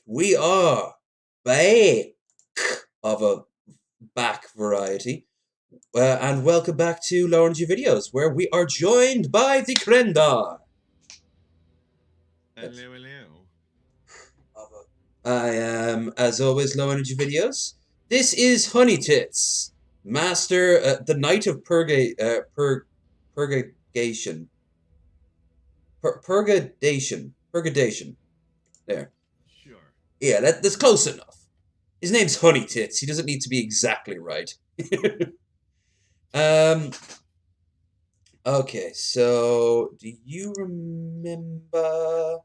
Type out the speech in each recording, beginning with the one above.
We are back of a back variety. And welcome back to Low Energy Videos, where we are joined by the Krendar. Yes. Hello, hello. I am, as always, Low Energy Videos. This is Honey Tits, Master, the Knight of Purgation. Purgation. There. Sure. Yeah, that's close enough. His name's Honey Tits. He doesn't need to be exactly right. Um, Okay, so do you remember? Oh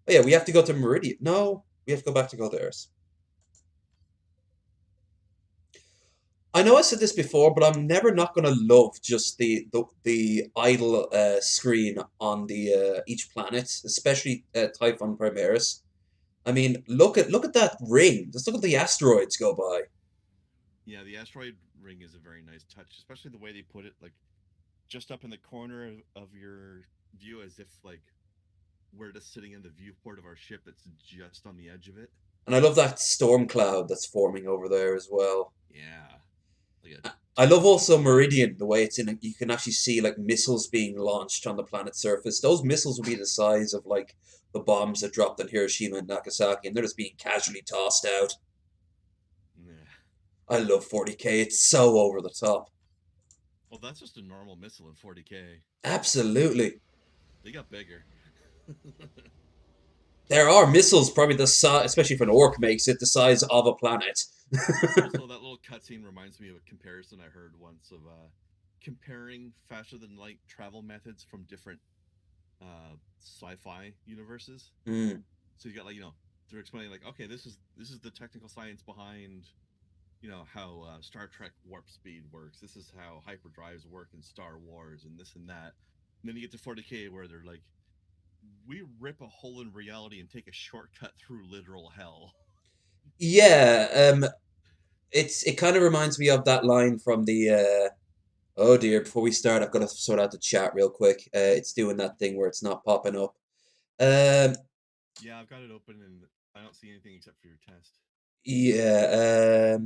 yeah, we have to go to Meridian. No, we have to go back to Goldaris. I know I said this before, but I'm never not gonna love just the idle screen on the each planet, especially Typhon Primaris. I mean, look at that ring. Just look at the asteroids go by. Yeah, the asteroid ring is a very nice touch, especially the way they put it, like just up in the corner of your view, as if like we're just sitting in the viewport of our ship that's just on the edge of it. And I love that storm cloud that's forming over there as well. Yeah, like a I love typhoon also cloud. Meridian, the way it's in. You can actually see like missiles being launched on the planet's surface. Those missiles will be the size of like the bombs that dropped on Hiroshima and Nagasaki, and they're just being casually tossed out. Yeah. I love 40K. It's so over the top. Well, that's just a normal missile in 40K. Absolutely. They got bigger. There are missiles probably the size, especially if an orc makes it, the size of a planet. Also, that little cutscene reminds me of a comparison I heard once of comparing faster than light travel methods from different sci-fi universes. Mm. So you got like they're explaining like, okay, this is the technical science behind how Star Trek warp speed works. This is how hyperdrives work in Star Wars, and this and that. And then you get to 40K where they're like, we rip a hole in reality and take a shortcut through literal hell. Yeah, it kind of reminds me of that line from the oh dear, before we start, I've got to sort out the chat real quick. It's doing that thing where it's not popping up. Um, Yeah, I've got it open and I don't see anything except for your test. yeah,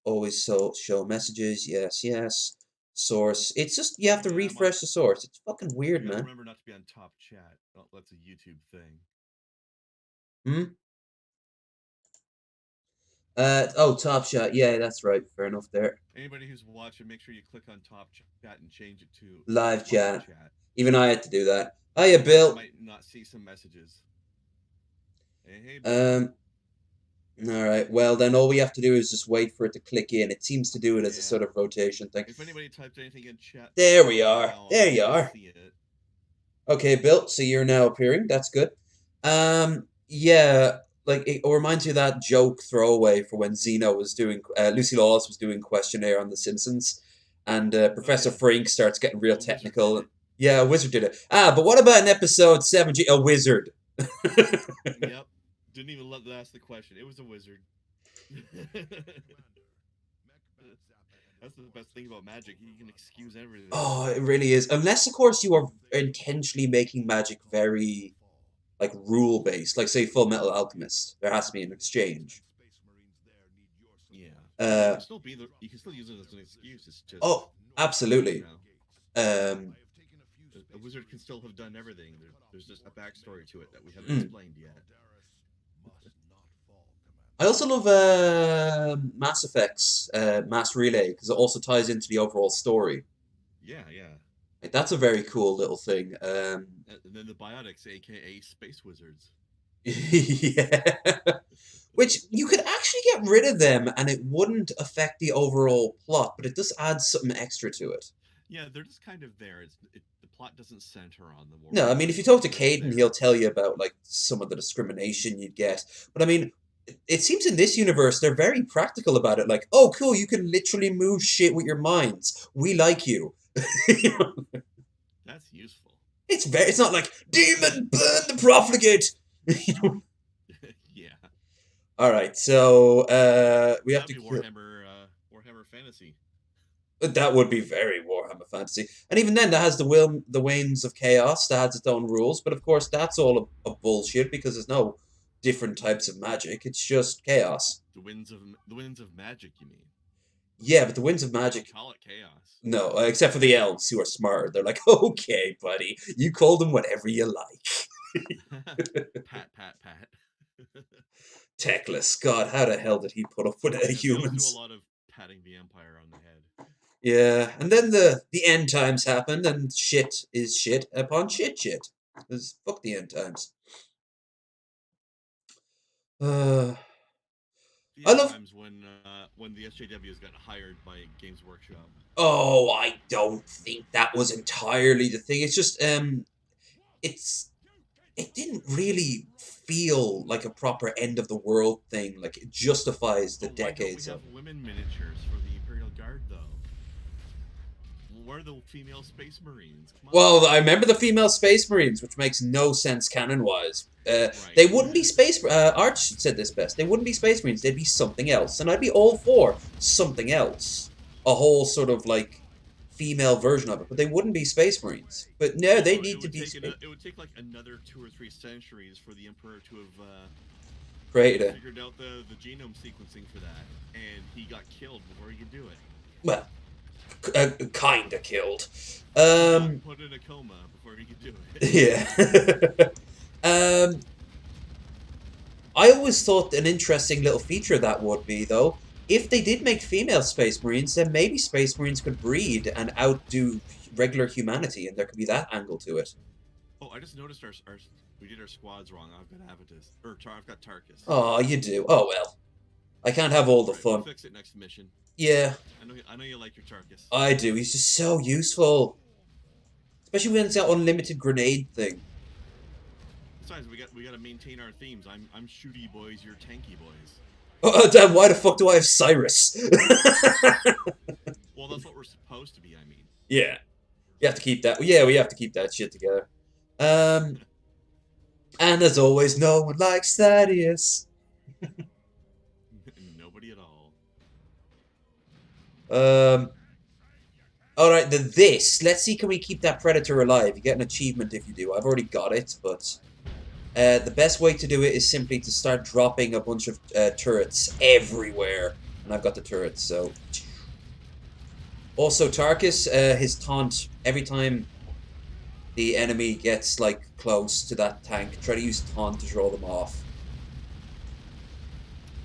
always show messages. Yes, yes. Source. It's just you Oh have to yeah, I'm on. refresh the source. It's fucking I weird, got to man. remember not to be on top chat. Oh, that's a YouTube thing. Hmm. Oh, Top Shot. Yeah, that's right. Fair enough there. Anybody who's watching, make sure you click on top chat and change it to Live live chat. chat. Even I had to do that. Hiya, Otherwise, you Bill. might not see some messages. Hey, Bill. Um, all right. Well, then all we have to do is just wait for it to click in. It seems to do it as a Yeah. sort of rotation thing. If anybody typed anything in chat There we right are. now, I'll There be you able to are. see it. Okay, Bill. So you're now appearing. That's good. Yeah. Like it reminds you of that joke throwaway for when Zeno was doing, Lucy Lawless was doing questionnaire on The Simpsons, and Oh Professor yeah, Frink starts getting real a wizard did technical. it. Yeah, a wizard did it. Ah, but what about in episode 7G? A wizard. Yep. Didn't even let ask the question. It was a wizard. That's the best thing about magic. You can excuse everything. Oh, it really is. Unless, of course, you are intentionally making magic very like rule based, like say Full Metal Alchemist. There has to be an exchange. Yeah. I mean, it Uh, can still be the. You can still use it as an excuse. It's just, oh, you absolutely. know, Um, a wizard can still have done everything. There's just a backstory to it that we haven't mm. explained yet. I also love Mass Effect's Mass Relay because it also ties into the overall story. Yeah, yeah. Like, that's a very cool little thing. And then the biotics, aka space wizards. Yeah. Which you could actually get rid of them and it wouldn't affect the overall plot, but it just adds something extra to it. Yeah, they're just kind of there. The plot doesn't center on them or No, I mean, if revolve you talk around to them. They're just Caden, he'll there. tell you about like some of the discrimination you'd get. But I mean, it seems in this universe they're very practical about it. Like, oh, cool, you can literally move shit with your minds. We like you. You know, That's useful. it's very. It's not like demon burn the profligate. You know? Yeah, All right, so we have that'd to be kill. Warhammer Fantasy. That would be very Warhammer Fantasy, and even then, that has the Wanes of Chaos. That has its own rules, but of course, that's all a bullshit because there's no different types of magic. It's just chaos. The winds of magic, you mean? Yeah, but the winds of They don't magic. call it chaos. No, except for the elves who are smarter. They're like, okay, buddy, you call them whatever you like. Pat, pat, pat. Techless. God, how the hell did he put up with Yeah, the elves do a humans? lot of patting the Empire on the head. Yeah, and then the end times happened, and shit is shit upon shit shit. 'Cause fuck the end times. Uh, The I end love. times when the SJWs got hired by Games Workshop. Oh, I don't think that was entirely the thing. It's just it's it didn't really feel like a proper end of the world thing. Like it justifies the Oh, why don't we decades have of. women miniatures for the Imperial Guard though? Where are the female Space Marines? Come Well, on. I remember the female Space Marines, which makes no sense canon-wise. Right. They wouldn't be Space. Arch said this best. They wouldn't be Space Marines. They'd be something else, and I'd be all for something else. A whole sort of like female version of it, but they wouldn't be Space Marines. But no, they Also, need to be it would take like another 2 or 3 centuries for the Emperor to have created. figured out the genome sequencing for that, and he got killed before he could do it. Well, kinda killed. He got Um, put in a coma before he could do it. yeah. um, I always thought an interesting little feature that would be, though, if they did make female Space Marines, then maybe Space Marines could breed and outdo regular humanity, and there could be that angle to it. Oh, I just noticed our we did our squads wrong. I've got Avitus I've got Tarkus. Oh, you do. Oh well. I can't have all That's the right. We'll fun. fix it next mission. Yeah, I know you like your Tarkus. I do. He's just so useful. Especially when it's that unlimited grenade thing. Besides, we got to maintain our themes. I'm shooty boys. You're tanky boys. Oh, damn, why the fuck do I have Cyrus? Well, that's what we're supposed to be. I mean. Yeah. You have to keep that. Yeah, we have to keep that shit together. Um, and as always, no one likes Thaddeus. Nobody at all. Um, all right, this. Let's see, can we keep that predator alive? You get an achievement if you do. I've already got it, but the best way to do it is simply to start dropping a bunch of turrets everywhere, and I've got the turrets. So, also Tarkus, his taunt every time the enemy gets like close to that tank, try to use taunt to draw them off.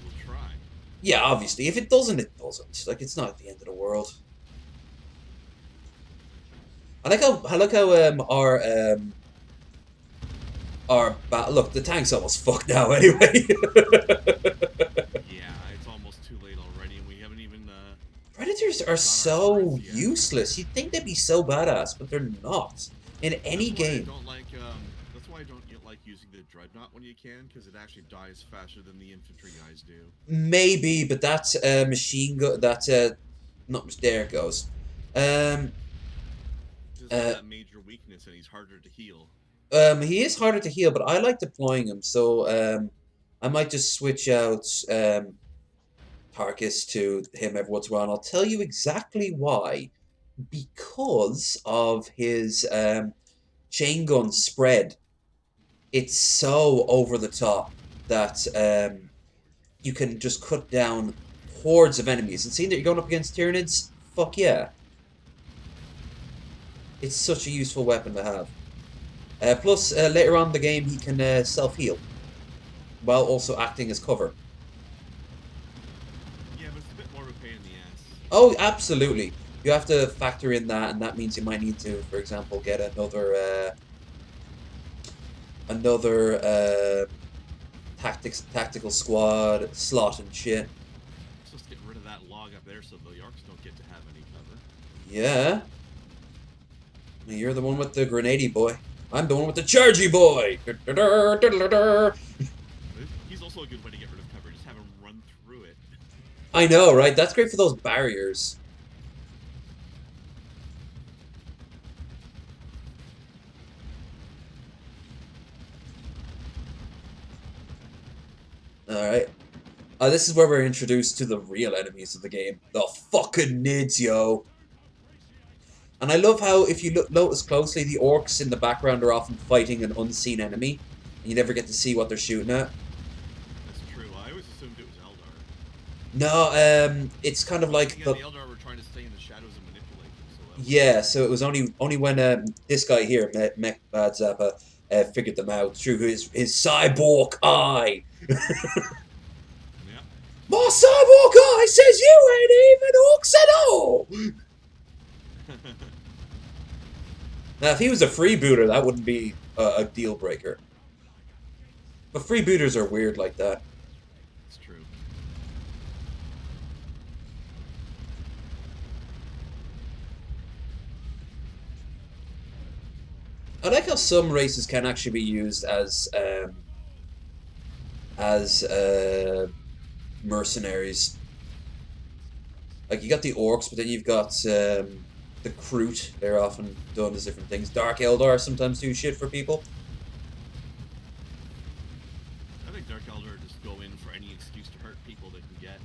We'll try. Yeah, obviously. If it doesn't, it doesn't. Like, it's not the end of the world. I like how look, the tank's almost fucked now anyway. Yeah, it's almost too late already, and we haven't even Predators are got our so turrets yet. useless. You'd think they'd be so badass, but they're not. In any game. That's why I don't like using the dreadnought when you can, because it actually dies faster than the infantry guys do. Maybe, but that's machine gun. That's not there it goes. Um, This is uh, that major weakness, and he's harder to heal. he is harder to heal, but I like deploying him, so I might just switch out Tarkus to him every once in a while. And I'll tell you exactly why. Because of his chain gun spread. It's so over the top that you can just cut down hordes of enemies. And seeing that you're going up against Tyranids, fuck yeah. It's such a useful weapon to have. Plus, later on in the game, he can self-heal, while also acting as cover. Yeah, but it's a bit more of a pain in the ass. Oh, absolutely. You have to factor in that, and that means you might need to, for example, get another tactical squad slot and shit. Let's just get rid of that log up there so the Yorks don't get to have any cover. Yeah. You're the one with the grenady boy. I'm the one with the chargy boy. He's also a good way to get rid of cover. Just have him run through it. I know, right? That's great for those barriers. Alright. This is where we're introduced to the real enemies of the game. The fucking nids, yo. And I love how, if you notice closely, the orcs in the background are often fighting an unseen enemy. And you never get to see what they're shooting at. No, it's kind of like Again, the the Eldar were trying to stay in the shadows and manipulate them, so that was yeah. So it was only when this guy here, Mech Bad Zappa, figured them out through his cyborg eye. yeah. My cyborg eye says you ain't even orcs at all. Now, if he was a freebooter, that wouldn't be a deal breaker. But freebooters are weird like that. It's true. I like how some races can actually be used as mercenaries. Like you got the orcs, but then you've got the Kroot. They're often done as different things. Dark Eldar sometimes do shit for people. I think Dark Eldar just go in for any excuse to hurt people they can get.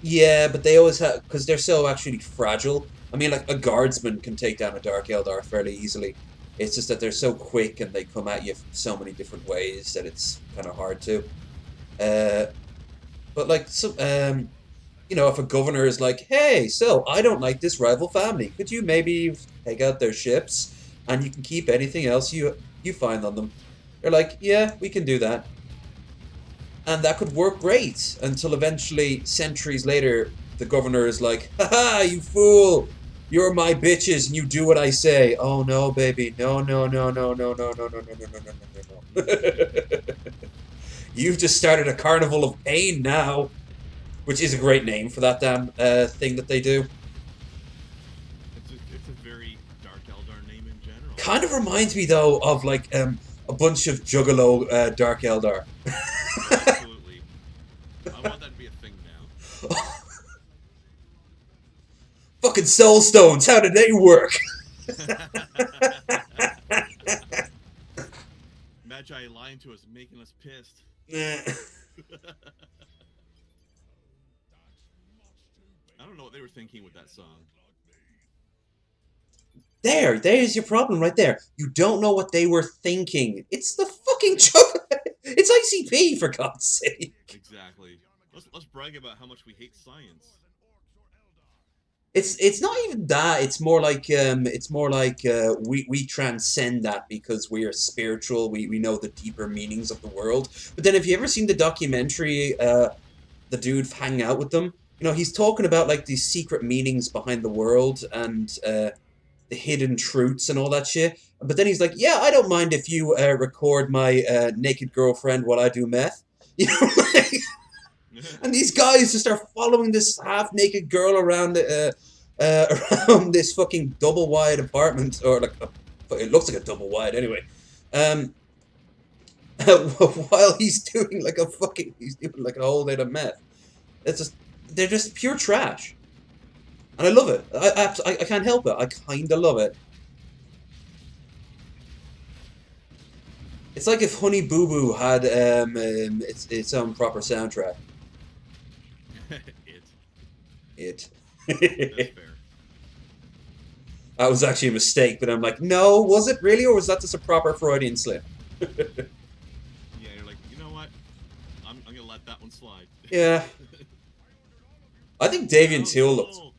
Yeah, but they always have because they're so actually fragile. I mean, like a guardsman can take down a Dark Eldar fairly easily. It's just that they're so quick and they come at you from so many different ways that it's kind of hard to. Uh, but like some, if a governor is like, "Hey, so I don't like this rival family. Could you maybe take out their ships and you can keep anything else you find on them?" They're like, "Yeah, we can do that." And that could work great until eventually, centuries later, the governor is like, "Haha, you fool! You're my bitches and you do what I say." Oh no, baby. No, no, no, no, no, no, no, no, no, no, no, no, no, no, no. You've just started a carnival of pain now, which is a great name for that damn thing that they do. It's a very Dark Eldar name in general. Kind of reminds me though of like a bunch of Juggalo Dark Eldar. Absolutely. I want that to be a thing now. Fucking soul stones, how did they work? Magi lying to us, making us pissed. I don't know what they were thinking with that song. There's your problem right there. You don't know what they were thinking. It's the fucking It's ICP for God's sake. Exactly. Let's brag about how much we hate science. It's not even that. It's more like we transcend that because we are spiritual. We know the deeper meanings of the world. But then, have you ever seen the documentary? The dude hanging out with them. He's talking about like these secret meanings behind the world and the hidden truths and all that shit. But then he's like, "Yeah, I don't mind if you record my naked girlfriend while I do meth." You know, like, and these guys just are following this half-naked girl around around this fucking double-wide apartment, or like it looks like a double-wide anyway. Um, while he's doing like a whole day of meth. It's just they're just pure trash, and I love it. I can't help it. I kind of love it. It's like if Honey Boo Boo had its own proper soundtrack. it. It. That's fair. That was actually a mistake, but I'm like, no, was it really, or was that just a proper Freudian slip? Yeah, you're like, you know what? I'm gonna let that one slide. Yeah, I think Davian Oh, Tool looks. Thule!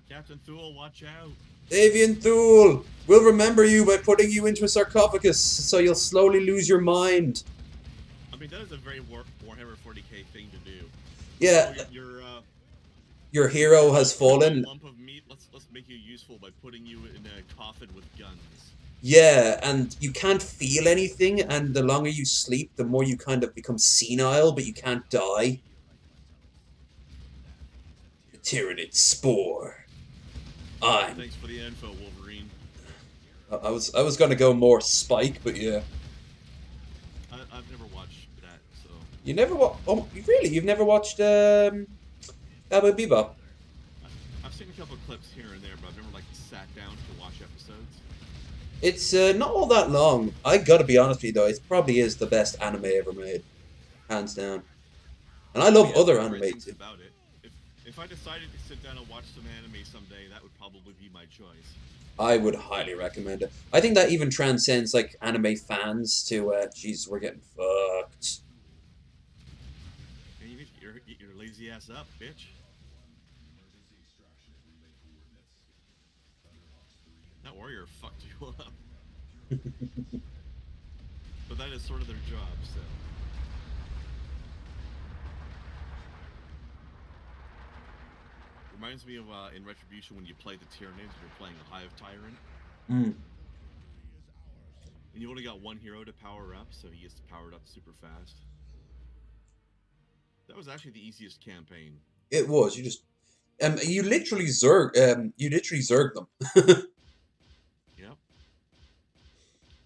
Captain Thule, watch out! Davian Tool, we'll remember you by putting you into a sarcophagus, so you'll slowly lose your mind. I mean, that is a very Warhammer 40k thing to do. Oh, Yeah, your you're hero a has crippled fallen. lump of meat. Let's make you useful by putting you in a coffin with guns. Yeah, and you can't feel anything, and the longer you sleep, the more you kind of become senile, but you can't die. The Tyranid Spore. I'm. Thanks for the info, Wolverine. I was gonna go more Spike, but yeah. I've never watched that, so You never Oh, really? You've never watched Cowboy Bebop? I, I've seen a couple of clips here and there, but I've never like sat down to watch episodes. It's not all that long. I gotta be honest with you though, it probably is the best anime ever made, hands down. And I I love mean, I've other heard great anime things too. about it. If I decided to sit down and watch some anime someday, that would probably be my choice. I would highly recommend it. I think that even transcends like anime fans to. Jeez, we're getting fucked. And get your lazy ass up, bitch. That warrior fucked you up. But that is sort of their job, so. Reminds me of in Retribution when you play the Tyranids, you're playing a Hive Tyrant, Mm, and you only got one hero to power up, so he gets powered up super fast. That was actually the easiest campaign. it was. You literally zerg them. Yep.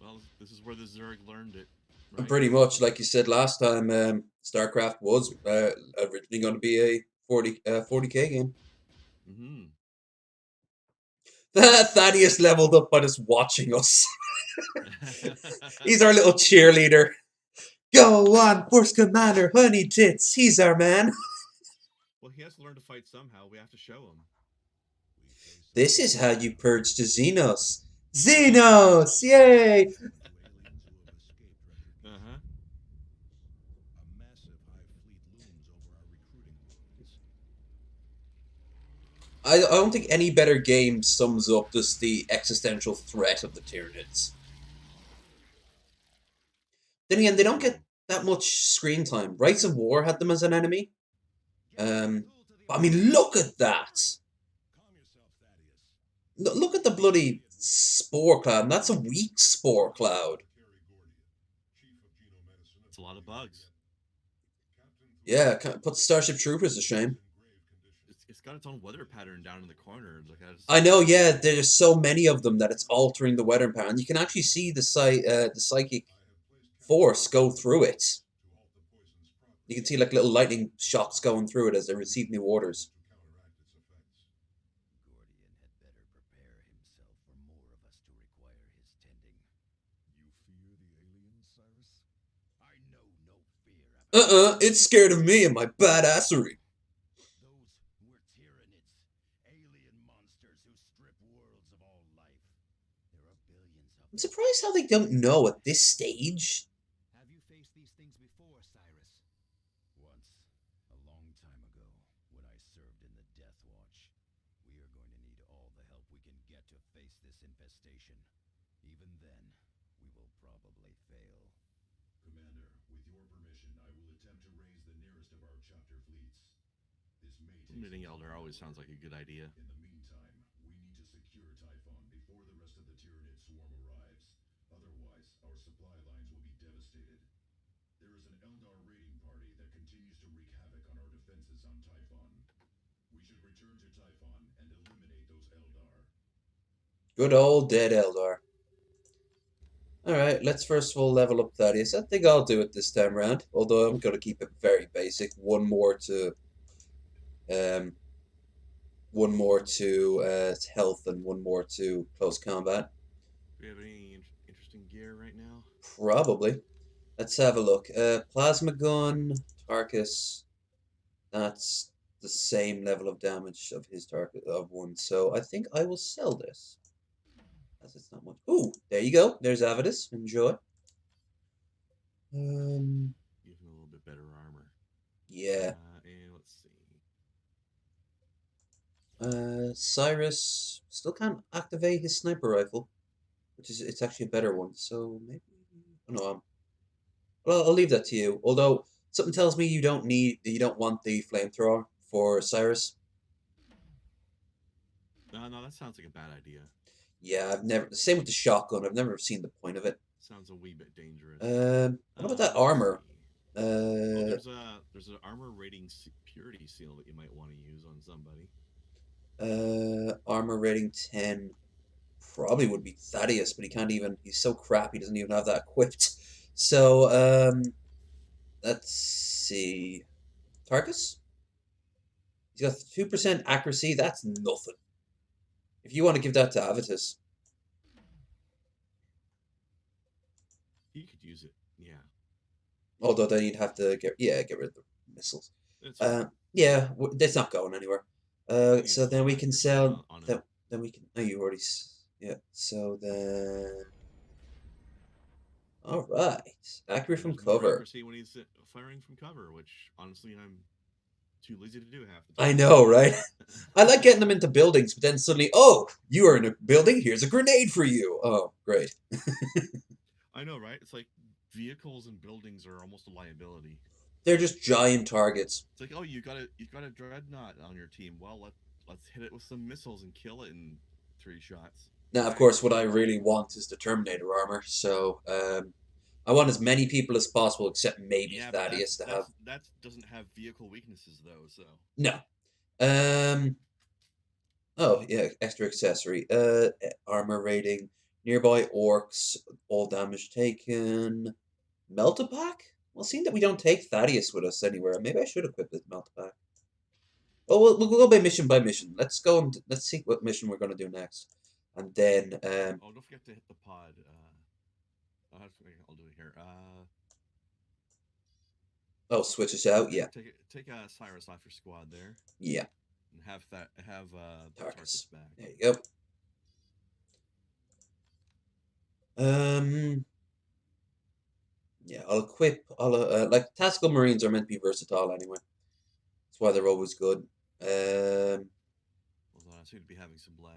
Well, this is where the Zerg learned it, And right? pretty much, like you said last time, StarCraft was originally going to be a 40K game. Mm-hmm. Thaddeus leveled up by just watching us. He's our little cheerleader. Go on, Force Commander, Honey Tits. He's our man. Well, he has to learn to fight somehow. We have to show This is how you purge the Xenos. Xenos! Yay! him. Uh-huh. I don't think any better game sums up just the existential threat of the Tyranids. Then again, they don't True. get that much screen time. Rights of War had them as an enemy. But I mean, look at that. Look at the bloody spore cloud. And that's a weak spore cloud. It's a lot of bugs. Yeah, put Starship Troopers to shame. It's got its own weather pattern down in the corner. Like I just I know, yeah, there's so many of them that it's altering the weather pattern. You can actually see the psychic force go through it. You can see like little lightning shocks going through it as they receive new orders. It's scared of me and my badassery. I'm surprised how they don't know at this stage. Limiting Elder always sounds like a good idea. Good old dead Eldar. Alright, let's first of all level up Thaddeus. I think I'll do it this time round, although I'm going to keep it very basic. Um, one more to health and one more to close combat. Do we have any interesting gear right now? Probably. Let's have a look. Plasma gun, Tarkus. That's the same level of damage of his target of one. So I think I will sell this. As it's not much. Ooh, there you go. There's Avidus. Enjoy. Um, Even a little bit better armor. yeah. And let's see. Cyrus still can't activate his sniper rifle, which is it's actually a better one. So maybe oh, no. Well, I'll leave that to you. Although something tells me you don't want the flamethrower for Cyrus. No, that sounds like a bad idea. Yeah, I've never. Same with the shotgun. I've never seen the point of it. Sounds a wee bit dangerous. What about that Let's armor? see. Oh, Uh, there's an armor rating purity seal that you might want to use on somebody. Armor rating 10 probably would be Thaddeus, but he can't even. He's so crap. He doesn't even have that equipped. So let's see. Tarkus. He's got 2% accuracy. That's nothing. If you want to give that to Avitus, He could use it. Yeah, although then you'd have to get rid of the missiles. that's fine. Yeah, that's not going anywhere. You can use So then full we can accuracy sell on him. that. Then we can. Oh, you already. Yeah. So then. All right. Accurate from There's more cover. accuracy when he's firing from cover, which honestly too lazy to do half the I time. know, right? I like getting them into buildings, but then suddenly, oh, you are in a building. Here's a grenade for you. Oh, great. I know, right? It's like vehicles and buildings are almost a liability. They're just giant targets. It's like, oh, you got a dreadnought on your team. Well, let's hit it with some missiles and kill it in 3 shots. Now, All of right. course, what I really want is the Terminator armor. So I want as many people as possible, except maybe Yeah, but that's Thaddeus, to have. that's that doesn't have vehicle weaknesses though. So No. Um. Oh yeah, extra accessory. Armor rating. Nearby orcs. All damage taken. Melta-pack? Well, seeing that we don't take Thaddeus with us anywhere, maybe I should equip this Melta-pack. Well, we'll go by mission. Let's go and let's see what mission we're going to do next, and then oh, don't forget to hit the pod. I'll do it here. oh, switch us out. Yeah, Yeah, take Cyrus off your squad there, yeah, and have Tarkus. Tarkus back. There you go. Um, yeah, I'll equip. I'll like tactical marines are meant to be versatile anyway. That's why they're always good. Hold on, I seem to be having some lag.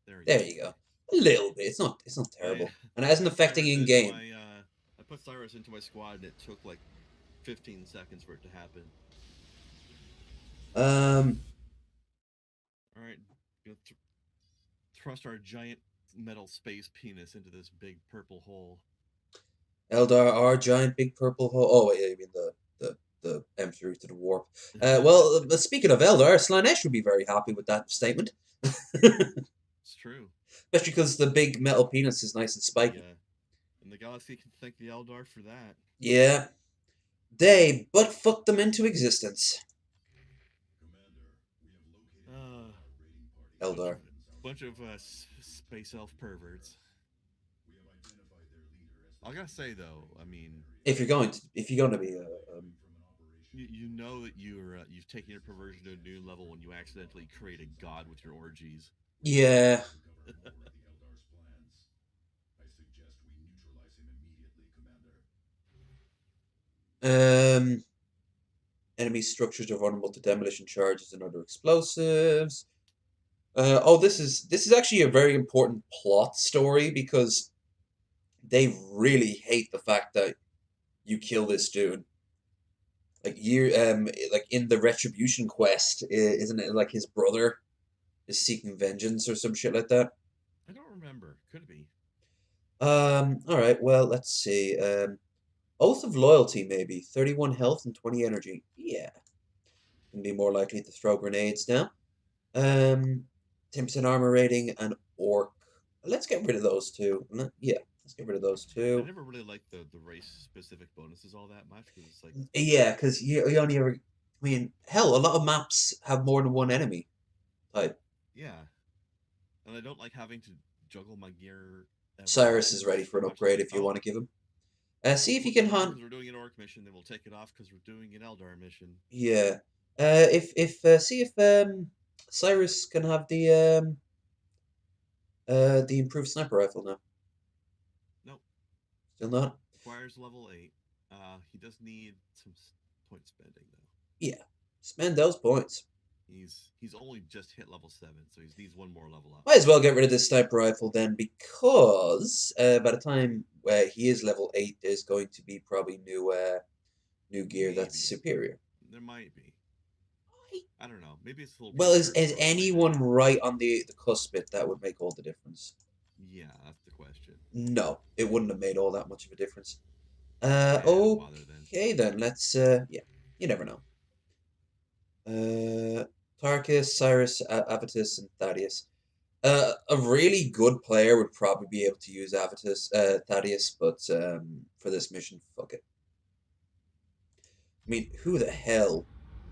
There we There go. you go. A little bit. It's not I terrible, and it hasn't affecting in game. I put Cyrus into my squad, and it took like 15 seconds for it to happen. Um, All right, gonna thrust our giant metal space penis into this big purple hole. Eldar are giant big purple hole. Oh, wait, yeah, you mean the M3 to the warp. Well, speaking of Eldar, Slaanesh would be very happy with that statement. It's true. Especially because the big metal penis is nice and spiky. And the galaxy can thank the Eldar for that. Yeah, they butt fucked them into existence. Uh, bunch of Eldar. space elf perverts. I gotta say though, I mean, If you're going to be you know that you've taken your perversion to a new level when you accidentally create a god with your orgies. yeah, um, enemy structures are vulnerable to demolition charges and other explosives. Oh, this is actually a very important plot story because they really hate the fact that you kill this dude. Like in the retribution quest, isn't it like his brother is seeking vengeance or some shit like that? I don't remember. Could be. All right. Well, let's see. Oath of Loyalty, maybe 31 health and 20 energy. Yeah, can be more likely to throw grenades now. 10% armor rating and orc. Let's get rid of those two. Yeah, let's get rid of those I two. never really liked the race specific bonuses all that much because it's like, Yeah, because you only ever. I mean, hell, a lot of maps have more than one enemy type. yeah, and I don't like having to juggle my gear ever. Cyrus is ready It's for pretty an much like, upgrade if you oh, want to give him. See if we'll you can give it to him hunt. because we're doing an orc mission. Then we'll take it off because we're doing an Eldar mission. Yeah. If see if Cyrus can have the improved sniper rifle now. Nope. Still not. Requires level 8. He does need some point spending though. Yeah. Spend those points. He's only just hit level 7, so he needs one more level up. Might as well get rid of this sniper rifle then, because by the time he is level 8, there's going to be probably new gear that's Maybe superior. there might be. I don't know. Maybe it's a little Well, is premature to throw it right anyone now. right on the cusp bit that would make all the difference? Yeah, that's the question. No, it wouldn't have made all that much of a difference. Yeah, don't bother then. Okay then, let's yeah, you never know. Tarkus, Cyrus, Avitus, and Thaddeus. A really good player would probably be able to use Thaddeus, but for this mission, fuck it. I mean, who the hell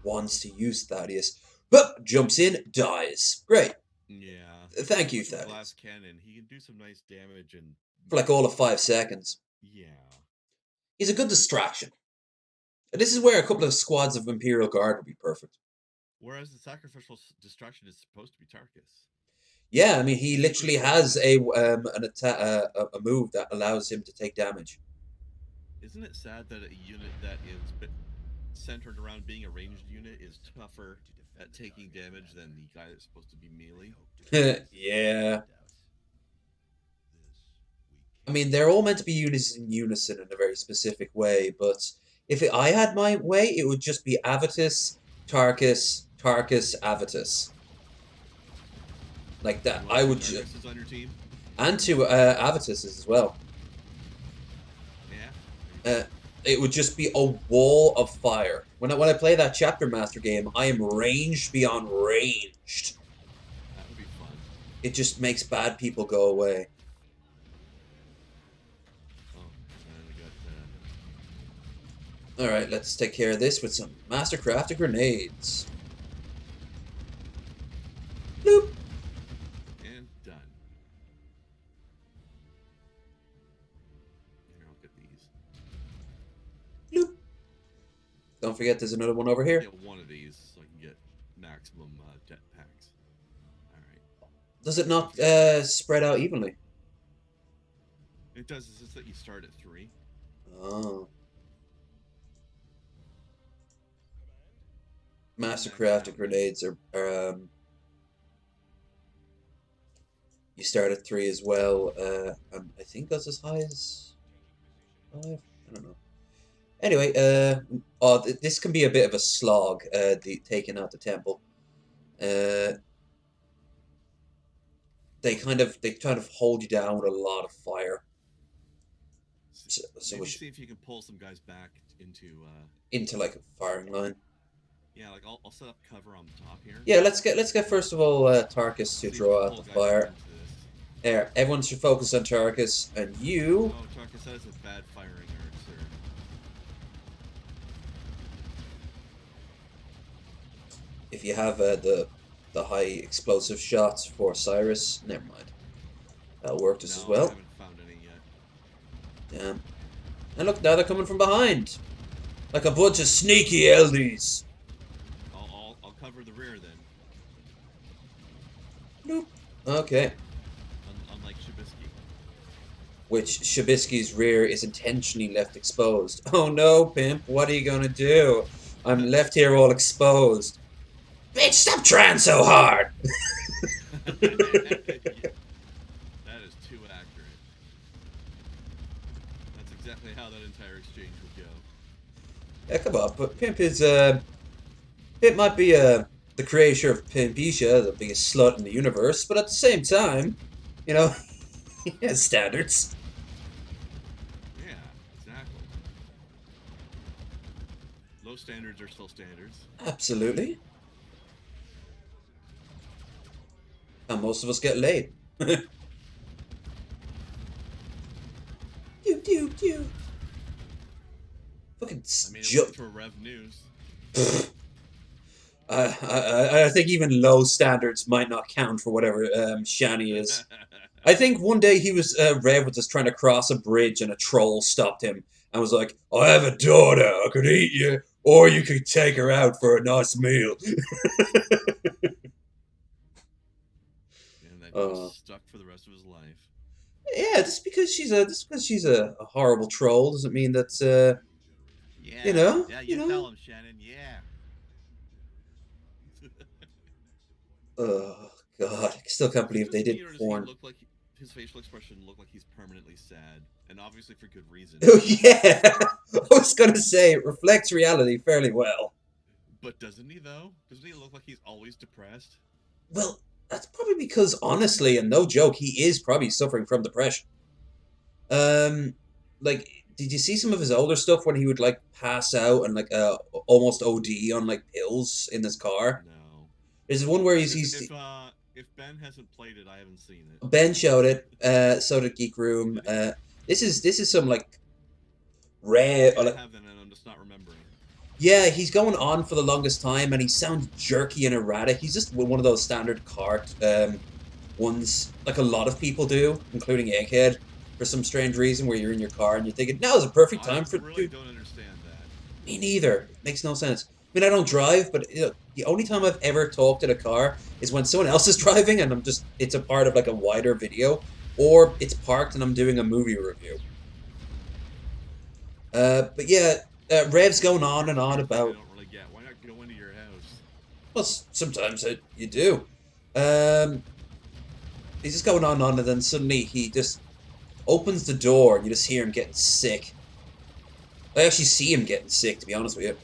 wants to use Thaddeus? But jumps in, dies. Great. Yeah, Thank you, with his glass Thaddeus. cannon, he can do some nice damage and For like all of 5 seconds. yeah. He's a good distraction. And this is where a couple of squads of Imperial Guard would be perfect. Whereas the sacrificial distraction is supposed to be Tarkus. Yeah, I mean, he Super literally has strong. a move that allows him to take damage. Isn't it sad that a unit that is centered around being a ranged unit is tougher at taking damage than the guy that's supposed to be melee. Yeah. I mean, they're all meant to be units in unison in a very specific way, but if I had my way, it would just be Avitus, Tarkus, Tarkus, Avitus. Like You that. want I two would Tarkuses on your team? and two Avituses as well. Yeah, there you Uh, go. it would just be a wall of fire. When I play that Chapter Master game, I am ranged beyond ranged. That would be fun. It just makes bad people go away. Oh, and we got Alright, let's take care of this with some Mastercrafted grenades. Bloop, and done. Here, I'll get these. bloop. Don't forget there's another one over I'll here. get one of these so I can get maximum jetpacks. All right. Does it See if not you can start. spread out evenly? It does. It's just that you start at 3. Oh. You max Mastercrafted out at. grenades are you start at 3 as well. I think that's as high as 5. I don't know. Anyway, this can be a bit of a slog. The taking out the temple. Uh, they kind of hold you down with a lot of fire. So we Maybe should, see if you can pull some guys back into. into like a firing line. Yeah, like I'll set up cover on the top here. Yeah, let's get first of all Tarkus to See if we can draw out pull the guys up fire. into this. There, everyone should focus on Tarkus, and you. Oh, Tarkus, that is a bad firing arc, sir. If you have the high explosive shots for Cyrus, never mind. That'll work just as No, I well. haven't found any yet. Yeah. And look, now they're coming from behind, like a bunch of sneaky LDs. I'll cover the rear then. Nope. Okay. Unlike Shabisky. Which Shabisky's rear is intentionally left exposed. Oh no, pimp! What are you gonna do? I'm left here all exposed. Bitch, stop trying so hard! Yeah, that is too accurate. That's exactly how that entire exchange would go. Yeah, come on, but Pimp is, Pimp might be, the creator of Pimpisha, the biggest slut in the universe, but at the same time, you know, he has standards. Yeah, exactly. Low standards are still standards. Absolutely. And most of us get laid. Pew, pew, pew. Fucking I mean, it worked for Rev News. I think even low standards might not count for whatever Shani is. I think one day he was Rev was just trying to cross a bridge and a troll stopped him and was like, "I have a daughter. I could eat you, or you could take her out for a nice meal." And then he was uh, stuck for the rest of his life. yeah, just because she's a horrible troll doesn't mean that you Yeah, know yeah, you you know. tell him, Shannon. Yeah. Oh God, I still can't Is it believe they just me, did or does he porn. look like his facial expression look like he's permanently sad, and obviously for good reason? Oh yeah, I was gonna say it reflects reality fairly well. But doesn't he though? Doesn't he look like he's always depressed? Well, that's probably because, honestly, and no joke, he is probably suffering from depression. Um, like, did you see some of his older stuff when he would like pass out and like almost OD on like pills in his car? No. There's one where If he's if if Ben hasn't played it, I haven't seen it. Ben showed it. So did Geek Room. Did he? This is some like rare. Maybe I Like, have then, and I'm just not remembering. yeah, he's going on for the longest time, and he sounds jerky and erratic. He's just one of those standard cart ones, like a lot of people do, including Egghead, for some strange reason, where you're in your car and you're thinking, "Now's a perfect I time for really dude." don't understand that. Me neither. It makes no sense. I mean, I don't drive, but the only time I've ever talked in a car is when someone else is driving, and it's a part of like a wider video, or it's parked and I'm doing a movie review. But yeah, Rev's This going is on part and of the on weird thing I about. don't really get. Why not go into your house? Well, sometimes you do. Um, he's just going on and on, and then suddenly he just opens the door, and you just hear him getting sick. I actually see him getting sick, to be honest with you.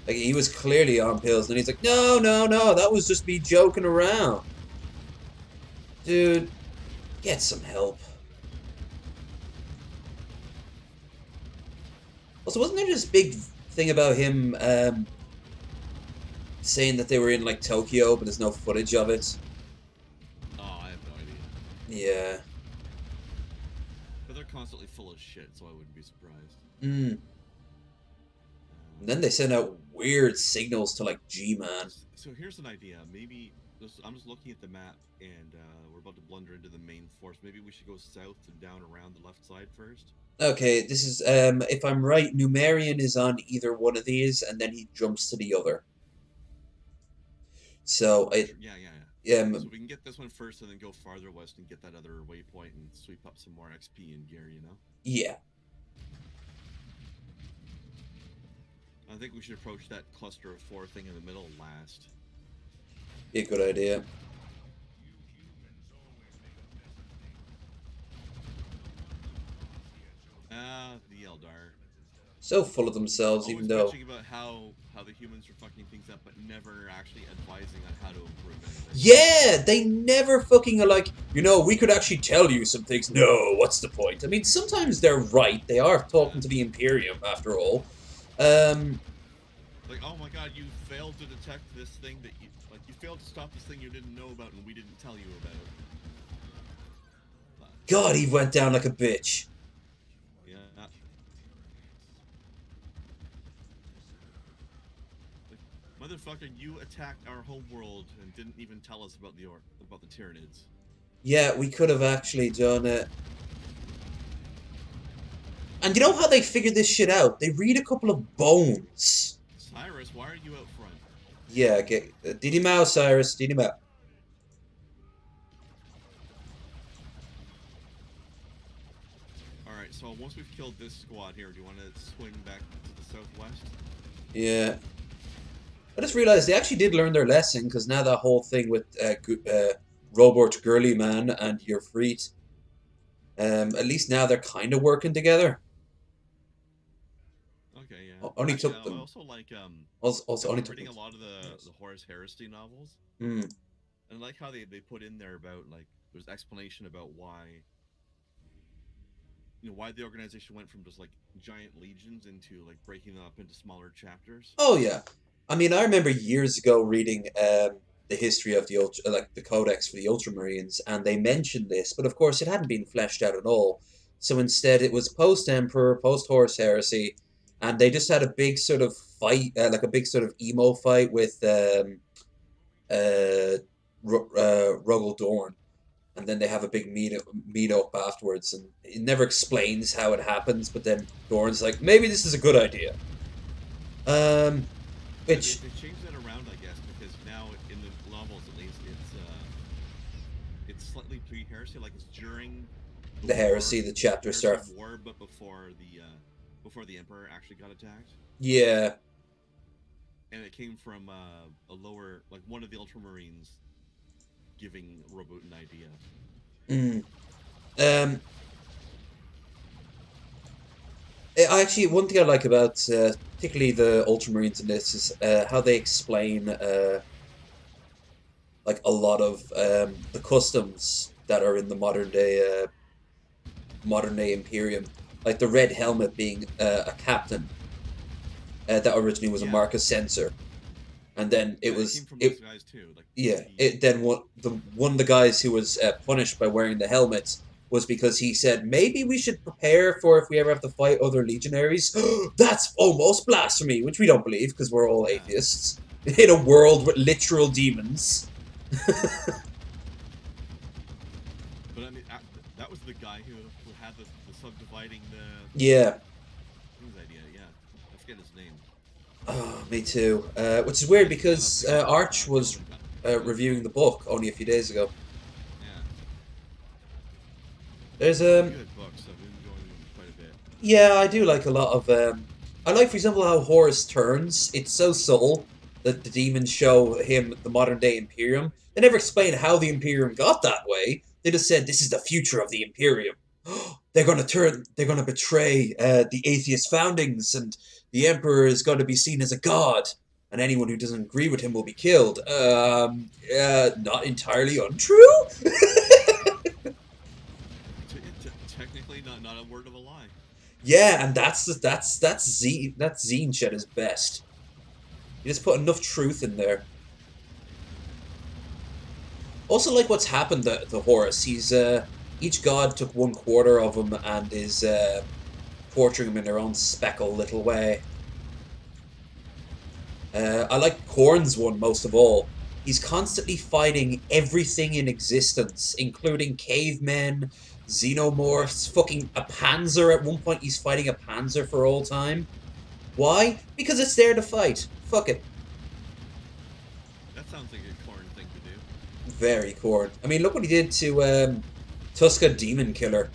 Like he was clearly on pills, and he's like, "No, no, no, that was just me joking around, dude. Get some help." Also, wasn't there this big thing about him saying that they were in like Tokyo, but there's no footage of it? Oh, I have no idea. Yeah. But they're constantly full of shit, so I wouldn't be surprised. Mm. And then Um, they send out weird signals to like G-Man. so here's an idea. Maybe I'm just looking at the map, and we're about to blunder into the main force. Maybe we should go south and down around the left side first. Okay, this is if I'm right, Numerian is on either one of these, and then he jumps to the other. So it Yeah, yeah, yeah. So um we can get this one first, and then go farther west and get that other waypoint and sweep up some more XP and gear. yeah, I think we should approach that cluster of four thing in the middle last. a good idea. The Eldar. So full of themselves, even Always though. bitching about how the humans are fucking things up, but never actually advising on how to improve anything. Yeah, they never fucking are like, we could actually tell you some things. No, what's the point? I mean, sometimes they're right. They are talking Yeah. to the Imperium, after all. Um, Like, oh my god, you failed to detect this thing that you failed to stop this thing you didn't know about and we didn't tell you about. But, God, he went down like a bitch. yeah. Like, motherfucker, you attacked our home world and didn't even tell us about the Tyranids. Yeah, we could have actually done it. And you know how they figured this shit out? They read a couple of bones. Cyrus, why are you out front? Yeah, get Didi Mao, Cyrus, Didi Mao. Alright, so once we've killed this squad here, do you want to swing back to the southwest? Yeah. I just realized they actually did learn their lesson because now that whole thing with Robert Girly Man and your Freet, at least now they're kind of working together. Okay, yeah. Only Actually, took I them. also like Also, I've only been took reading them a lot of the years. Horus Heresy novels, Hmm. and I like how they put in there about like there's explanation about why why the organization went from just like giant legions into like breaking them up into smaller chapters. Oh yeah, I mean I remember years ago reading the history of the like the Codex for the Ultramarines, and they mentioned this, but of course it hadn't been fleshed out at all. So instead, it was post Emperor, post Horus Heresy, and they just had a big sort of fight, like a big sort of emo fight with uh, Ruggle Dorn, and then they have a big meet up afterwards, and it never explains how it happens. But then Dorn's like, maybe this is a good idea. Um, Yeah, which they changed that around, I guess, because now in the novels at least, it's slightly pre-heresy, like it's during the the war, heresy, the the chapter heresy start. of war, but before the emperor actually got attacked, Yeah. and it came from a lower, like one of the Ultramarines giving Robot an idea. Mm. Um. I actually, one thing I like about, particularly the Ultramarines in this, is how they explain, like a lot of the customs that are in the modern day Imperium, like the red helmet being a captain that originally was a Yeah, Marcus censor, and then yeah, it came from those it guys too. Like yeah, the it then one of the guys who was punished by wearing the helmet was because he said maybe we should prepare for if we ever have to fight other legionaries. That's almost blasphemy, which we don't believe because we're all yeah, atheists in a world with literal demons. but I mean that was the guy who had the subdividing the Yeah, things idea. Yeah, I forget his name. oh, me too. Which is weird Yeah, that's because the guy that Arch was Kelvin got reviewing from. the book only a few days ago. Yeah. There's They're good books. I've been enjoying them quite a bit. yeah, I do like a lot of I like, for example, how Horus turns. It's so subtle that the demons show him the modern day Imperium. They never explain how the Imperium got that way. They just said this is the future of the Imperium. They're going to turn. They're going to betray the atheist foundings, and the Emperor is going to be seen as a god, and anyone who doesn't agree with him will be killed. Not entirely untrue. Technically, not a word of a lie. Yeah, and that's Zine Shed is best. You just put enough truth in there. Also, like what's happened to Horus. He's each god took one quarter of him and is torturing him in their own speckle little way. I like Korn's one most of all. He's constantly fighting everything in existence, including cavemen, xenomorphs, fucking a panzer. At one point, he's fighting a panzer for all time. Why? Because it's there to fight. Fuck it. That sounds like a corn thing to do. Very Korn. I mean, look what he did to Tuska Demon Killer.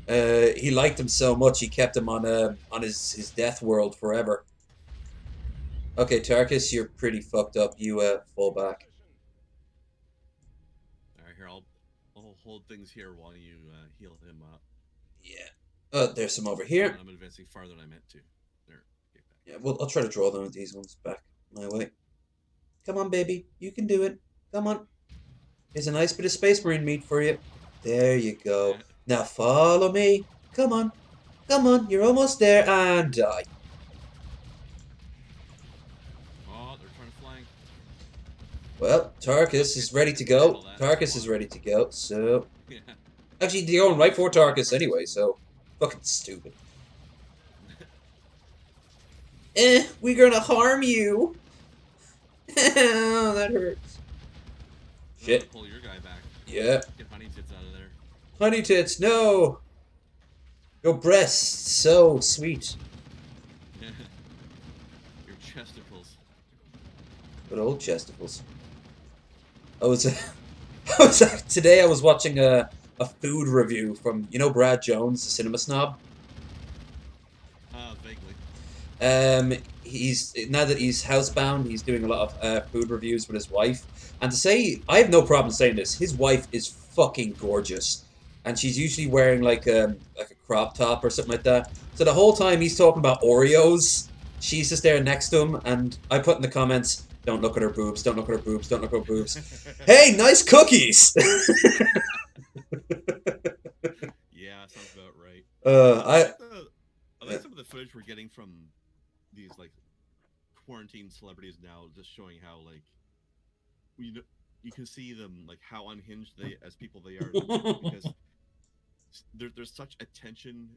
He liked him so much he kept him on his death world forever. Okay, Tarkus, you're pretty fucked up. You fall back. All right, here I'll hold things here while you heal him up. Yeah. There's some over Oh, here. and I'm advancing farther than I meant to. There, get back. Yeah, well, I'll try to draw them these ones back my way. Come on, baby, you can do it. Come on. Here's a nice bit of Space Marine meat for you. There you go. Now follow me. Come on. Come on, you're almost there, and die. Oh, they're trying to flank. Well, Tarkus is ready to go. Tarkus is ready to go, so... Yeah. Actually, they're going right for Tarkus anyway, so... Fucking stupid. We're gonna harm you! That hurts. Shit. Pull your guy back. Yeah. Get honey tits out of there. Honey tits, no! Your breasts, so sweet. Your chesticles. Good old chesticles. I was... today I was watching a food review from, you know, Brad Jones, the cinema snob? Vaguely. He's now that he's housebound, he's doing a lot of food reviews with his wife. And to say, I have no problem saying this, his wife is fucking gorgeous, and she's usually wearing like a crop top or something like that. So the whole time he's talking about Oreos, she's just there next to him, and I put in the comments, "Don't look at her boobs, don't look at her boobs, don't look at her boobs." Hey, nice cookies. Yeah, sounds about right. I like some of the footage we're getting from these like quarantine celebrities now, just showing how like you can see them like how unhinged they as people they are because there's such attention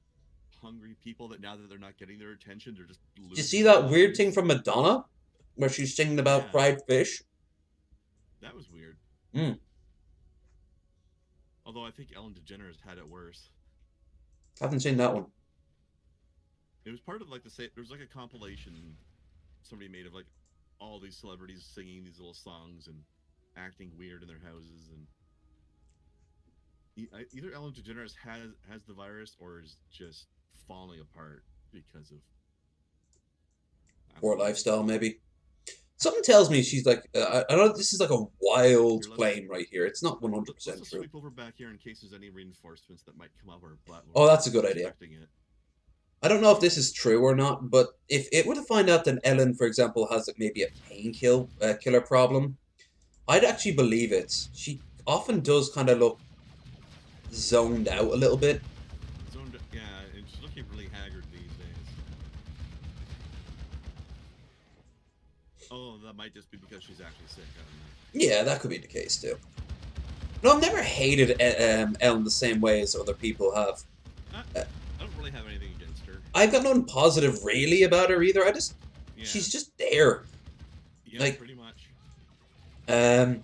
hungry people that now that they're not getting their attention, they're just Did you losing see their that weird thing minds. from Madonna, where she's singing about Yeah, fried fish? that was weird. Mm, Although I think Ellen DeGeneres had it worse. haven't seen that one. It was part of like there was like a compilation somebody made of like all these celebrities singing these little songs and acting weird in their houses, and either Ellen DeGeneres has the virus or is just falling apart because of I Poor don't know. lifestyle, maybe. Something tells me she's like, I know this is like a wild Here, claim right here. It's not let's 100% just true. sweep over back here in case there's any reinforcements that might come up, or Oh, we're that's a not good idea. expecting it. I don't know if this is true or not, but if it were to find out that Ellen, for example, has like maybe a killer problem, I'd actually believe it. She often does kind of look zoned out a little bit. Yeah, and she's looking really haggard these days. Oh, that might just be because she's actually sick. I don't know. Yeah, that could be the case too. No, I've never hated Ellen the same way as other people have. I, Uh, I don't really have anything against her. I've got nothing positive really about her either. Yeah, She's just there. yeah, Like, pretty much. um,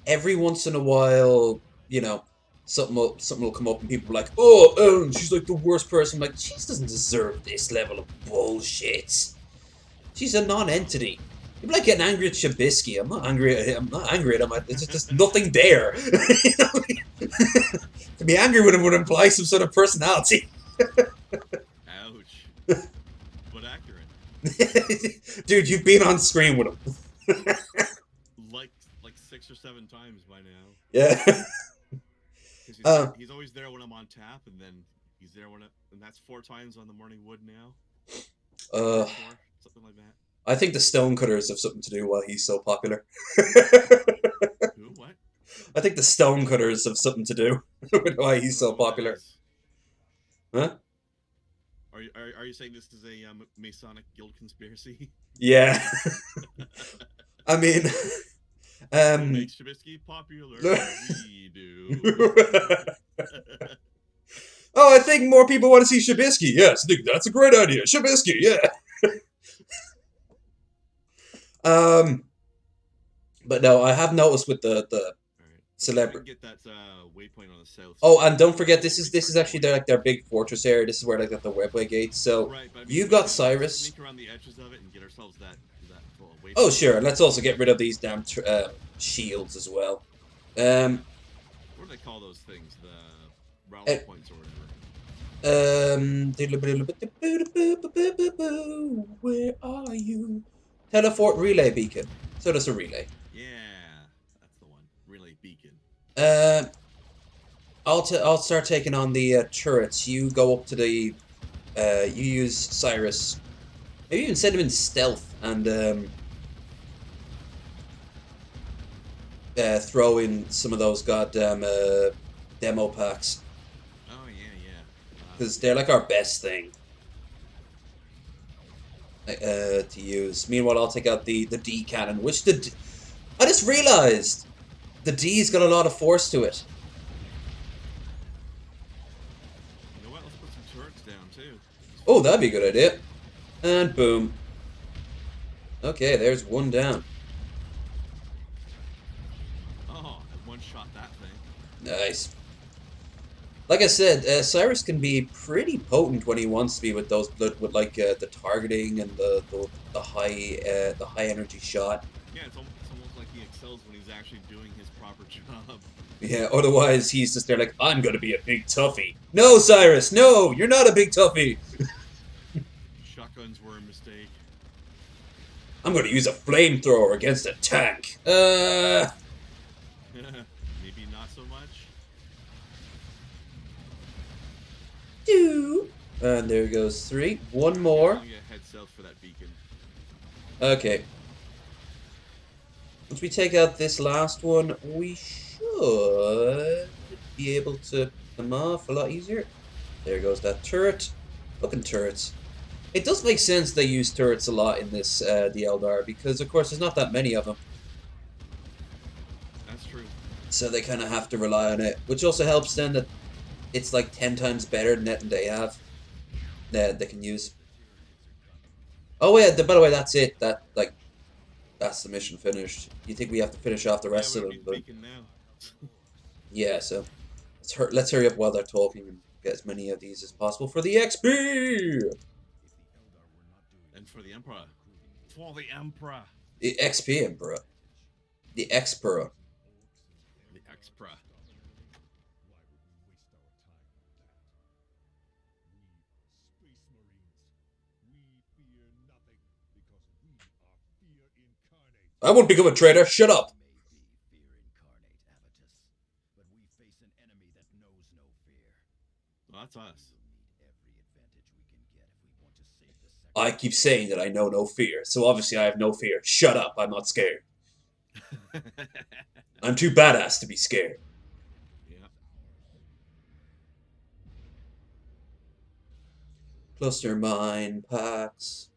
every once in a while, you know, something will come up and people are like, "Oh, Ellen, she's like the worst person." I'm like, she doesn't deserve this level of bullshit. She's a No, non-entity. You'd be like getting angry at Shabisky. I'm not angry at him. I'm not angry at him. It's just nothing there. You know? To be angry with him would imply some sort of personality. Ouch. But accurate. Dude, you've been on screen with him. Like like 6 or 7 times by now. Yeah. Because Uh, he's always there when I'm on tap, and then he's there and that's 4 times on the morning wood now. Three uh, or four, something like that. I think the Stonecutters have something to do why he's so popular. Who? What? I think the Stonecutters have something to do with why I he's don't so know what that popular. is. Huh? Are you saying this is a Masonic guild conspiracy? Yeah. I mean, Who um, makes Trubisky popular? We do. oh, I think more people want to see Shabisky. Yes, that's a great idea. Shabisky, yeah. Um, but no, I have noticed with the All right, let's see if we can celebrity. get that waypoint on the south Oh, side and don't forget, before we this is start actually going. their like their big fortress area. This is where like got the webway gates. So Right, but I mean, you've got we could Cyrus. sneak around the edges of it and get ourselves that Oh, waypoint. sure. Let's also get rid of these damn shields as well. Yeah. Um, What do they call those things? The rally eh, points or whatever. where are you? Teleport relay beacon. So that's a relay. Yeah, that's the one. Relay beacon. Um, I'll start taking on the turrets. You go up to the you use Cyrus. Maybe even send him in stealth and throw in some of those goddamn demo packs Oh yeah, yeah. because they're like our best thing to use. Meanwhile, I'll take out the D cannon, which I just realized the D's got a lot of force to it. You know what? Let's put some turrets down too. Just Oh, for that'd be a good kicks. idea. And boom. Okay, there's one down. Oh, I one shot that thing. Nice. Like I said, Cyrus can be pretty potent when he wants to be with those with like the targeting and the high energy shot. Yeah, it's almost like he excels when he's actually doing his proper job. Yeah, otherwise he's just there like, I'm gonna be a big toughie. No, Cyrus, no, you're not a big toughie. Shotguns were a mistake. I'm gonna use a flamethrower against a tank. Maybe not so much. Two. And there goes three. One Yeah, I'm more. gonna head south for that beacon. Okay. Once we take out this last one, we should be able to pick them off a lot easier. There goes that turret. Fucking turrets. It does make sense they use turrets a lot in this the Eldar because of course there's not that many of them. That's true. So they kind of have to rely on it, which also helps then that it's like 10 times better than anything they have that they can use. Oh yeah, by the way, that's it. That's the mission finished. You think we have to finish off the Yeah, rest we of don't them, need the but beacon now. yeah. So let's hurry up while they're talking and get as many of these as possible for the XP. And for the Emperor. For the Emperor. The XP Emperor. The Xpera. The Expra. I won't become a traitor. Shut up. Well, that's us. I keep saying that I know no fear, so obviously I have no fear. Shut up. I'm not scared. I'm too badass to be scared. Yeah. Cluster mine packs.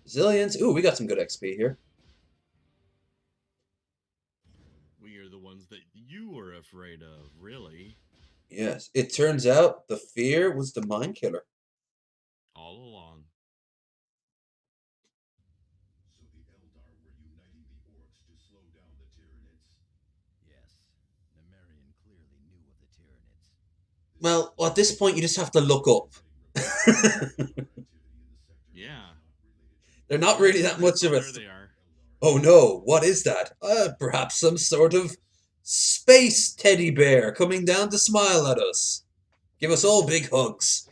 Zillions. Ooh, we got some good XP here. We are the ones that you were afraid of, really. Yes. It turns out the fear was the mine killer. All along. Well, at this point, you just have to look up. Yeah. They're not Yeah, really that that's much of all a. there they are. Oh no, what is that? Perhaps some sort of space teddy bear coming down to smile at us. Give us all big hugs.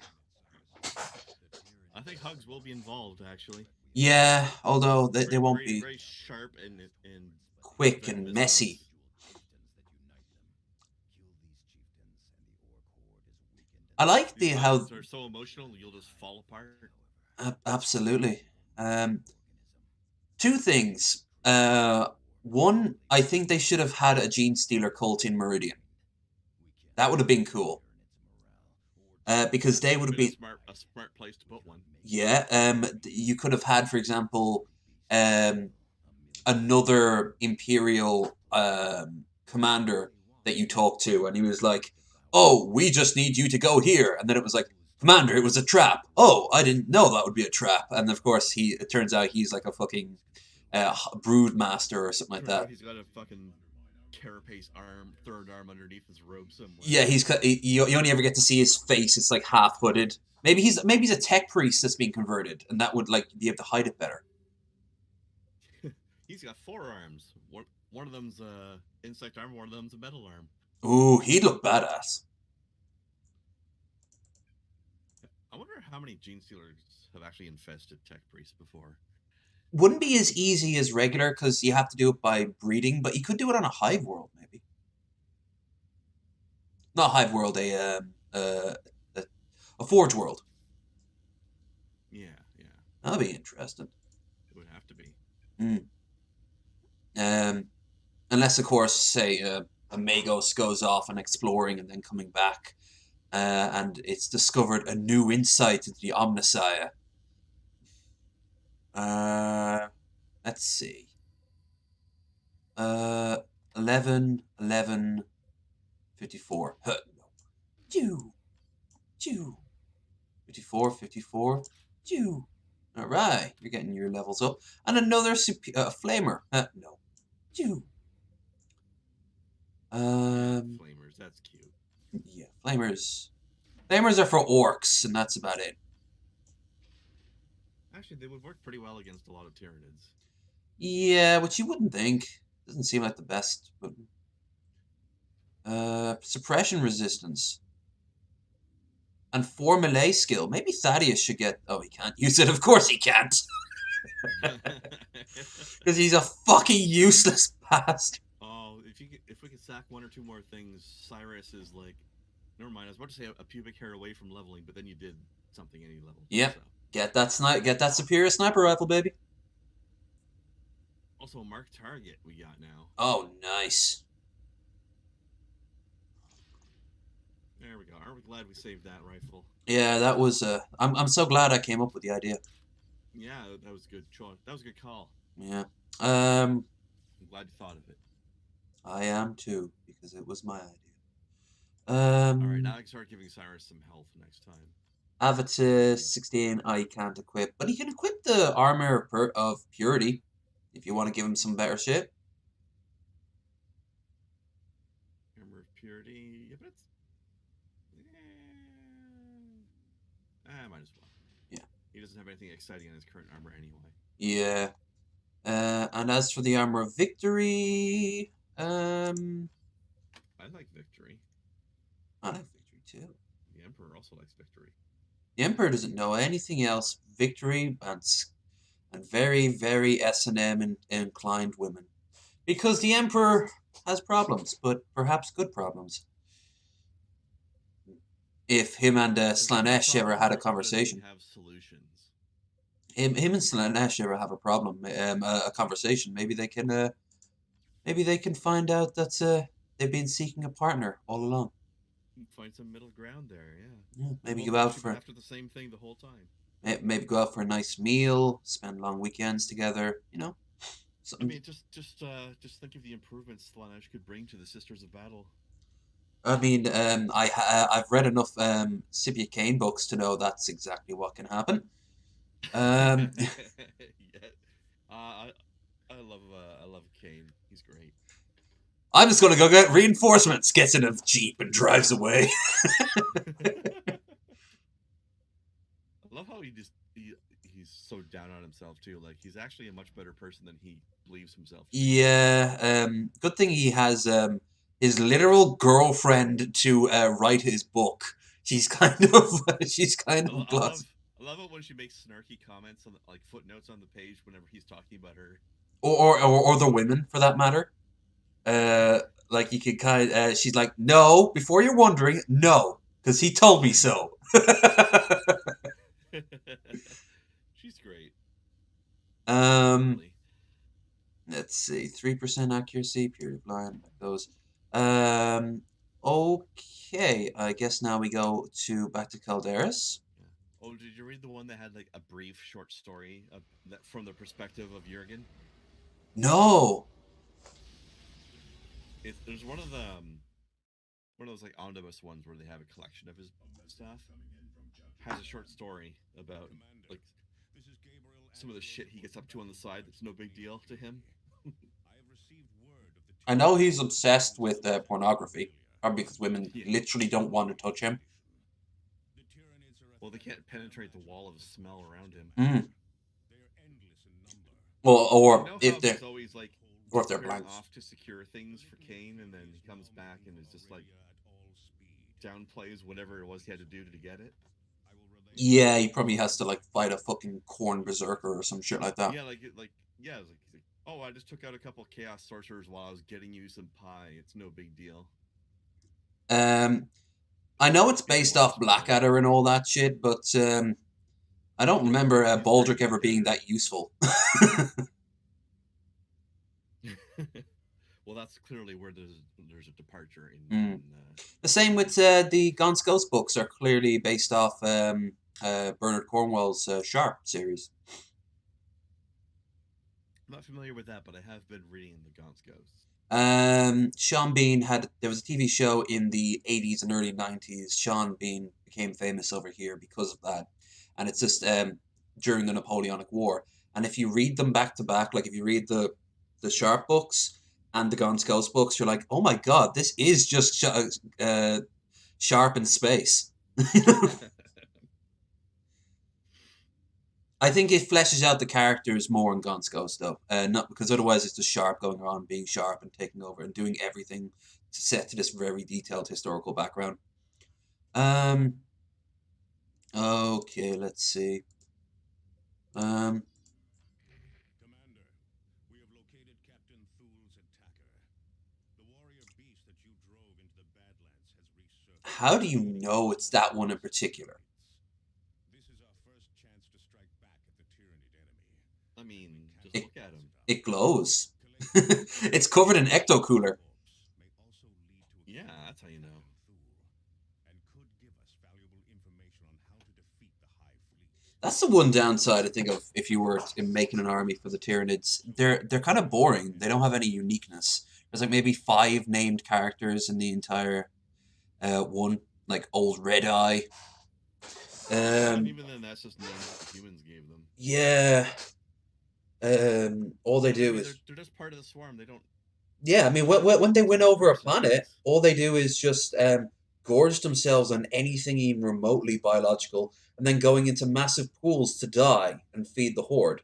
I think hugs will be involved actually. Yeah, although they Very, won't very, be very sharp and quick and venomous messy. hugs. I like the These how smiles are so emotional, you'll just fall apart. absolutely. Um, Two things. One, I think they should have had a Gene Stealer cult in Meridian. That would have been cool. Because That they would would have have been been, a smart place to put one. yeah. You could have had, for example, um, another Imperial commander that you talked to, and he was like, "Oh, we just need you to go here," and then it was like, "Commander, it was a trap." Oh, I didn't know that would be a trap, and of course, it turns out he's like a fucking brood master or something like Turns out that. he's got a fucking carapace arm, third arm underneath his robe Yeah, somewhere. you only ever get to see his face. It's like half hooded. Maybe he's a tech priest that's being converted, and that would like be able to hide it better. He's got four arms. One of them's a insect arm, one of them's a metal arm. Ooh, he'd look badass. I wonder how many gene stealers have actually infested tech priests before. Wouldn't be as easy as regular because you have to do it by breeding, but you could do it on a hive world maybe. Not a hive world, a forge world. Yeah, yeah, That'd be interesting. it would have to be. Mm. Um, Unless of course, say a Magos goes off and exploring and then coming back, and it's discovered a new insight into the Omnissiah. Uh, let's see. Uh, 11, 11, 54. Huh, no. Chew, chew. 54, 54. Chew. All right, you're getting your levels up. And another flamer. No. Chew. Yeah, Um, flamers. That's cute. yeah, flamers. Flamers are for orcs, and that's about it. Actually, they would work pretty well against a lot of Tyranids. Yeah, which you wouldn't think. Doesn't seem like the best, but suppression resistance and 4 melee skill. Maybe Thaddeus should get. Oh, he can't use it. Of course he can't, because he's a fucking useless bastard. Oh, if we could sack one or two more things, Cyrus is like, never mind. I was about to say a pubic hair away from leveling, but then you did something and he leveled. Yep, So get that superior sniper rifle, baby. also mark target we got now. Oh, nice. There we go. Aren't we glad we saved that rifle? Yeah, that was. I'm so glad I came up with the idea. Yeah, that was good choice. That was a good call. Yeah. Um, I'm glad you thought of it. I am too because it was my idea. All right, now Um, I can start giving Cyrus some health next time. Avatar 16, I can't equip, but he can equip the armor of purity if you want to give him some better shit. Armor of Purity. Yeah, but it's. I might as well. Yeah. He doesn't have anything exciting in his current armor anyway. Yeah. And as for the armor of victory, I like Victory. I like victory too. The Emperor also likes Victory. The Emperor doesn't know anything else. Victory and very, very S&M inclined women. Because the Emperor has problems, but perhaps good problems. If him and If he has Slanesh ever had problems, a or does he conversation, have solutions? him and Slanesh ever have a problem, a conversation, maybe they can find out that they've been seeking a partner all along. Find some middle ground there, yeah. Yeah, They've maybe both go out actually been for after the same thing the whole time. maybe go out for a nice meal, spend long weekends together. I Something. mean, just think of the improvements Slanesh could bring to the Sisters of Battle. I mean, I've read enough Sibia Kane books to know that's exactly what can happen. Um, Yeah, uh, I I love Kane. He's great. I'm just gonna go get reinforcements. Gets in a jeep and drives away. I love how he he's so down on himself too. Like he's actually a much better person than he believes himself to be. Yeah, good thing he has his literal girlfriend to write his book. She's kind of she's kind I, lo- of I love glossy, I love it when she makes snarky comments on like footnotes on the page whenever he's talking about her. or the women for that matter. Yeah. Uh, like you could kind. She's like, no. Before you're wondering, no, because he told me so. She's great. um, Definitely. let's see, 3% accuracy, period of line that goes. Um, okay, I guess now we go to back to Calderis. Yeah. Oh, did you read the one that had like a brief short story of that from the perspective of Jurgen? No, There's one of those like omnibus ones where they have a collection of his stuff. Has a short story about like some of the shit he gets up to on the side that's no big deal to him. I know he's obsessed with pornography, probably because women Yeah. literally don't want to touch him. Well, they can't penetrate the wall of smell around him. Mm. Well, Well, you know how he's always like or if they're disappearing blanks. off to secure things for Kane, and then he comes back and is just like downplays whatever it was he had to do to get it. Yeah, he probably has to like fight a fucking corn berserker or some shit like that. Yeah, yeah, he's like, oh, I just took out a couple chaos sorcerers while I was getting you some pie. It's no big deal. Um, I know it's He's a based off boss, but Blackadder and all that shit, but I don't remember he's very Baldric ever being Blackadder. that useful. Well, that's clearly where there's a departure in Mm. The same with the Gaunt's Ghost books are clearly based off Bernard Cornwell's Sharp series. I'm not familiar with that, but I have been reading the Gaunt's Ghosts. Sean Bean had there was a TV show in the 80s and early 90s. Sean Bean became famous over here because of that, and it's just during the Napoleonic War. And if you read them back to back, like if you read the Sharp books and the Gaunt's Ghost books, you're like, oh my god, this is just Sharp in space. I think it fleshes out the characters more in Gaunt's Ghost, though. Not because otherwise it's just Sharp going around being Sharp and taking over and doing everything set to this very detailed historical background. Um. Okay, let's see. Um. How do you know it's that one in particular? I mean, just It look at him. it glows. It's covered in ecto cooler. Yeah, that's how you know. That's the one downside I think of if you were making an army for the Tyranids. They're kind of boring. They don't have any uniqueness. There's like maybe five named characters in the entire one, like old Red Eye. And Um, even then, that's just names that the humans gave them. yeah. All they Because I do mean, is they're just part of the swarm. yeah. I mean, They don't have when they win independent over a planet, personalities. all they do is just gorge themselves on anything even remotely biological, and then going into massive pools to die and feed the horde.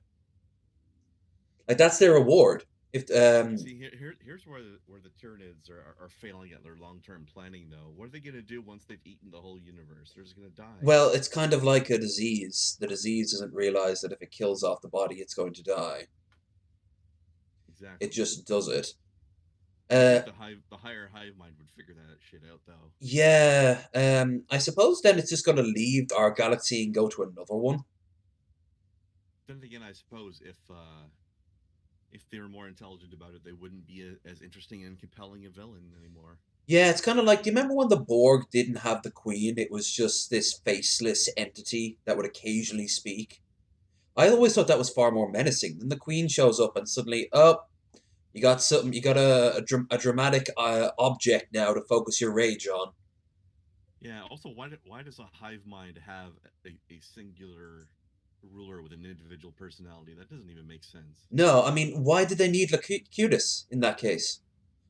Like that's their reward. If See, here's where the Tyranids are failing at their long term planning. Though, what are they gonna do once they've eaten the whole universe? They're just gonna die. well, it's kind of like a disease. The disease doesn't realize that if it kills off the body, it's going to die. It Exactly. just does it. You'd Uh, think the higher hive mind would figure that shit out, though. yeah. I suppose then it's just going to leave our galaxy and go to another one. Then again, I suppose if they were more intelligent about it, they wouldn't be as interesting and compelling a villain anymore. Yeah, it's kind of like, do you remember when the Borg didn't have the Queen? It was just this faceless entity that would occasionally speak. I always thought that was far more menacing. Then the Queen shows up and suddenly, oh, you got something, you got a dramatic object now to focus your rage on. Yeah. Also, why does a hive mind have a singular ruler with an individual personality? That doesn't even make sense. No, I mean, why did they need Locutus in that case?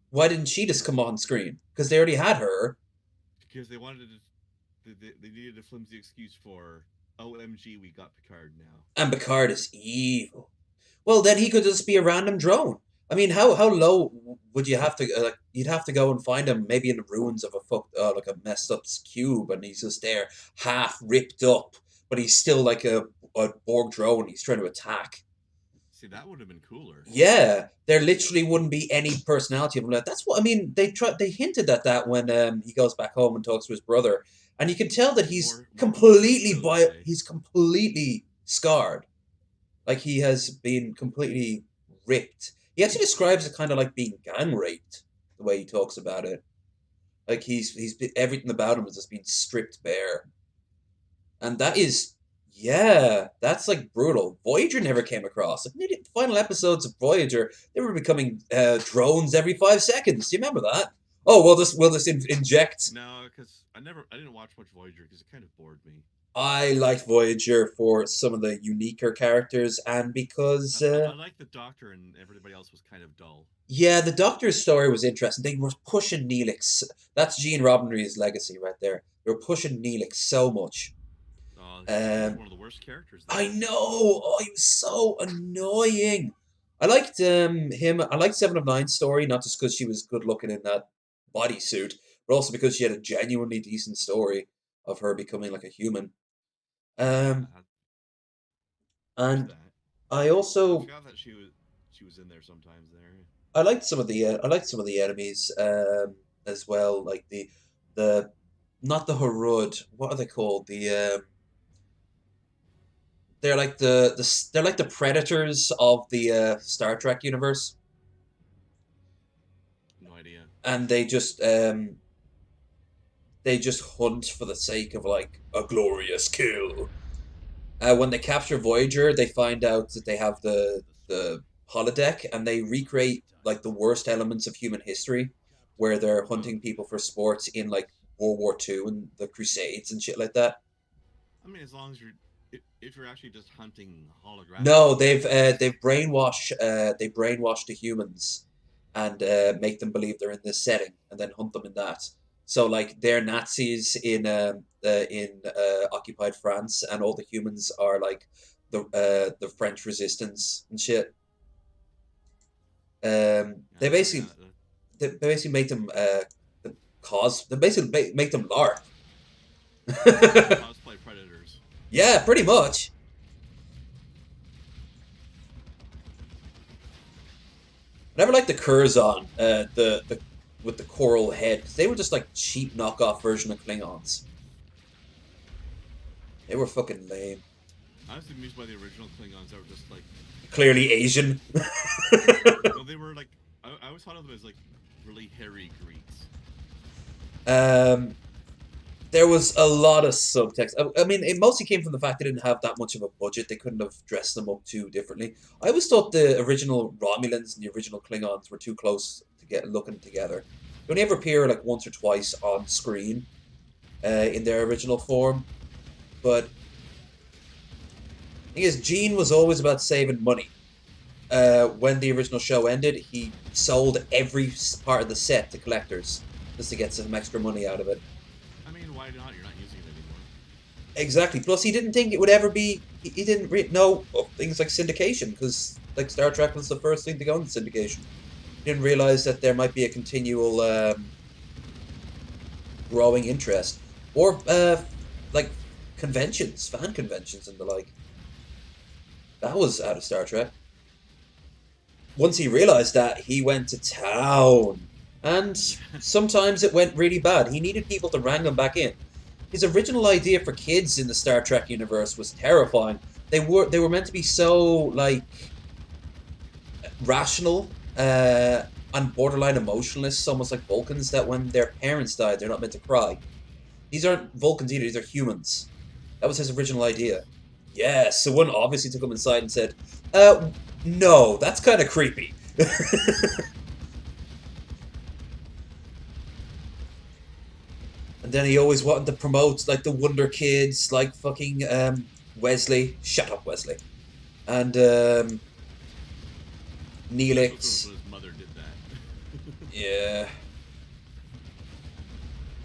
Why didn't she just Because come on screen? Because they already had her. because they wanted to, they needed a flimsy excuse for OMG, we got Picard now. And Picard is evil. Well, then he could just be a random drone. I mean, how low would you have to you'd have to go and find him maybe in the ruins of a like a messed up cube, and he's just there half ripped up, but he's still like a Borg drone. He's trying to attack. See, that would have been cooler. Yeah, there literally wouldn't be any personality of him. Like, that's what I mean. They hinted at that when he goes back home and talks to his brother, and you can tell that More horny still, I'd say. he's completely scarred. Like he has been completely ripped. He actually describes it kind of like being gang raped. The way he talks about it, like everything about him has just been stripped bare, and that is, yeah, that's like brutal. Voyager never came across. Like, the final episodes of Voyager, they were becoming drones every 5 seconds. Do you remember that? Oh, we'll just inject. No, because I didn't watch much Voyager because it kind of bored me. I liked Voyager for some of the uniquer characters, and because I like the Doctor, and everybody else was kind of dull. yeah, the Doctor's story was interesting. They were pushing Neelix. That's Gene Roddenberry's legacy right there. They were pushing Neelix so much. He was Um, one of the worst characters I there. know. Oh, he was so annoying. I liked him. I liked Seven of Nine's story, not just because she was good looking in that bodysuit, but also because she had a genuinely decent story of her becoming like a human. Yeah, Um, there's and that. I I also forgot that she was in there sometimes there. I liked some of the enemies as well, like the not the Harud. What are they called? They're like they're like the predators of the Star Trek universe, No idea. and they just hunt for the sake of like a glorious kill. When they capture Voyager, they find out that they have the holodeck, and they recreate like the worst elements of human history, where they're Huh. hunting people for sports in like World War II and the Crusades and shit like that. I mean, as long as if you're actually just hunting No, holographically, then that's they brainwash the humans and make them believe they're in this setting, and then hunt them in that. So like they're Nazis in occupied France, and all the humans are like the French resistance and shit. yeah, yeah. They basically make them they basically make them LARP. Cosplay predators. Yeah, pretty much. I never liked the Curzon, the with the coral head, because they were just like cheap knockoff version of Klingons. They were fucking lame. I was amused by the original Klingons that were just like, Clearly Asian. no, they were like, I always thought of them as like really hairy Greeks. um, there was a lot of subtext. I mean, it mostly came from the fact they didn't have that much of a budget. They couldn't have dressed them up too differently. I always thought the original Romulans and the original Klingons were too close to get looking together. They only ever appear like once or twice on screen in their original form. But the thing is, Gene was always about saving money. When the original show ended, he sold every part of the set to collectors just to get some extra money out of it. I mean, why not? You're not using it anymore. Exactly. Plus, he didn't think it would ever be. He didn't know of things like syndication, because like Star Trek was the first thing to go into syndication. He didn't realize that there might be a continual growing interest, or like conventions, fan conventions, and the like. That was out of Star Trek. Once he realized that, he went to town. And sometimes it went really bad. He needed people to wrangle him back in. His original idea for kids in the Star Trek universe was terrifying. They were meant to be so like rational and borderline emotionless, almost like Vulcans, that when their parents died, they're not meant to cry. These aren't Vulcans either, these are humans. That was his original idea. Jesus. Yeah, so one obviously took him inside and said, uh, no, that's kind of creepy. And then he always wanted to promote like the Wonder Kids, like fucking Wesley. Shut up, Wesley. And That's what Neelix. his mother did that. Yeah.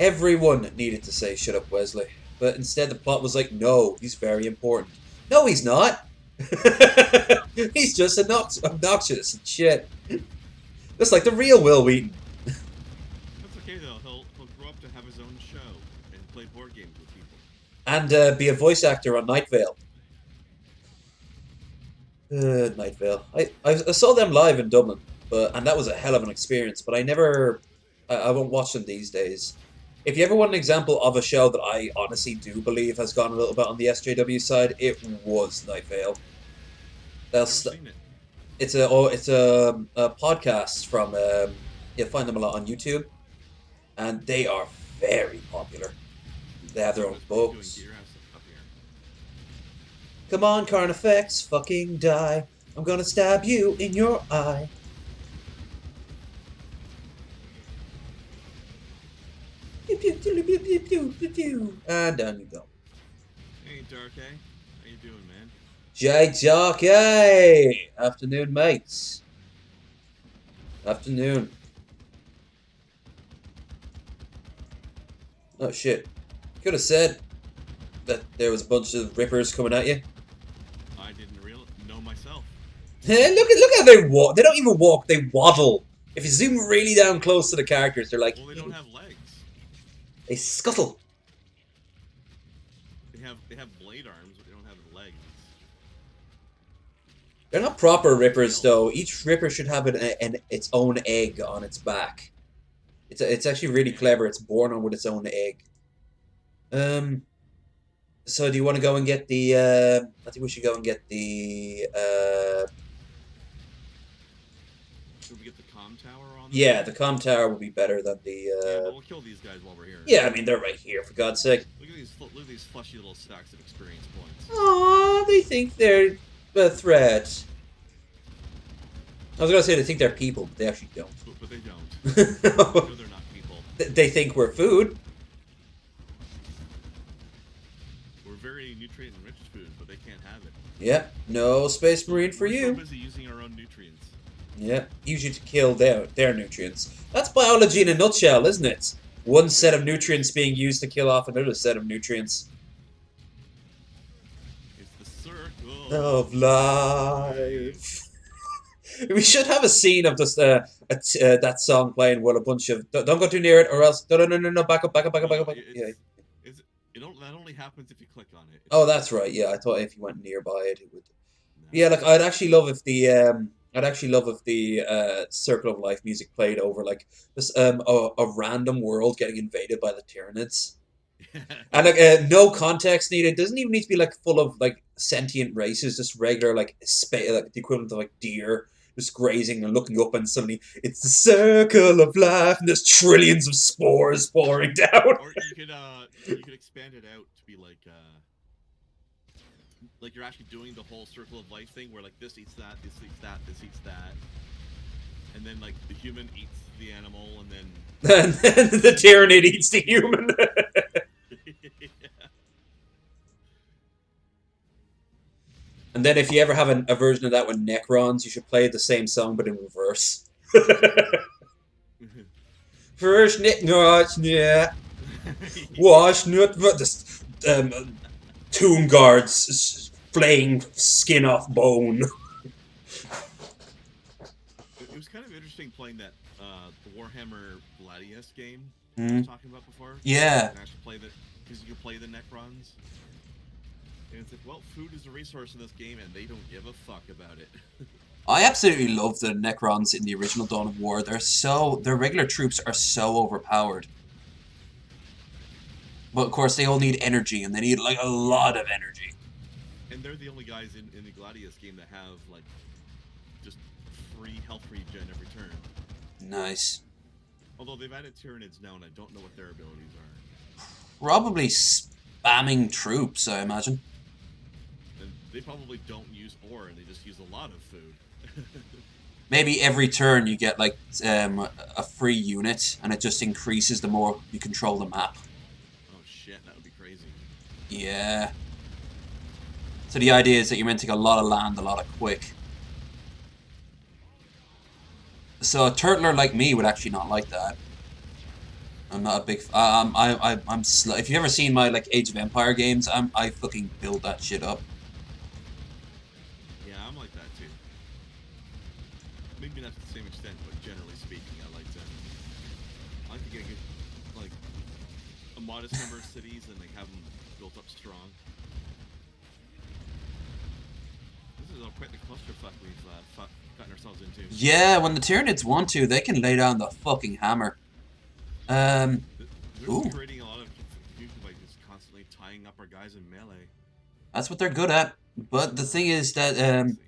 Everyone needed to say shut up, Wesley. But instead, the plot was like, no, he's very important. No, he's not. He's just obnoxious and shit. Just like the real Will Wheaton. That's okay though. He'll grow up to have his own show and play board games with people. And be a voice actor on Night Vale. Night Vale. I saw them live in Dublin, and that was a hell of an experience. But I won't watch them these days. If you ever want an example of a show that I honestly do believe has gone a little bit on the SJW side, it was Night Vale. Never seen it. It's a podcast from you'll find them a lot on YouTube, and they are very popular. They have their So own much for doing books. Gear House up here. Come on, Carnifex, fucking die. I'm gonna stab you in your eye. Pew, pew, pew, pew, pew, pew, pew, pew. And down you go. Hey, Dark A, how you doing, man? Jockey! Afternoon, mates. Afternoon. Oh shit. Could have said that there was a bunch of rippers coming at you. I didn't know myself. Look how they walk. They don't even walk, they waddle. If you zoom really down close to the characters, they're like Well, they don't have legs. they scuttle. They have blade arms, but they don't have legs. They're not proper rippers Tail. though. Each ripper should have its own egg on its back. It's actually really clever. It's born on with its own egg. Um. So do you want to go and get the? I think we should go and get the. Should we get the comm tower on? Yeah, the comm tower would be better than the. Yeah, but we'll kill these guys while we're here. Yeah, I mean they're right here for God's sake. Look at these fleshy little stacks of experience points. Aww, they think they're a threat. I was gonna say they think they're people, but they actually don't. But they don't. No, they're not people. They think we're food. We're very nutrient-enriched food, but they can't have it. Yep, no space marine for We're you. so busy using our own nutrients. Yep, usually to kill their nutrients. That's biology in a nutshell, isn't it? One set of nutrients being used to kill off another set of nutrients. It's the circle Of life. We should have a scene of just that song playing while a bunch of don't go too near it or else no back up back up back up back up, back up. Yeah. That only happens if you click on it. Oh, that's right. Yeah, I thought if you went nearby it would. No. Yeah, like I'd actually love if the Circle of Life music played over like just a random world getting invaded by the Tyranids. And like no context needed. It doesn't even need to be like full of like sentient races. Just regular like like the equivalent of like deer just grazing and looking up, and suddenly it's the circle of life, and there's trillions of spores pouring down. Or you could expand it out to be like you're actually doing the whole circle of life thing, where like this eats that, this eats that, this eats that, and then like the human eats the animal, and then And then the Tyranid eats the human. And then if you ever have a version of that with Necrons, you should play the same song but in reverse. First Necrons, yeah. Wash not just tomb guards flaying skin off bone. It was kind of interesting playing that the Warhammer Gladius game I Mm. was talking about before. Yeah. You can actually play because you can play the Necrons. And it's like, well, food is a resource in this game, and they don't give a fuck about it. I absolutely love the Necrons in the original Dawn of War. Their regular troops are so overpowered. But of course, they all need energy, and they need like a lot of energy. And they're the only guys in the Gladius game that have like just free health regen every turn. Nice. Although they've added Tyranids now, and I don't know what their abilities are. Probably spamming troops, I imagine. And they probably don't use ore, and they just use a lot of food. Maybe every turn you get like a free unit, and it just increases the more you control the map. Oh shit, that would be crazy. Yeah. So the idea is that you're meant to get a lot of land, a lot of quick. So a turtler like me would actually not like that. I'm not a big. I'm slow. If you've ever seen my like Age of Empire games, I fucking build that shit up. Yeah, I'm like that too. Maybe not to the same extent, but generally speaking, I like to get a good, like a modest number of cities and like have them built up strong. This is quite the clusterfuck we've gotten ourselves into. Yeah, when the Tyranids want to, they can lay down the fucking hammer. Um, They're just ooh, creating a lot of confusion by just constantly tying up our guys in melee. that's what they're good at. But the thing is that Let's see.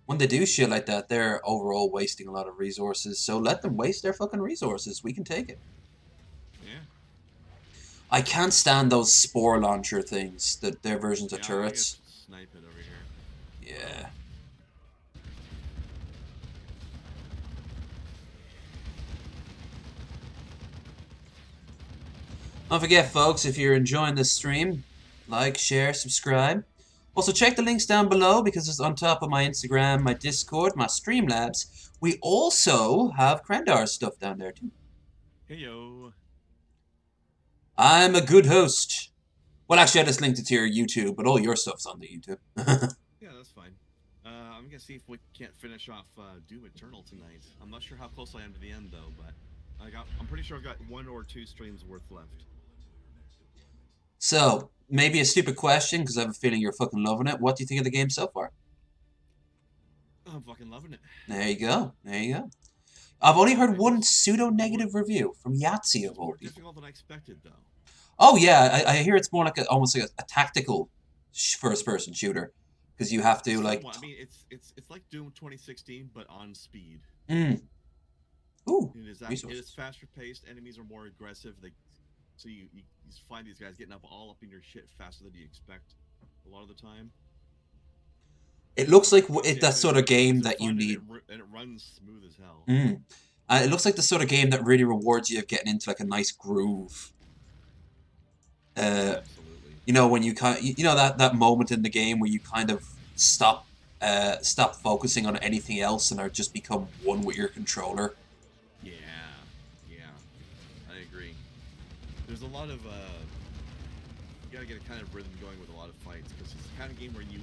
when they do shit like that, they're overall wasting a lot of resources. So let them waste their fucking resources. We can take it. Yeah, I can't stand those spore launcher things. That their versions of yeah, I'm gonna turrets. snipe it over here. Yeah. Don't forget, folks, if you're enjoying this stream, like, share, subscribe. Also, check the links down below because it's on top of my Instagram, my Discord, my Streamlabs. We also have Krendar's stuff down there, too. Hey yo. I'm a good host. Well, actually, I just linked it to your YouTube, but all your stuff's on the YouTube. Yeah, that's fine. I'm gonna see if we can't finish off Doom Eternal tonight. I'm not sure how close I am to the end though, but I'm pretty sure I've got 1 or 2 streams worth left. So, maybe a stupid question because I have a feeling you're fucking loving it. What do you think of the game so far? I'm fucking loving it. There you go. There you go. I've only heard I think one it's more pseudo-negative review from Yahtzee of it's all more people. difficult than I expected though. Oh yeah, I hear it's more like almost like a tactical first-person shooter because you have to like. Somewhat. I mean, it's like Doom 2016, but on speed. Mm, ooh, It is resources. faster paced. Enemies are more aggressive. So you find these guys getting up all up in your shit faster than you expect. A lot of the time, It looks like good that sort of damage. game They're that you fun need. and it runs smooth as hell. Mm. It looks like the sort of game that really rewards you of getting into like a nice groove. Yeah, Uh, absolutely. you know when you you know that moment in the game where you kind of stop focusing on anything else and are just become one with your controller. Yeah, yeah, I agree. There's a lot of you gotta get a kind of rhythm going with a lot of fights because it's the kind of game where you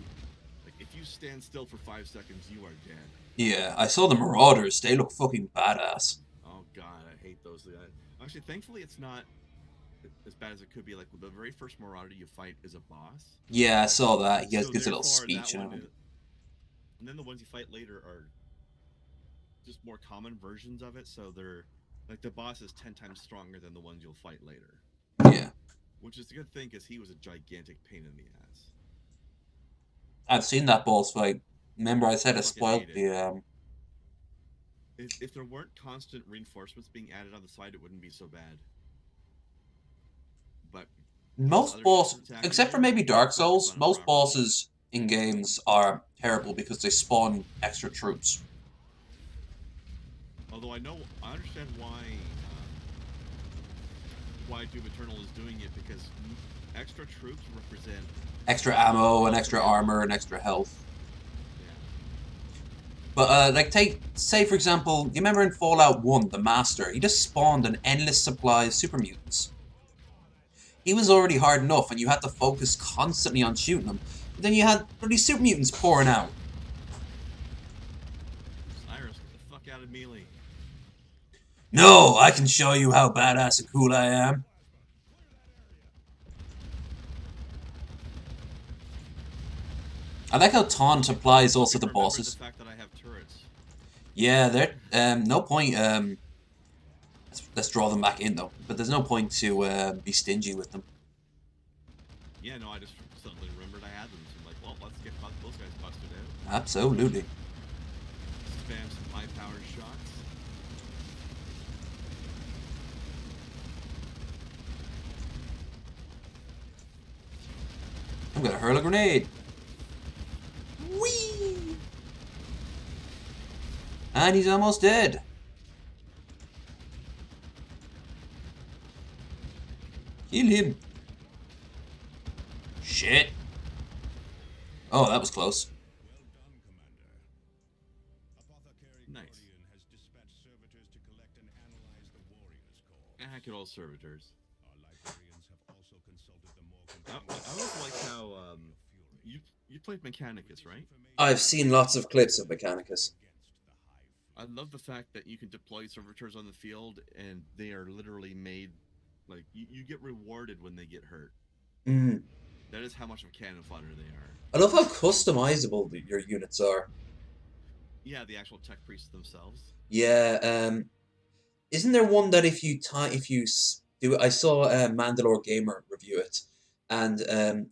like if you stand still for 5 seconds, you are dead. Yeah, I saw the Marauders. They look fucking badass. Oh god, I hate those. Actually, thankfully, it's not as bad as it could be. Like the very first Marauder you fight is a boss, Yeah, I saw that. He so gives a little therefore that speech and one everything. is, and then the ones you fight later are just more common versions of it. So they're like the boss is 10 times stronger than the ones you'll fight later, Yeah, which is a good thing because he was a gigantic pain in the ass. I've seen that boss fight. Remember, I I said I fucking spoiled hate it. the. If there weren't constant reinforcements being added on the side, it wouldn't be so bad. But because Most other shit's boss, attacking except for you, maybe you can't Dark focus Souls, on it most properly. bosses in games are terrible because they spawn extra troops. Although I understand why Doom Eternal is doing it because extra troops represent Extra more ammo and points extra available. armor and extra health. Yeah. But like say for example, you remember in Fallout 1, the Master, he just spawned an endless supply of super mutants. He was already hard enough and you had to focus constantly on shooting him. But then you had bloody super mutants pouring out. Cyrus, get the fuck out of melee. No, I can show you how badass and cool I am. I like how taunt applies Hope also you've to remembered the bosses. fact that I have turrets. Yeah, there. No point. Let's draw them back in though. But there's no point to be stingy with them. Yeah, no, I just suddenly remembered I had them. So I'm like, well, let's get those guys busted out. Absolutely. Spam some high-powered shots. I'm gonna hurl a grenade. Whee! And he's almost dead. Kill him. Shit. Oh, that was close. Nice. I could most servitors. I always liked how you you played Mechanicus, right? I've seen lots of clips of Mechanicus. I love the fact that you can deploy servitors on the field and they are literally made like you get rewarded when they get hurt. Mm. That is how much of cannon fodder they are. I love how customizable your units are. Yeah, the actual tech priests themselves. Yeah, isn't there one that if you do it? I saw Mandalore Gamer review it, and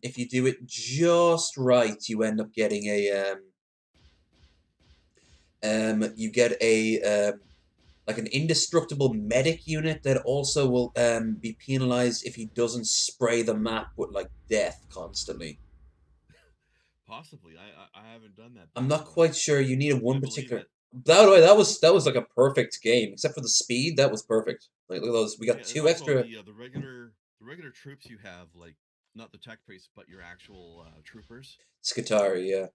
if you do it just right, you end up getting you get a like an indestructible medic unit that also will be penalized if he doesn't spray the map with like death constantly. Possibly. I haven't done that I'm build, not but quite sure. You need a I one believe particular. it. By the way, that was like a perfect game, except for the speed. That was perfect. Like look at those. We got Yeah, and two also extra the regular troops you have, like not the tech priests, but your actual troopers. Skitari. Yeah,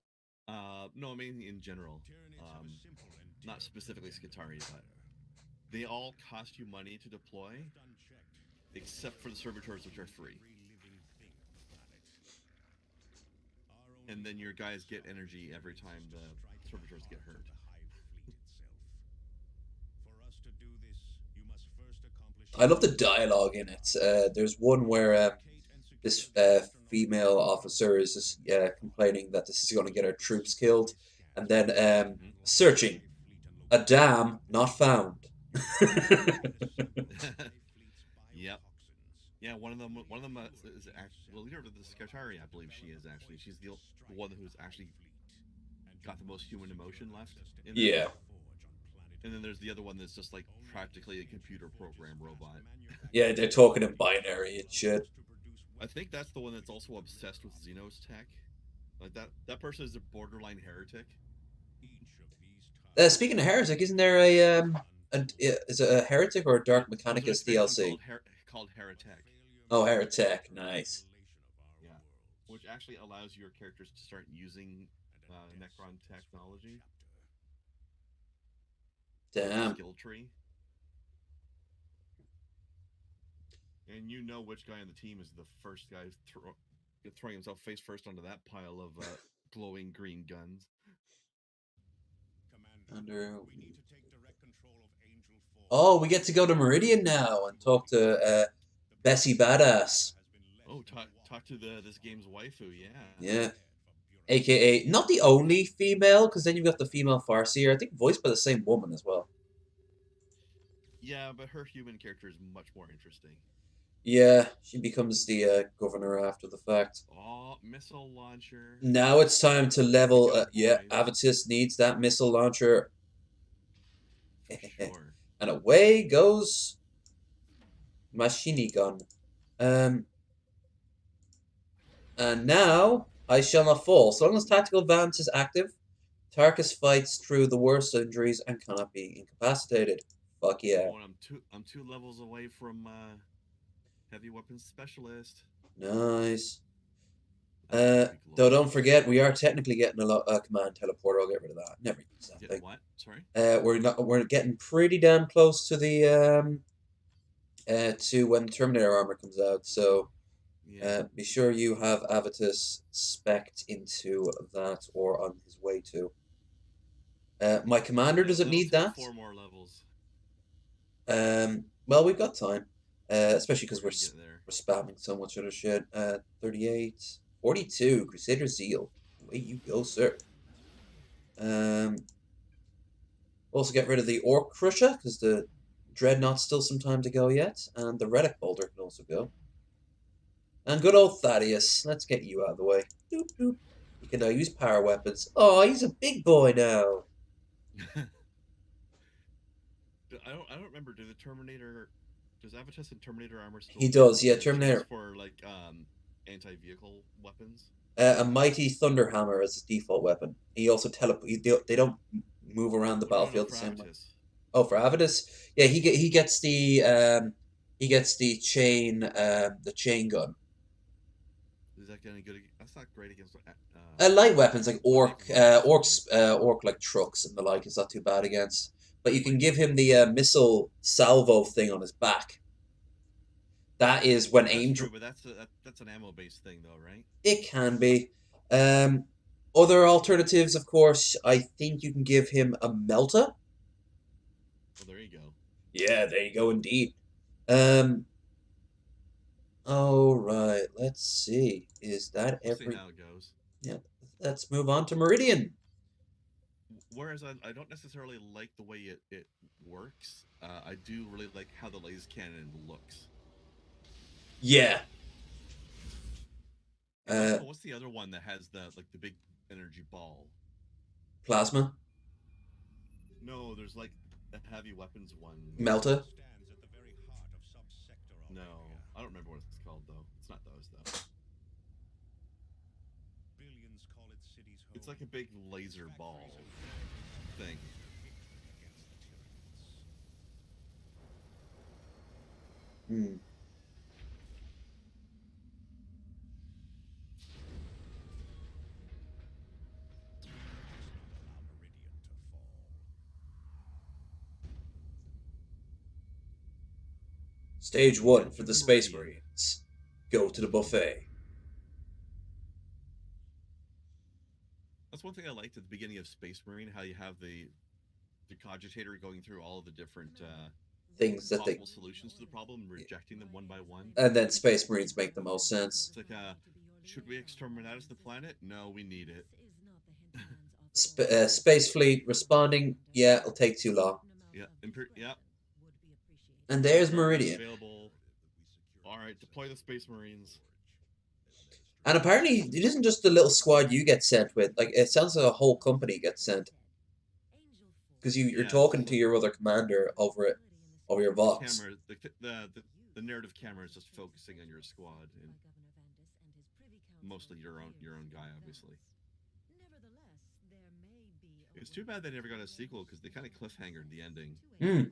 No, I mean in general, um, not specifically Skitari, but they all cost you money to deploy, except for the servitors, which are free. And then your guys get energy every time the servitors get hurt. I love the dialogue in it. There's one where this female officer is just complaining that this is going to get her troops killed, and then searching a dam not found. Yep. Yeah, one of them is the leader of the Skitari, I believe she is actually. She's the one who's actually got the most human emotion left in there. Yeah, And then there's the other one that's just like practically a computer program robot. yeah, they're talking in binary and shit. I think that's the one that's also obsessed with Xenos tech. Like that person is a borderline heretic. Speaking of heretic, isn't there is it a heretic or a There, Dark there's an Mechanicus expansion DLC? called Heretic. Oh, heretic, nice. Yeah, which actually allows your characters to start using Necron technology with the Damn. skill tree, and you know which guy on the team is the first guy throwing himself face first onto that pile of glowing green guns. Under. Oh, we get to go to Meridian now and talk to Bessie Badass. Oh, talk to the this game's waifu. Yeah, Yeah. AKA not the only female, because then you've got the female Farseer. I think voiced by the same woman as well. yeah, but her human character is much more interesting. Yeah, she becomes the governor after the fact. Oh, missile launcher. Now it's time to We level. go, Yeah, boys, Avitus needs that missile launcher, for sure. and away goes Machine Gun. Um, and now I shall not fall. So long as tactical advance is active, Tarkus fights through the worst injuries and cannot be incapacitated. Fuck yeah. Oh, and I'm two levels away from heavy weapons specialist. Nice. That's gonna be Though don't glorious. forget, we are technically getting a command teleporter. I'll get rid of that. Never use that Get thing. what? Sorry. We're getting pretty damn close to the to when the Terminator armor comes out. So Yeah. be sure you have Avitus spec'd into that or on his way to. My commander doesn't That'll need take that. 4 more levels. Well, we've got time, especially because We're gonna get there. we're spamming so much other shit. 38, 42, Crusader Zeal. Away you go, sir. Um, also get rid of the Orc Crusher because the Dreadnought's still some time to go yet, and the Relic Boulder can also go. And good old Thaddeus, let's get you out of the way. Doop doop. You can now use power weapons. Oh, he's a big boy now. I don't remember. Do the Terminator? Does Avitus and Terminator armor still He get does, yeah. the chance Terminator, for like anti-vehicle weapons? a mighty thunder hammer as his default weapon. He also They don't move around the What about battlefield for the same way. Avitus? Oh, for Avidus, yeah, he gets the chain gun. Is that any good? That's not great against Light weapons like robots, really. orc like trucks and the like is not too bad against. But you can Might be give him good. the missile salvo thing on his back. That is when That's aimed. true, but that's an ammo based thing though, right? It can be. Um, Other alternatives, of course, I think you can give him a melta. Well, there you go. Yeah, there you go, indeed. Um, all right, let's see. Is that We'll see every? how it goes. Yeah, let's move on to Meridian. Whereas I don't necessarily like the way it works. I do really like how the laser cannon looks. Yeah. And also, Uh, what's the other one that has the big energy ball? Plasma, No, there's like a heavy weapons one. Melta. No, I don't remember what it's called though. It's not those though. It's like a big laser ball thing. Hmm. Stage one for Enter the Space Meridian. Marines. Go to the buffet. That's one thing I liked at the beginning of Space Marine. How you have the cogitator going through all of the different Things that they, possible solutions to the problem and rejecting them one by one. and then Space Marines make the most sense. It's like, should we exterminate the planet? No, we need it. Space Fleet responding. Yeah, it'll take too long. Yeah, yeah. And there's Imperial guards Meridian. available. All right, deploy the Space Marines. And apparently, it isn't just the little squad you get sent with. Like it sounds like a whole company gets sent because you're Yeah, it's talking just to like your other commander over it, over your the Vox. camera, the narrative camera is just focusing on your squad and mostly your own guy, obviously. It's too bad they never got a sequel because they kind of cliffhangered the ending. Hmm.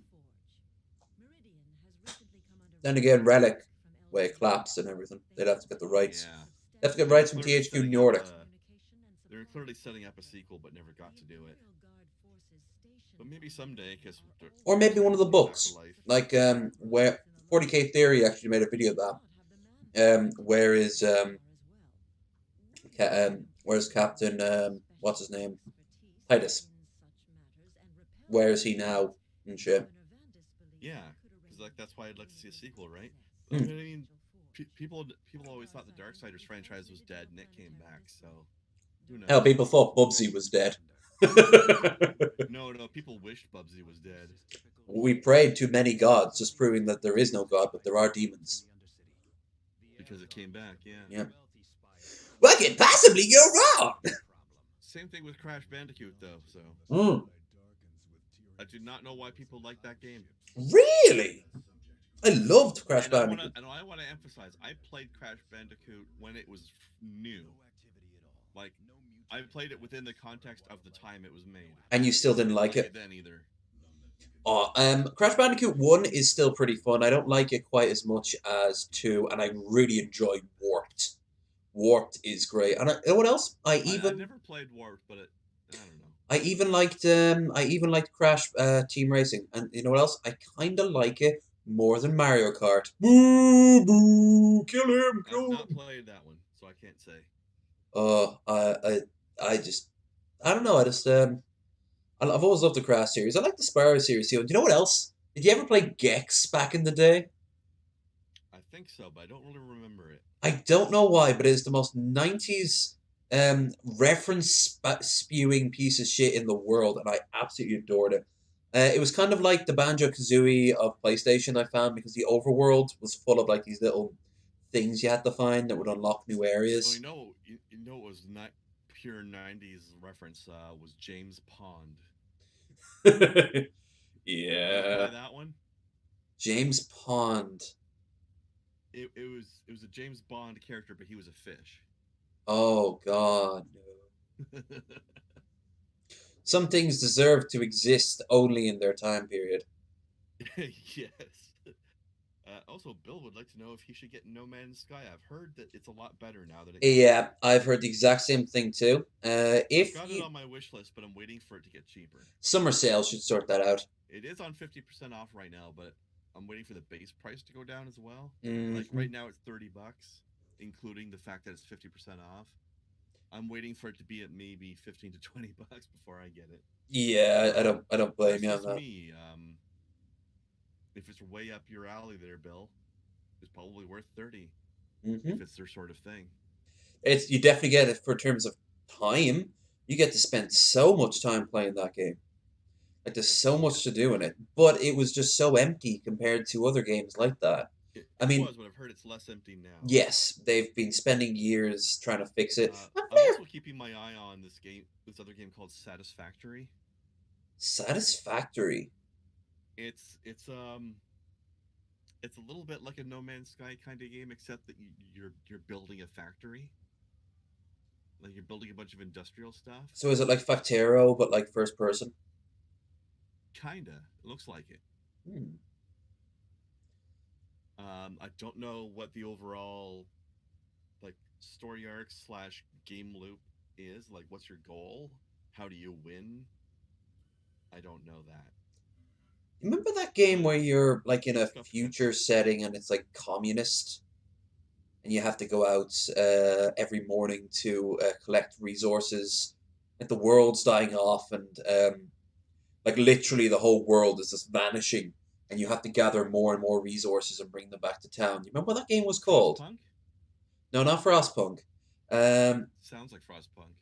Then again, Relic, where it collapsed and everything. They'd have to get the rights. Yeah, They have to get they were rights from clearly THQ setting up Nordic, a they were clearly setting up a sequel, but never got to do it. But maybe someday, because or maybe one of the books, Afterlife. like where 40K Theory actually made a video of that. Where is where's Captain what's his name, Titus? Where is he now and shit? Yeah, because like that's why I'd like to see a sequel, right? I Hmm. mean, people always thought the Darksiders franchise was dead, and it came back. So who Hell, knows? people thought Bubsy was dead. No, no, people wished Bubsy was dead We prayed to many gods, just proving that there is no god, but there are demons. because it came back. Yeah. Yeah. What could possibly go wrong? Same thing with Crash Bandicoot, though. So Mm, I do not know why people like that game. really? I loved Crash Bandicoot. And I want to emphasize, I played Crash Bandicoot when it was new. Like, I played it within the context of the time it was made. And you still I didn't didn't like like it? it then either. Oh, Crash Bandicoot 1 is still pretty fun. I don't like it quite as much as 2, and I really enjoy Warped. Warped is great. And you know what else? I've never played Warped, but I don't know. I even liked Crash Team Racing. And you know what else? I kinda like it more than Mario Kart. Boo boo, I've kill not him. played that one, so I can't say. Uh I just I don't know, I've always loved the Crash series. I like the Spyro series too. And do you know what else? Did you ever play Gex back in the day? I think so, but I don't really remember it. I don't know why, but it's the most 90s reference spewing piece of shit in the world, and I absolutely adored it. It was kind of like the Banjo Kazooie of PlayStation, I found, because the overworld was full of like these little things you had to find that would unlock new Oh, areas. you know, it was not pure '90s reference. Was James Pond? You ever Yeah. play that one? James Pond. It was a James Bond character, but he was a fish. Oh, God. No. Some things deserve to exist only in their time period. Yes. Also, Bill would like to know if he should get No Man's Sky. I've heard that it's a lot better now that it came Yeah, out. I've heard the exact same thing too. I've If got it you on my wish list, but I'm waiting for it to get cheaper. Summer sale should sort that out. It is on 50% off right now, but I'm waiting for the base price to go down as well. Like Hmm. right now it's $30, including the fact that it's 50% off. I'm waiting for it to be at maybe 15 to $20 before I get it. Yeah, I don't blame That's you on just that. me. If it's way up your alley there, Bill, it's probably worth 30 Hmm. if it's their sort of thing. It's you definitely get it for terms of time. You get to spend so much time playing that game. Like there's so much to do in it, but it was just so empty compared to other games like that. I It mean, was, but I've heard it's less empty now. yes, they've been spending years trying to fix it. I'm I'm fair. also keeping my eye on this other game called Satisfactory. Satisfactory. It's it's a little bit like a No Man's Sky kind of game, except that you're building a factory, like you're building a bunch of industrial stuff. So is it like Factero but like first person? Kinda, it looks like it. Hmm. I don't know what the overall like story arc slash game loop is. Like, what's your goal? How do you win? I don't know that, Remember that game but where you're like in a it's got future potential. setting and it's like communist and you have to go out every morning to collect resources. Like the world's dying off, and like literally the whole world is just vanishing, and you have to gather more and more resources and bring them back to town. You remember what that game was called? Frostpunk No, not Frostpunk. Um, sounds like Frostpunk.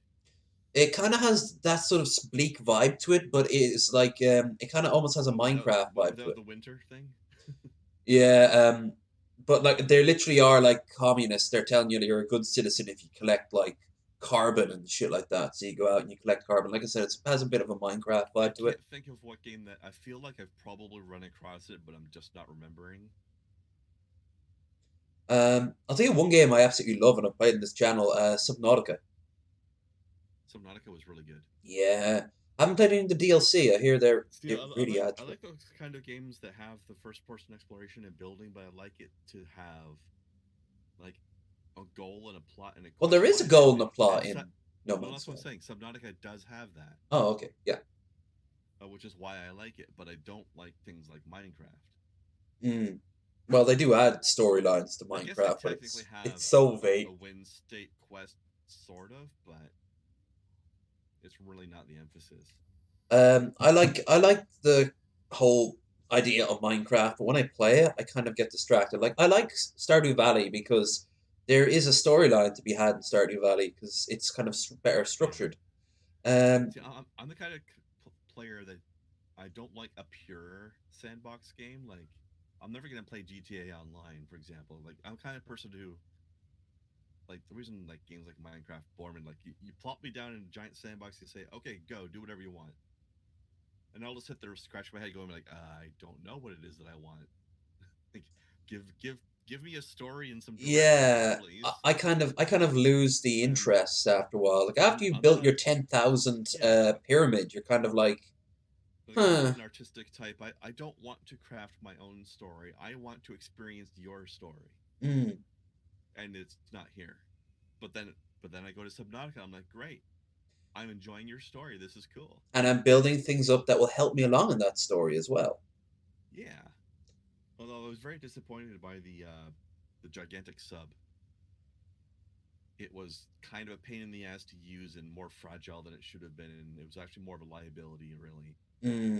it kind of has that sort of bleak vibe to it, but it's like it kind of almost has a Minecraft But vibe to without it. the winter thing. Yeah, but like they literally are like communists. They're telling you that you're a good citizen if you collect like carbon and shit like that. So you go out and you collect carbon. Like I said, it has a bit of a Minecraft I vibe to it. can't think of what game that I feel like I've probably run across it, but I'm just not remembering. I'll tell you one game I absolutely love and I've played in this channel, Subnautica. Subnautica was really good. Yeah, I haven't played any of the DLC. I hear they're See, it really add I to it. like those kind of games that have the first person exploration and building, but I like it to have like a goal and a plot and a Well, there quest is a line, goal and a plot and in No well, Man's that's what Sky. I'm saying. Subnautica does have that, Oh, okay, yeah. which is why I like it. But I don't like things like Minecraft. Mm. Well, they do add storylines to I guess they Minecraft, but technically it's have so a vague. win state quest, sort of, but it's really not the emphasis. I like the whole idea of Minecraft, but when I play it, I kind of get distracted. Like I like Stardew Valley because there is a storyline to be had in Stardew Valley because it's kind of better Yeah. structured. Um, See, I'm the kind of player that I don't like a pure sandbox game. Like, I'm never gonna play GTA Online, for example. Like, I'm the kind of person who, like, the reason like games like Minecraft bore me, like, you plop me down in a giant sandbox, you say, okay, go, do whatever you want, and I'll just sit there, scratch my head, going like, I don't know what it is that I want. Like, give give give me a story and some direction here, yeah, please. I kind of lose the And interest after a while. Like after you I'm built not your 10,000 yeah. pyramid, you're kind of like, Like I'm not huh, an artistic type. I don't want to craft my own story. I want to experience your story. hmm. And it's not here. But then I go to Subnautica, I'm like, great. I'm enjoying your story. This is cool. And I'm building things up that will help me along in that story as well. Yeah. Although I was very disappointed by the gigantic sub. It was kind of a pain in the ass to use and more fragile than it should have been, and it was actually more of a liability, really. Hmm.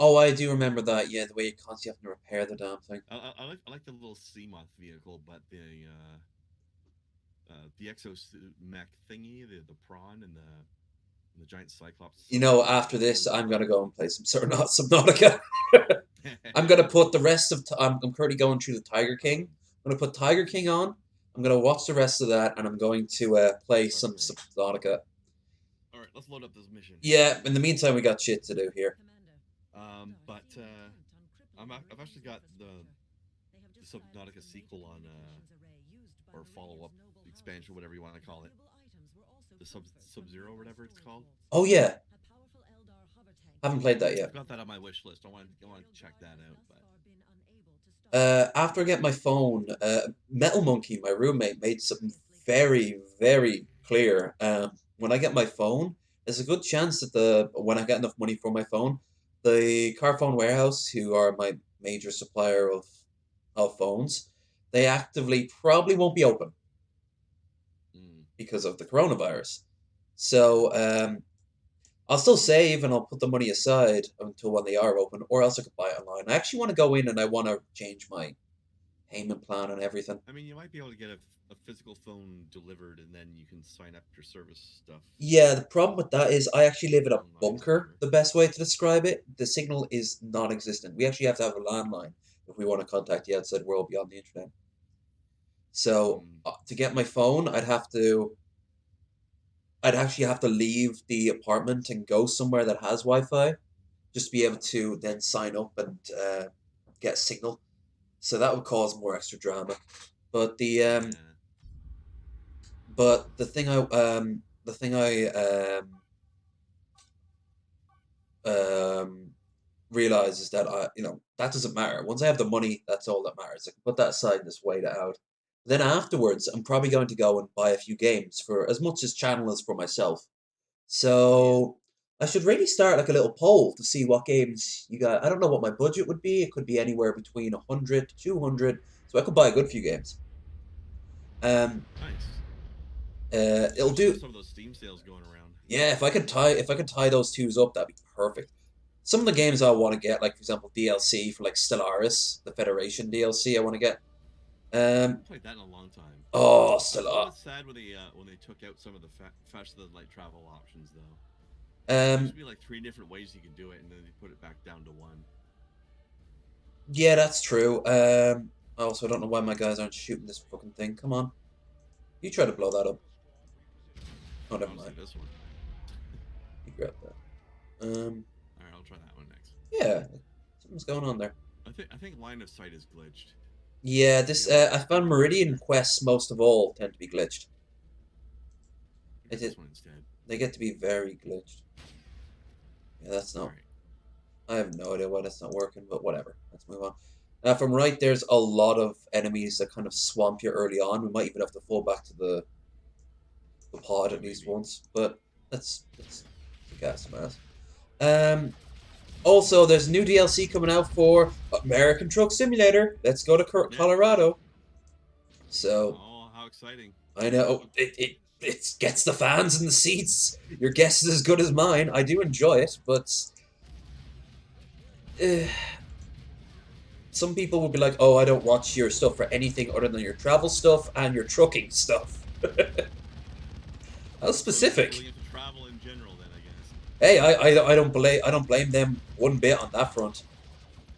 Oh, I do remember that. Yeah, the way you constantly have to repair the damn thing. I like the little sea moth vehicle, but the exo mech thingy, the prawn and the giant cyclops You sub, know, I after just this, didn't I'm like. gonna go and play some Subnautica. I'm gonna put the rest of. I'm currently going through the Tiger King. um, I'm gonna put Tiger King on. I'm gonna watch the rest of that, and I'm going to play all some right, Subnautica. all right. Let's load up this mission. Yeah. In the meantime, we got shit to do here. But I've actually got the Subnautica sequel on or follow up expansion, whatever you want to call it, the Sub Zero, whatever it's called. Oh yeah, haven't played that I've yet. got that on my wish list. I want to check that out. But After I get my phone, Metal Monkey, my roommate, made something very, very clear. When I get my phone, there's a good chance that the when I get enough money for my phone, the Carphone Warehouse, who are my major supplier of phones, they actively probably won't be open Mm, because of the coronavirus. So I'll still save and I'll put the money aside until when they are open, or else I could buy it online. I actually want to go in and I want to change my payment plan and everything. I mean, you might be able to get a physical phone delivered, and then you can sign up your service stuff Yeah, the problem with that is I actually live in a online or bunker, whatever. the best way to describe it. The signal is non-existent. We actually have to have a landline if we want to contact the outside world beyond the internet. So Mm, to get my phone, I'd actually have to leave the apartment and go somewhere that has Wi-Fi, just to be able to then sign up and get a signal. So that would cause more extra drama. But yeah. the thing I um realize is that that doesn't matter. Once I have the money, that's all that matters. I can put that aside and just wait it out. Then afterwards, I'm probably going to go and buy a few games for as much as channel as for myself. Yeah. So I should really start like a little poll to see what games you got. I don't know what my budget would be. It could be anywhere between 100 to 200. So I could buy a good few games. Um, Nice. it'll Especially with do. some of those Steam sales going around. Yeah, if I could tie those twos up, that'd be perfect. Some of the games I want to get, like for example, DLC for like Stellaris, the Federation DLC, I want to get. I Um, haven't played that in a long time. oh, I was a little Stellar. bit sad when they took out some of the faster than light travel options, though. There used Um, to be like three different ways you could do it, and then they put it back down to one. yeah, that's true. I also don't know why my guys aren't shooting this fucking thing. Come on, you try to blow that up. Oh, I never want to see mind. this one. You grab that. All right, I'll try that one next. Yeah, something's going on there. I think line of sight is glitched. Yeah, You this have to I do found it from Meridian here. quests most of all tend to be glitched. Try It is, this one instead. they get to be very glitched. Yeah, that's All not. right. I have no idea why that's not working, but whatever. Let's move on. From right, there's a lot of enemies that kind of swamp you early on. We might even have to fall back to the pod Yeah, at least maybe. once, but let's kick ass some ass. Um, Also, there's new DLC coming out for American Truck Simulator. Let's go to Yeah. Colorado. So Oh, how exciting! I know it gets the fans in the seats. Your guess is as good as mine. I do enjoy it, but uh, some people would be like, "Oh, I don't watch your stuff for anything other than your travel stuff and your trucking stuff." How So you're just specific. really into travel in general, then I guess. Hey, I don't blame them one bit on that front.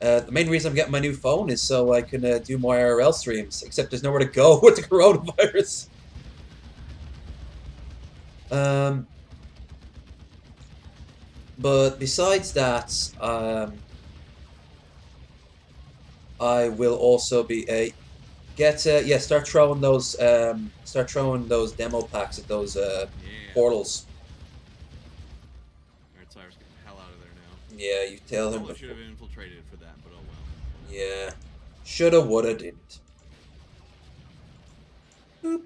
The main reason I'm getting my new phone is so I can do more IRL streams. Except there's nowhere to go with the coronavirus. Um, but besides that, I will also be a start throwing those demo packs at those Yeah. portals. All right, Cyrus, get the hell out of there now. Yeah, you tell him Probably to should have infiltrated for that, but oh well. yeah, shoulda, woulda, didn't. Boop.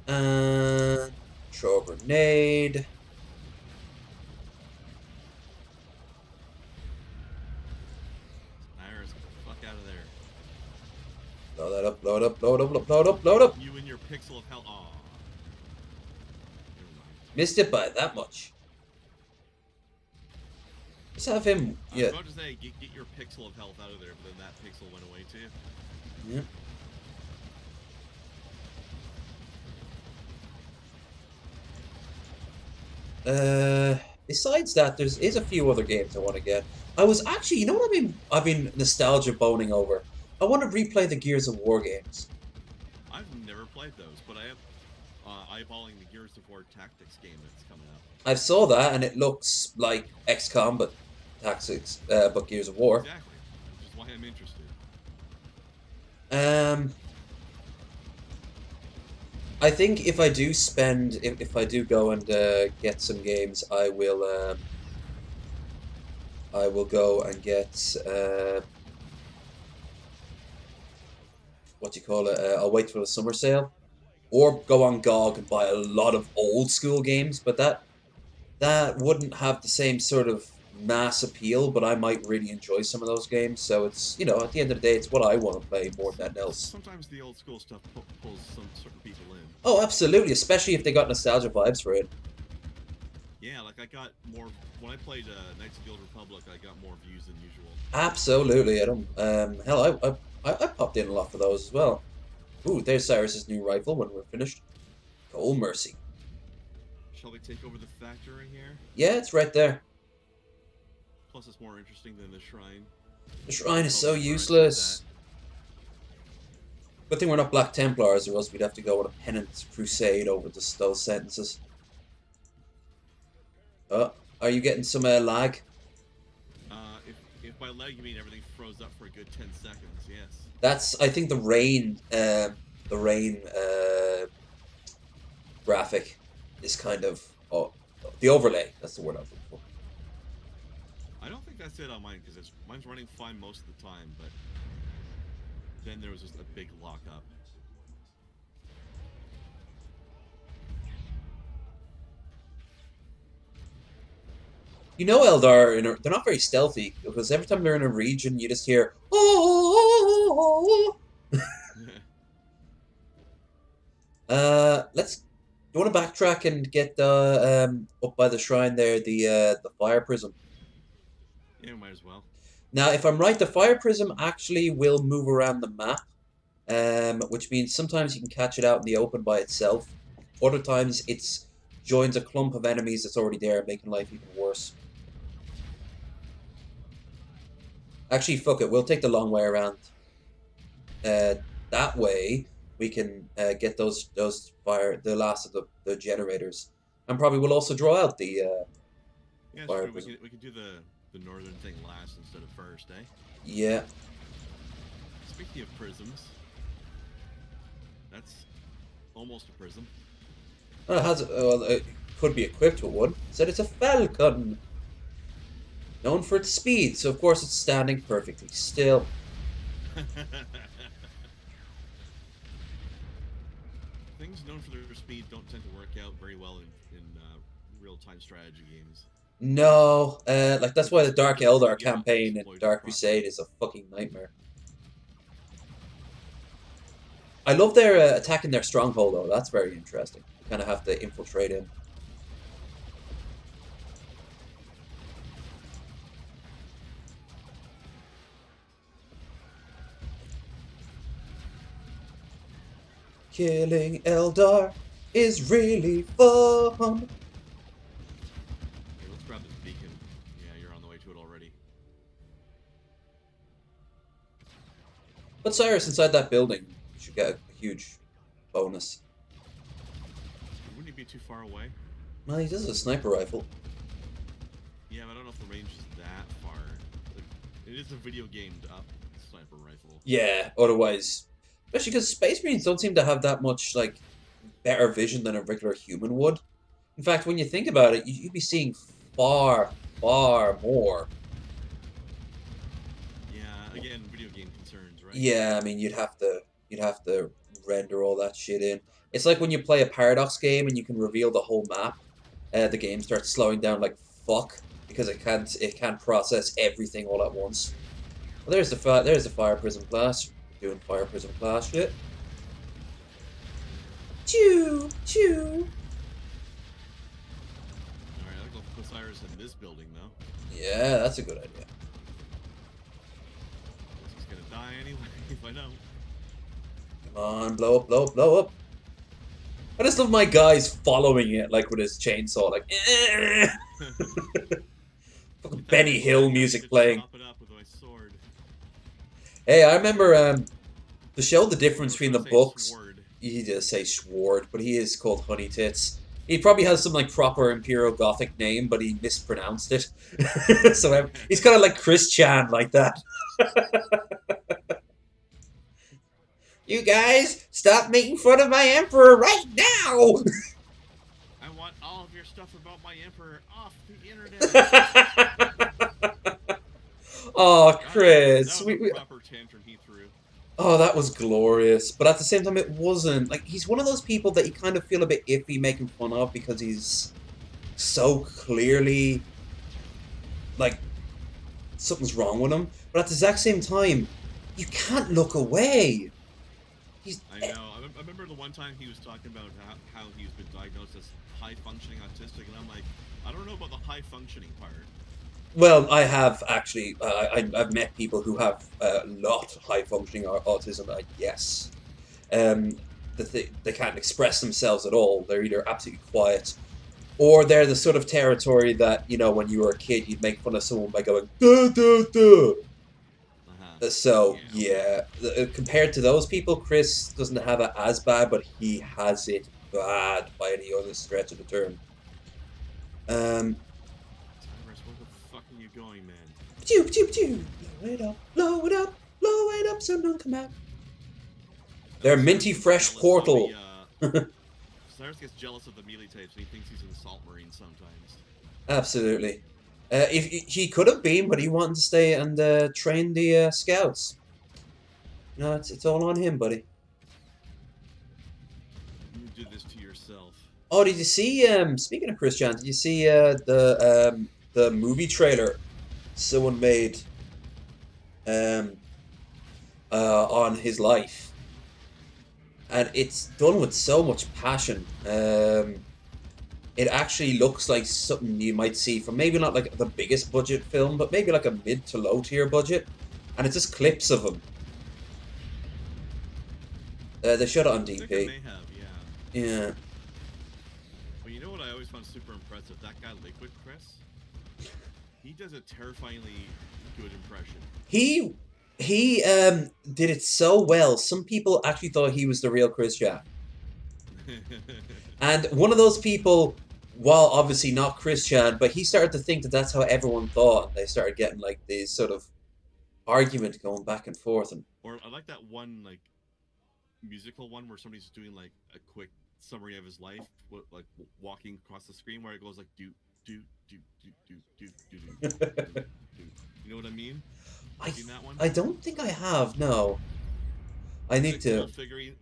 And throw a grenade. Cyrus, get the fuck out of there. Blow that up, blow it up, blow it up, blow it up, blow it up. You and your pixel of hell. Aw. Never mind. Missed it by that much. Let's have him. I was Yeah. about to say, get your pixel of health out of there, but then that pixel went away too. Yeah. Besides that, there's is a few other games I want to get. I was actually, you know what I've been nostalgia boning over. I want to replay the Gears of War games. I've never played those, but I am eyeballing the Gears of War Tactics game that's coming out. I saw that and it looks like XCOM but Tactics, but Gears of War. Exactly, which is why I'm interested. Um, I think if I do if I do go and get some games, I will go and get what do you call it? I'll wait for the summer sale, or go on GOG and buy a lot of old school games. But that wouldn't have the same sort of mass appeal, but I might really enjoy some of those games. So it's, at the end of the day, it's what I want to play more than anything else. Sometimes the old school stuff pulls some certain people in. Oh, absolutely, especially if they got nostalgia vibes for it. Yeah, like I got more when I played Knights of the Old Republic. I got more views than usual. Absolutely, I don't. Hell, I popped in a lot for those as well. Ooh, there's Cyrus's new rifle when we're finished. Oh, mercy. Shall we take over the factory here? Yeah, it's right there. Plus, it's more interesting than the shrine. The shrine is Tell so me where I said that. useless. Good thing we're not Black Templars, or else we'd have to go on a penance crusade over those sentences. Oh, are you getting some lag? If by leg you mean everything froze up for a good 10 seconds, yes. That's, I think, the rain graphic is kind of, the overlay. That's the word I'm looking for. I don't think that's it on mine because mine's running fine most of the time, but then there was just a big lockup. Eldar, they're not very stealthy because every time they're in a region, you just hear, oh. Let's. Do you want to backtrack and get up by the shrine there, the fire prism? Yeah, might as well. Now, if I'm right, the fire prism actually will move around the map, which means sometimes you can catch it out in the open by itself. Other times, it's joins a clump of enemies that's already there, making life even worse. Actually, fuck it. We'll take the long way around. That way, we can get the last of the generators, and probably we'll also draw out the Yeah, it's fire true. prism. We could do the northern thing last instead of first, eh? Yeah. Speaking of prisms, that's almost a prism. Well, it could be equipped with one. It said it's a falcon, known for its speed, so of course it's standing perfectly still. Things known for their speed don't tend to work out very well in real-time strategy games. No, like that's why the They're Dark just never Eldar given campaign in exploited Dark Crusade properly. is a fucking nightmare. I love their attacking their stronghold though. That's very interesting. You kind of have to infiltrate in. Killing Eldar is really fun. Here, let's grab this beacon. Yeah, you're on the way to it already. But Cyrus inside that building, you should get a huge bonus. Wouldn't he be too far away? Well, he does have a sniper rifle. Yeah, but I don't know if the range is that far. Like, it is a video gamed up sniper rifle. Yeah, otherwise, especially because Space Marines don't seem to have that much like better vision than a regular human would. In fact, when you think about it, you'd be seeing far, far more. Yeah, again, video game concerns, right? Yeah, I mean, you'd have to render all that shit in. It's like when you play a Paradox game and you can reveal the whole map. The game starts slowing down like fuck because it can't process everything all at once. Well, there's the fire prism class. Doing fire prism class shit. Choo choo. Alright, I'll go put Cyrus in this building, though. Yeah, that's a good idea. Guess he's gonna die anyway, if I know. Come on, blow up, blow up, blow up. I just love my guys following it like with his chainsaw, like fucking Benny Hill I music could playing. chop it up with my sword. Hey, I remember to show the difference Or between should the I say books. sword? He does say Sword, but he is called Honey Tits. He probably has some like proper Imperial Gothic name, but he mispronounced it. So he's kind of like Chris Chan, like that. You guys, stop making fun of my emperor right now! I want all of your stuff about my emperor off the internet. Oh, That Chris, was a proper tantrum he threw. oh, that was glorious. But at the same time, it wasn't. Like, he's one of those people that you kind of feel a bit iffy making fun of because he's so clearly like something's wrong with him. But at the exact same time, you can't look away. He's I know. I remember the one time he was talking about how he's been diagnosed as high functioning autistic, and I'm like, I don't know about the high functioning part. well, I have actually. I've met people who have a lot high functioning autism. Yes, um, they can't express themselves at all. They're either absolutely quiet, or they're the sort of territory that when you were a kid, you'd make fun of someone by going duh duh duh. Uh huh. So Yeah. yeah, compared to those people, Chris doesn't have it as bad, but he has it bad by any other stretch of the term. Um, Tyrus, where the fuck are you going, man? Pew, pew, pew. Blow it up, blow it up, blow it up, so none come out. I Their think Cyrus minty gets fresh jealous of the portal. Cyrus gets jealous of the melee types, and he thinks he's in Salt Marine sometimes. Absolutely. If he could have been, but he wanted to stay and train the scouts. No, it's all on him, buddy. You did this to yourself. Oh, did you see? Speaking of Chris Chan, did you see the movie trailer someone made um on his life, and it's done with so much passion. It actually looks like something you might see from maybe not like the biggest budget film, but maybe like a mid to low tier budget, and it's just clips of him. They shot it on I think I DP. may have, yeah. Yeah, But you know what I always found super impressive? That guy Liquid Chris. He does a terrifyingly good impression. he he did it so well. Some people actually thought he was the real Chris Chan, and one of those people, while obviously not Chris Chan, but he started to think that that's how everyone thought, and they started getting like these sort of argument going back and forth, and Or I like that one like musical one where somebody's doing like a quick summary of his life, like walking across the screen, where it goes like do do do do do do do do do. You know what I mean? I Seen that one? I don't think I have. No, I It's need like to.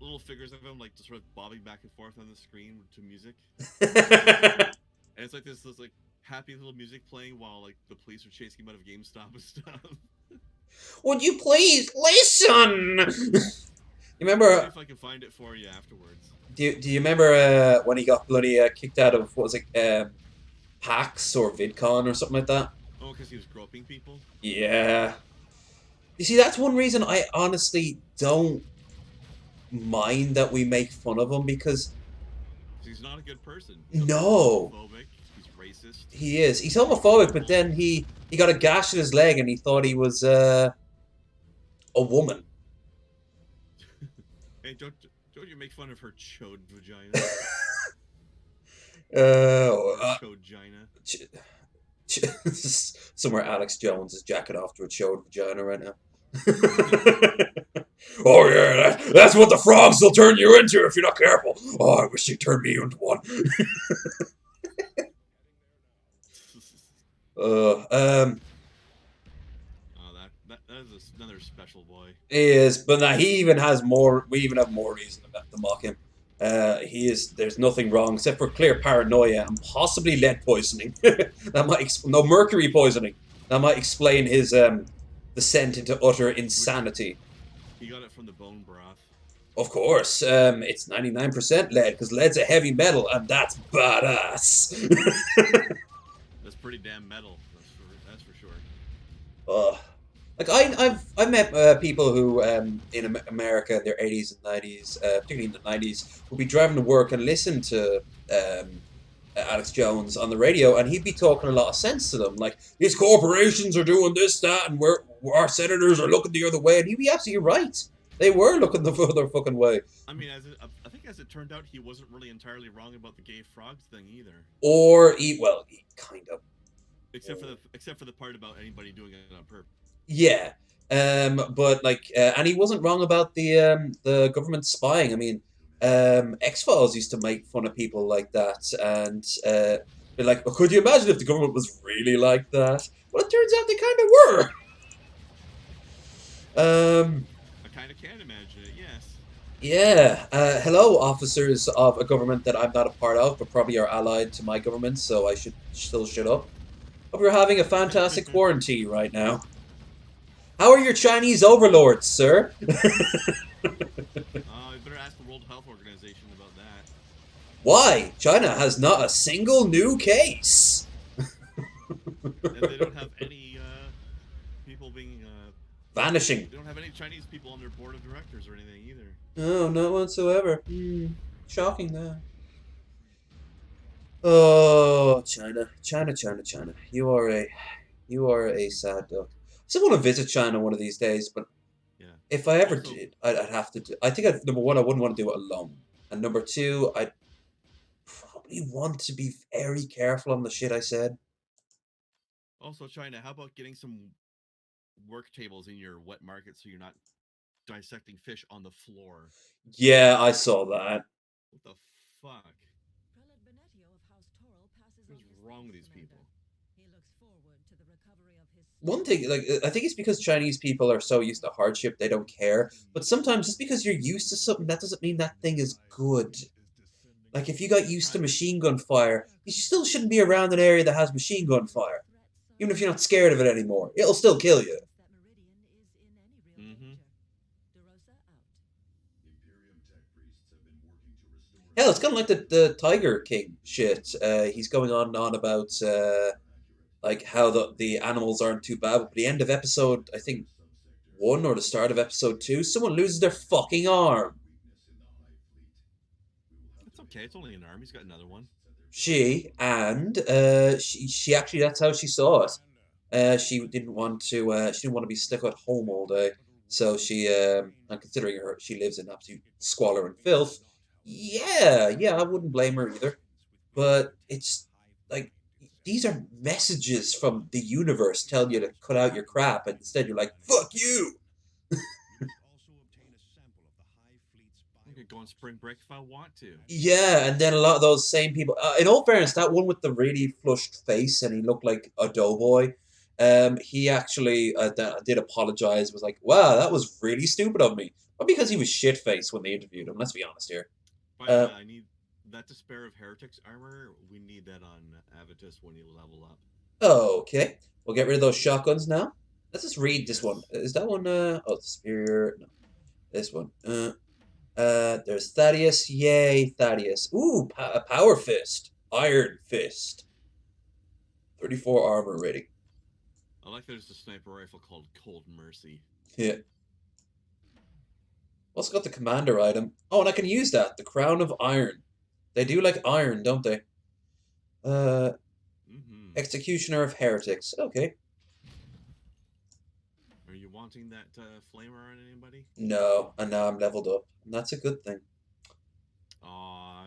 little figures of him like just sort of bobbing back and forth on the screen to music, and it's like this like happy little music playing while like the police are chasing him out of GameStop and stuff. Would you please listen? You I'll see remember? if I can find it for you afterwards. Do you remember when he got bloody kicked out of what was it, PAX or VidCon or something like that? Oh, because he was groping people. Yeah. You see, that's one reason I honestly don't mind that we make fun of him because He's not a good person. He's no, homophobic. He's racist. he is. He's He's homophobic, but disrespectful. then he got a gash in his leg and he thought he was a woman. Hey, don't you make fun of her chode vagina? Her Uh, chodgina. ch- somewhere Alex Jones is jacking off to a chode vagina right now. Oh yeah, that's what the frogs will turn you into if you're not careful. Oh, I wish they turned me into one. Uh, um, Oh, that is another special boy. he is, but now he even has more. We even have more reason to mock him. He is. There's nothing wrong except for clear paranoia and possibly lead poisoning. That might no mercury poisoning. That might explain his descent into utter Which insanity. he got it from the bone broth. Of course, it's 99% lead because lead's a heavy metal, and that's badass. That's pretty damn metal. That's for sure. uh, like I've met people who in America in their 80s and 90s, particularly in the 90s, would be driving to work and listen to Alex Jones on the radio, and he'd be talking a lot of sense to them, like these corporations are doing this, that, and our senators are looking the other way, and he'd be absolutely right. They were looking the other fucking way. I mean, I think as it turned out, he wasn't really entirely wrong about the gay frogs thing either. Or he, well, he kind of. Except for the part about anybody doing it on purpose. Yeah. But like, and he wasn't wrong about the government spying. I mean, X Files used to make fun of people like that, and be like, well, could you imagine if the government was really like that? Well, it turns out they kind of were. I kind of can imagine it. Yes. Yeah. Hello, officers of a government that I'm not a part of, but probably are allied to my government, so I should still shut up. Hope you're having a fantastic quarantine right now. How are your Chinese overlords, sir? I better ask the World Health Organization about that. Why? China has not a single new case. And they don't have any people being. Vanishing. They don't have any Chinese people on their board of directors or anything either. No, not whatsoever. Shocking that. Oh, China, China, China, China. You are a sad duck. I still want to visit China one of these days, but Yeah. if I ever Also, did, I'd have to do. I think number one, I wouldn't want to do it alone, and number two, I'd probably want to be very careful on the shit I said. China. How about getting some work tables in your wet market so you're not dissecting fish on the floor? Yeah, I saw that. What the fuck? What's wrong with these people? One thing, like I think it's because Chinese people are so used to hardship they don't care. But sometimes just because you're used to something, that doesn't mean that thing is good. Like if you got used to Right. machine gun fire, you still shouldn't be around an area that has machine gun fire. Even if you're not scared of it anymore, it'll still kill you. Mm-hmm. Hell, it's kind of like the Tiger King shit. He's going on and on about like how the animals aren't too bad. But by the end of episode, I think one or the start of episode two, someone loses their fucking arm. It's okay. It's only an arm. He's got another one. She actually that's how she saw it. She didn't want to be stuck at home all day. So and considering her she lives in absolute squalor and filth, yeah, I wouldn't blame her either. But it's like these are messages from the universe telling you to cut out your crap, and instead you're like, fuck you. I could go on spring break if I want to. Yeah, and then a lot of those same people. In all fairness, that one with the really flushed face and he looked like a doughboy. He actually did apologize. Was like, "Wow, that was really stupid of me." But because he was shit faced when they interviewed him. Let's be honest here. By the Uh, way, I need that despair of heretics armor. We need that on Avitus when you level up. okay, we'll get rid of those shotguns now. Let's just read this one. Yes. Is that one? Oh, superior. No, this one. There's Thaddeus. Yay, Thaddeus. Ooh, a power fist, iron fist. 34 armor rating. I like there's a sniper rifle called Cold Mercy. Yeah. Also got the commander item. Oh, and I can use that. The Crown of Iron. They do like iron, don't they? Uh, Mm-hmm. Executioner of Heretics. Okay. Are you wanting that flamer on anybody? No, and now I'm leveled up. And that's a good thing. Aw,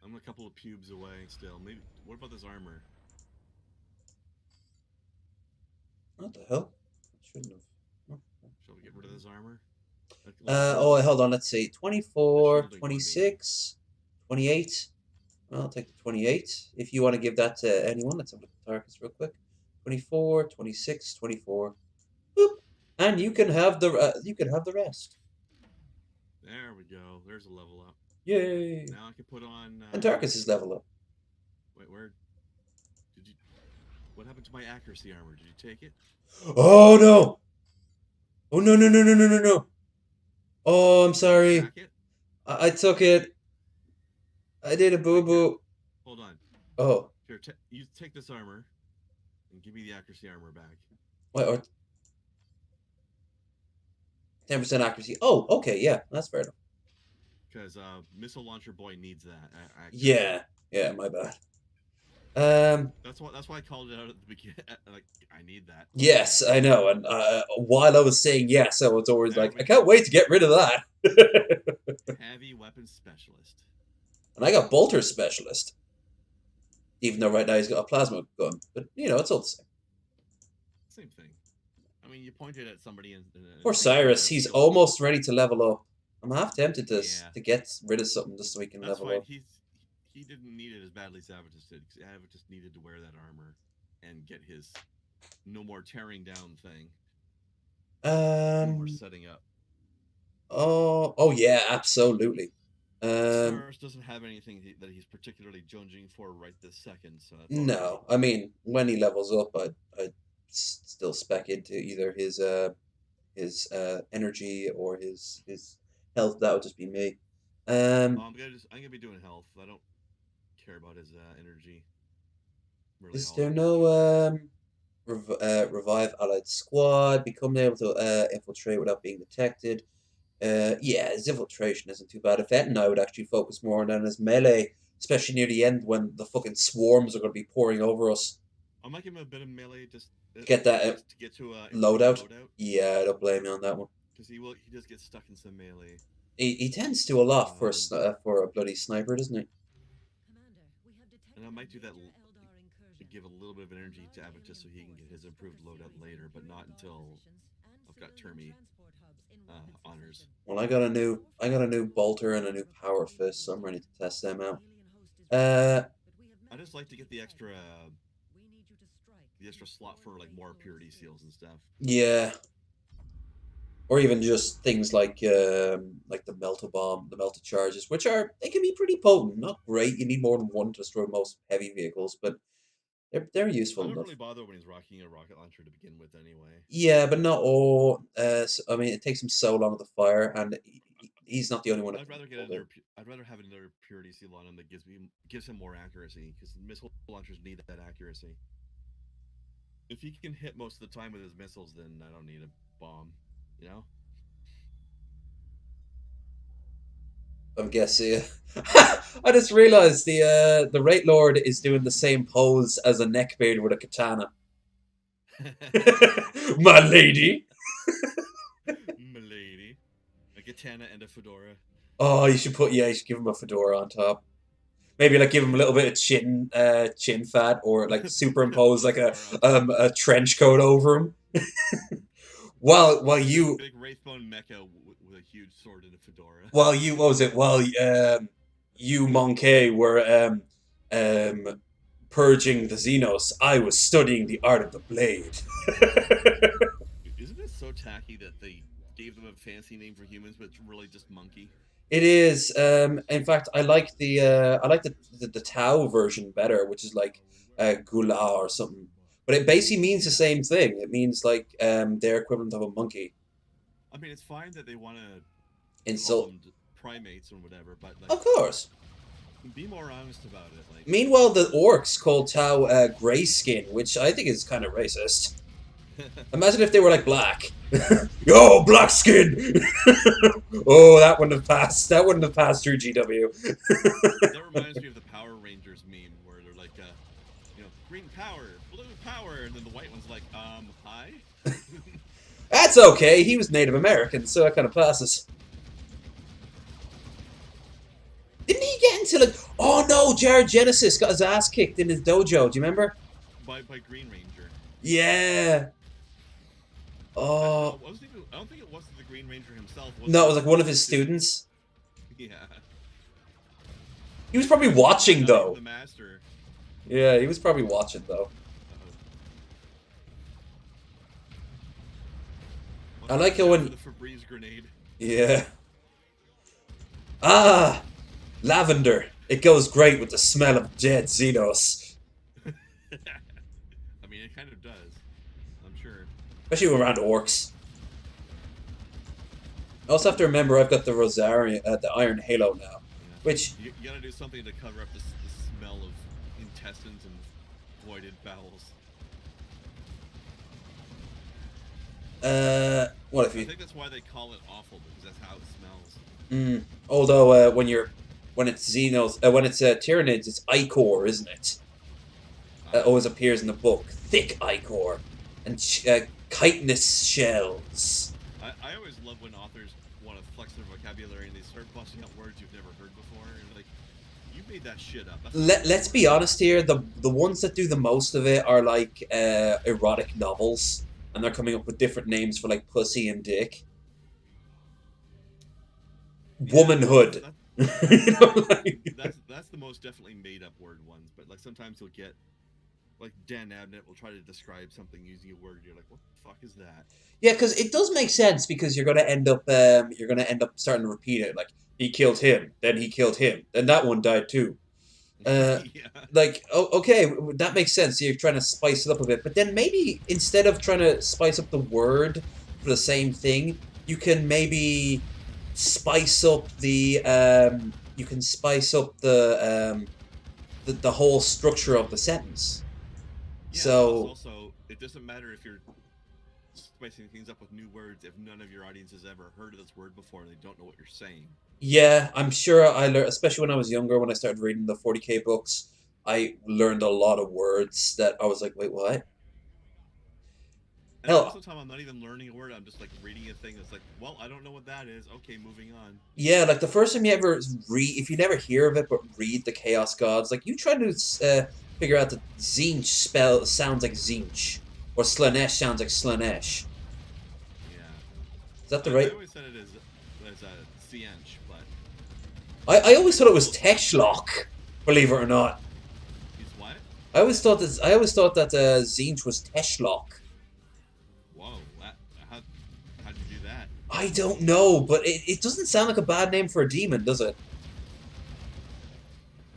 I'm a couple of pubes away still. Maybe. What about this armor? What the hell? I shouldn't have. Oh. Shall we get rid of this armor? Like, Hold on. Let's see. the 24, shielding one, maybe. 26, 28. Well, I'll take the 28. If you want to give that to anyone, let's have a look at the targets real quick. 24, 26, 24. Boop. And you can have the rest. There we go. There's a level up. Yay! Now I can put on. Antarcus is level up. Wait, where did you? What happened to my accuracy armor? Did you take it? Oh no! Oh no no no no no no no! Oh, I'm Did you sorry. stack it? I took it. I did a boo Wait, here. boo. Hold on. Oh, Here, you take this armor and give me the accuracy armor back. wait, or 10% accuracy. Oh, okay, yeah, that's fair enough. Because missile launcher boy needs that accuracy. Yeah, yeah, my bad. That's why I called it out at the beginning. Like I need that. Yes, I know. And while I was saying yes, I was always There like, I we can't go. wait to get rid of that. Heavy weapons specialist. And I got Bolter Specialist, even though right now he's got a plasma gun. But it's all the same. Same thing. I mean, you pointed at somebody and Poor think they're Cyrus, gonna he's kill you. almost ready to level up. I'm half tempted Yeah, to get rid of something just so we can that's level fine. up. He didn't need it as badly as Avatus did. Because Avatus needed to wear that armor and get his no more tearing down thing. No more Um. setting up. Oh. Oh yeah. Absolutely. So, Um. Norris doesn't have anything that he's particularly jonesing for right this second, so that's all right. No, I mean when he levels up, I'd still spec into either his energy or his health. That would just be me. Um, I'm gonna be doing health. I don't care about his energy really is all there that no much. revive allied squad? Become able to infiltrate without being detected. Yeah, his infiltration isn't too bad. If anything, I would actually focus more on his melee, especially near the end when the fucking swarms are going to be pouring over us. I might give him a bit of melee Get that just to get to improved loadout. loadout Yeah, don't blame me on that one. because he does get stuck in some melee. He tends to a lot for Um, for a bloody sniper, doesn't he? and I might do that give a little bit of energy to Abbott just so he can get his improved loadout later, but not until I've got Termi honors. Well, I got a new bolter and a new power fist, so I'm ready to test them out. I just like to get the extra slot for like more purity seals and stuff. Yeah, or even just things like the melta bomb, the melta charges, which are they can be pretty potent. Not great. You need more than one to destroy most heavy vehicles, but they're I useful don't enough. really bother when he's rocking a rocket launcher to begin with, anyway. Yeah, but not all. I mean, it takes him so long to fire, and he's not the only one that I'd can rather get hold it. another. I'd rather have another purity seal on him that gives him more accuracy because missile launchers need that accuracy. If he can hit most of the time with his missiles, then I don't need a bomb. You know. I'm guessing. I just realized the Rate Lord is doing the same pose as a neckbeard with a katana. My lady. Milady, a katana and a fedora. Oh, you should give him a fedora on top. Maybe like give him a little bit of chin fat, or like superimpose Put a like fedora on top. a trench coat over him. While Just a you big wraithbone mecha with a huge sword and a fedora. while you what was it? While you Monkey were purging the Xenos, I was studying the art of the blade. Isn't it so tacky that they gave them a fancy name for humans, but it's really just monkey? It is. In fact, I like the Tau version better, which is like Gula or something. But it basically means the Yeah. same thing. It means like their equivalent of a monkey. I mean, it's fine that they want to call Insult, them primates or whatever, but like, of course. be more honest about it. Meanwhile, the orcs called Tau grayskin, which I think is kind of racist. Imagine if they were like black. Yo, black skin. Oh, that wouldn't have passed. That wouldn't have passed through GW. That reminds me of the Power Rangers meme where they're like, green power, blue power, and then the white one's like, hi. That's okay. He was Native American, so that kind of passes. Didn't he get into like? Oh no, Jared Genesis got his ass kicked in his dojo. Do you remember? By Green Ranger. Yeah. Oh I don't think it was the Green Ranger himself. Wasn't no, it it was like one one of of his his students? students. Yeah. He was probably The watching night of though. the master. Yeah, he was probably watching though. Uh-oh. I Watch, like it watch out for when. the Febreze grenade. Yeah. Ah, lavender. It goes great with the smell of dead Xenos, I mean, it kind of does. I'm sure. especially around orcs. I also have to remember I've got the Rosarian, the Iron Halo now, Yeah. which You gotta do something to cover up the smell of intestines and voided bowels. what if I you? think that's why they call it awful because that's how it smells. Although when it's Xenos, when it's Tyranids, it's Ichor, isn't it? Ah, Always appears in the book. Thick Ichor and chitinous shells. I always love when authors want to flex their vocabulary and they start busting out words you've never heard before. And like, you made that shit up. That's not a real Let's be word. honest here. The ones that do the most of it are like erotic novels, and they're coming up with different names for like pussy and dick, Yeah, womanhood. You know, like, that's the most definitely made up word ones. But like sometimes you'll get like Dan Abnett will try to describe something using a word. You're like, what the fuck is that? Yeah, because it does make sense because you're gonna end up starting to repeat it. Like he killed him, then he killed him, then that one died too. Uh, Yeah, like okay, that makes sense. You're trying to spice it up a bit, but then maybe instead of trying to spice up the word for the same thing, you can maybe spice up the you can spice up the whole structure of the sentence. yeah. Plus, So also, it doesn't matter if you're spicing things up with new words if none of your audience has ever heard of this word before and they don't know what you're saying. yeah, I'm sure I learned, especially when I was younger, when I started reading the 40K books, I learned a lot of words that I was like, wait, what? And most Hell, of the time, I'm not even learning a word. I'm just like reading a thing that's like, well, I don't know what that is. Okay, moving on. yeah, like the first time you ever read, if you never hear of it, but read the Chaos Gods, like you try to figure out that Zinch spell sounds like Zinch, or Slanesh sounds like Slanesh. Yeah, Is that the I right? always said it as a ciench, but I always like thought it was close enough. Techlock, believe it or not. He's what? I always thought that Zinch was Techlock. Whoa, how how'd you do that? I don't know, but it doesn't sound like a bad name for a demon, does it?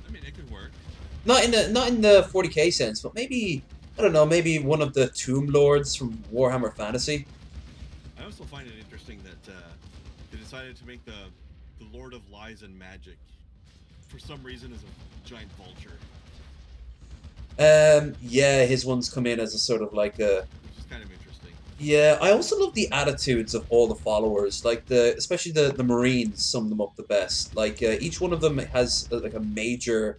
I mean, it could work. Not in the 40K sense, but maybe I don't know, maybe one of the Tomb Lords from Warhammer Fantasy. I also find it interesting that they decided to make the Lord of Lies and Magic for some reason is a giant vulture, Yeah, his ones come in as a sort of like a which is kind of interesting. yeah. I also love the attitudes of all the followers, like especially the Marines sum them up the best. Like each one of them has like a major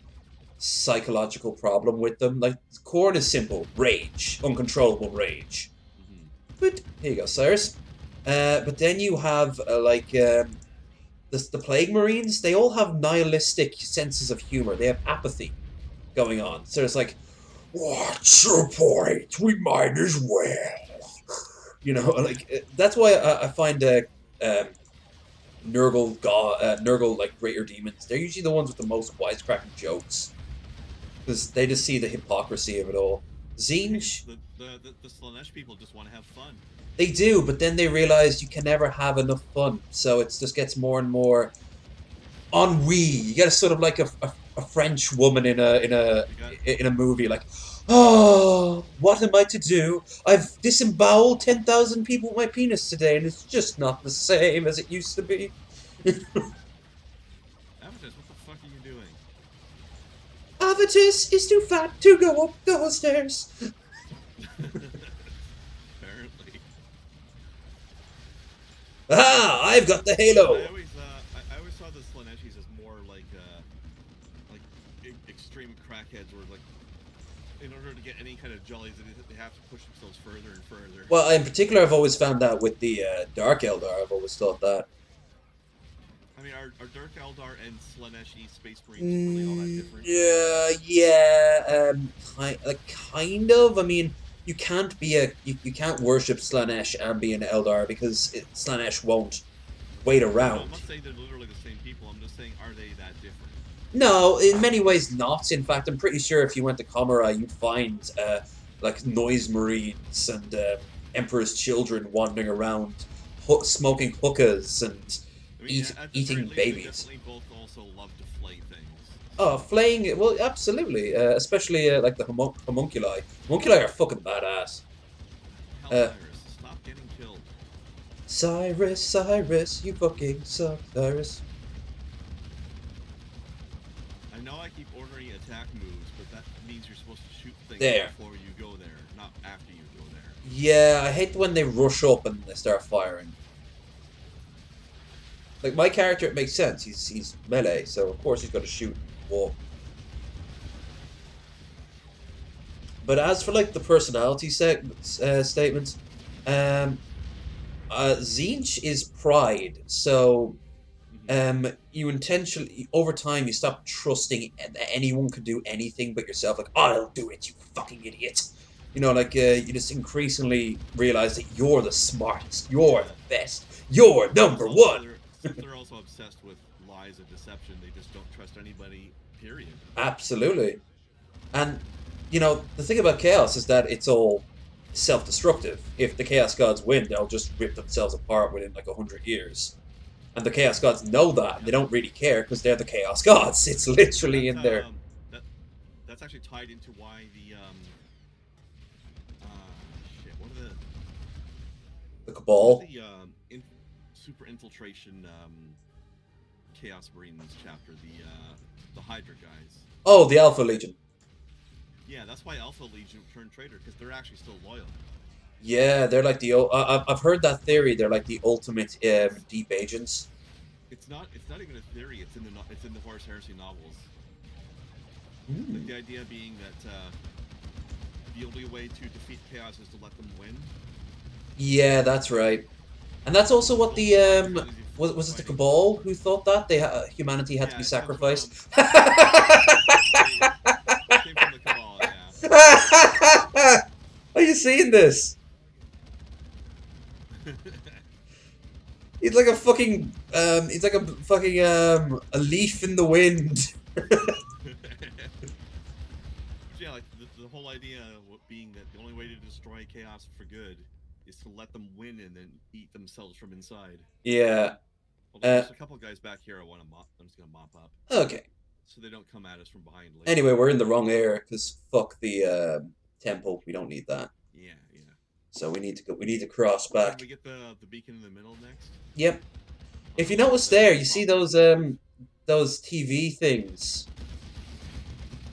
psychological problem with them. Like Corn is simple, rage, uncontrollable rage. Hmm. But here you go, Cyrus. But then you have the Plague Marines. They all have nihilistic senses of humor. They have apathy going on. So it's like, what's your point? We might as well. You know, like that's why I find um, Nurgle like greater demons. They're usually the ones with the most wisecracking jokes because they just see the hypocrisy of it all. Hey, Zinj, the Slanesh people just want to have fun. they do, but then they realize you can never have enough fun, so it just gets more and more ennui. You get a sort of like a French woman You got in a movie, like, oh, what am I to do? I've disemboweled 10,000 people with my penis today, and it's just not the same as it used to be. Avatars. What the fuck are you doing? Avitus is too fat to go up those stairs. Apparently, Ah, I've got the but halo. I always saw the Slaneshis as more like extreme crackheads, where like in order to get any kind of jollies, they have to push themselves further and further. Well, in particular, I've always found that with the Dark Eldar. I've always thought that. I mean, are Dark Eldar and Slaneshi Space Marines really all that different? Yeah, kind of. I mean, you can't worship Slanesh and be an Eldar because Slanesh won't wait No, I'm around. not saying they're literally the same people. I'm just saying, are they that different? No, in many ways not. In fact, I'm pretty sure if you went to Comora, you'd find like noise marines and Emperor's children wandering around, smoking hookahs and I mean, at the very eating least, they babies. definitely both also love to flay things. Oh, flaying. Well, absolutely. Especially like the homunculi. Homunculi are fucking badass. Hell, Uh, Cyrus, stop getting killed. Cyrus, Cyrus, you fucking suck, Cyrus. I know I keep ordering attack moves, but that means you're supposed to shoot things There. before you go there, not after you go there. Yeah, I hate when they rush up and they start firing. Like my character, it makes sense. He's melee, so of course he's got to shoot and walk. But as for like the personality statements, um, Zinch is pride. So Hmm. you intentionally over time you stop trusting that anyone can do anything but yourself. Like I'll do it, you fucking idiot. You know, like you just increasingly realize that you're the smartest, you're Yeah. the best, you're Plus, number also one. they're also obsessed with lies and deception. They just don't trust anybody. Period. Absolutely. And the thing about chaos is that it's all self-destructive. If the chaos gods win, they'll just rip themselves apart within like 100 years. And the chaos gods know that, and they Yep. don't really care because they're the chaos gods. It's literally That's in their that that's actually tied into why the shit. the What are cabal. the super infiltration chaos marines chapter? The Hydra guys. Oh, the Alpha Legion. Yeah, that's why Alpha Legion turned traitor because they're actually still loyal. Yeah, they're like I've heard that theory. They're like the ultimate It's deep agents. it's not even a theory. It's in the Horus Heresy novels. Like Hmm. the idea being that the only way to defeat chaos is to let them win. Yeah, that's right. And that's also what They'll the survive as long as you was it the fighting. cabal who thought that humanity had to Yeah, be it comes sacrificed? from it, it came from the Cabal. Are you seeing this? Yeah. He's like a fucking he's like a fucking a leaf in the wind. Yeah, like the whole idea being that the only way to destroy chaos for good is to let them win and then eat themselves from inside. Yeah. Although Uh there's a couple guys back here I'm just gonna mop up okay. so they don't come at us from behind later. Anyway, we're in the wrong era because fuck the temple. We don't need that. Yeah, yeah. So we need to cross Did back. we get the beacon in the middle next? Yep. If you Otherwise, notice there, we'll you see pop right through the roof. those TV things,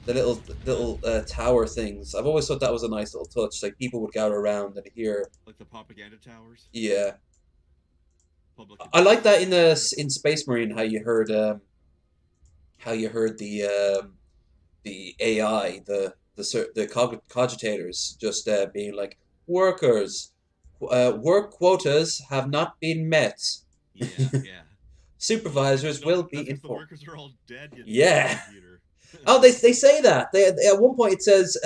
the Uh, little tower things. I've always thought that was a nice little touch. Like people would gather around and hear. like the propaganda towers, Yeah, public I like address that towers. in Space Marine how you heard the AI the cogitators just being like workers, work quotas have not been met. Yeah, yeah. Well, Supervisors will be that's because the informed. workers are all dead, you dumb Yeah. computer. Oh, they say that. At one point it says,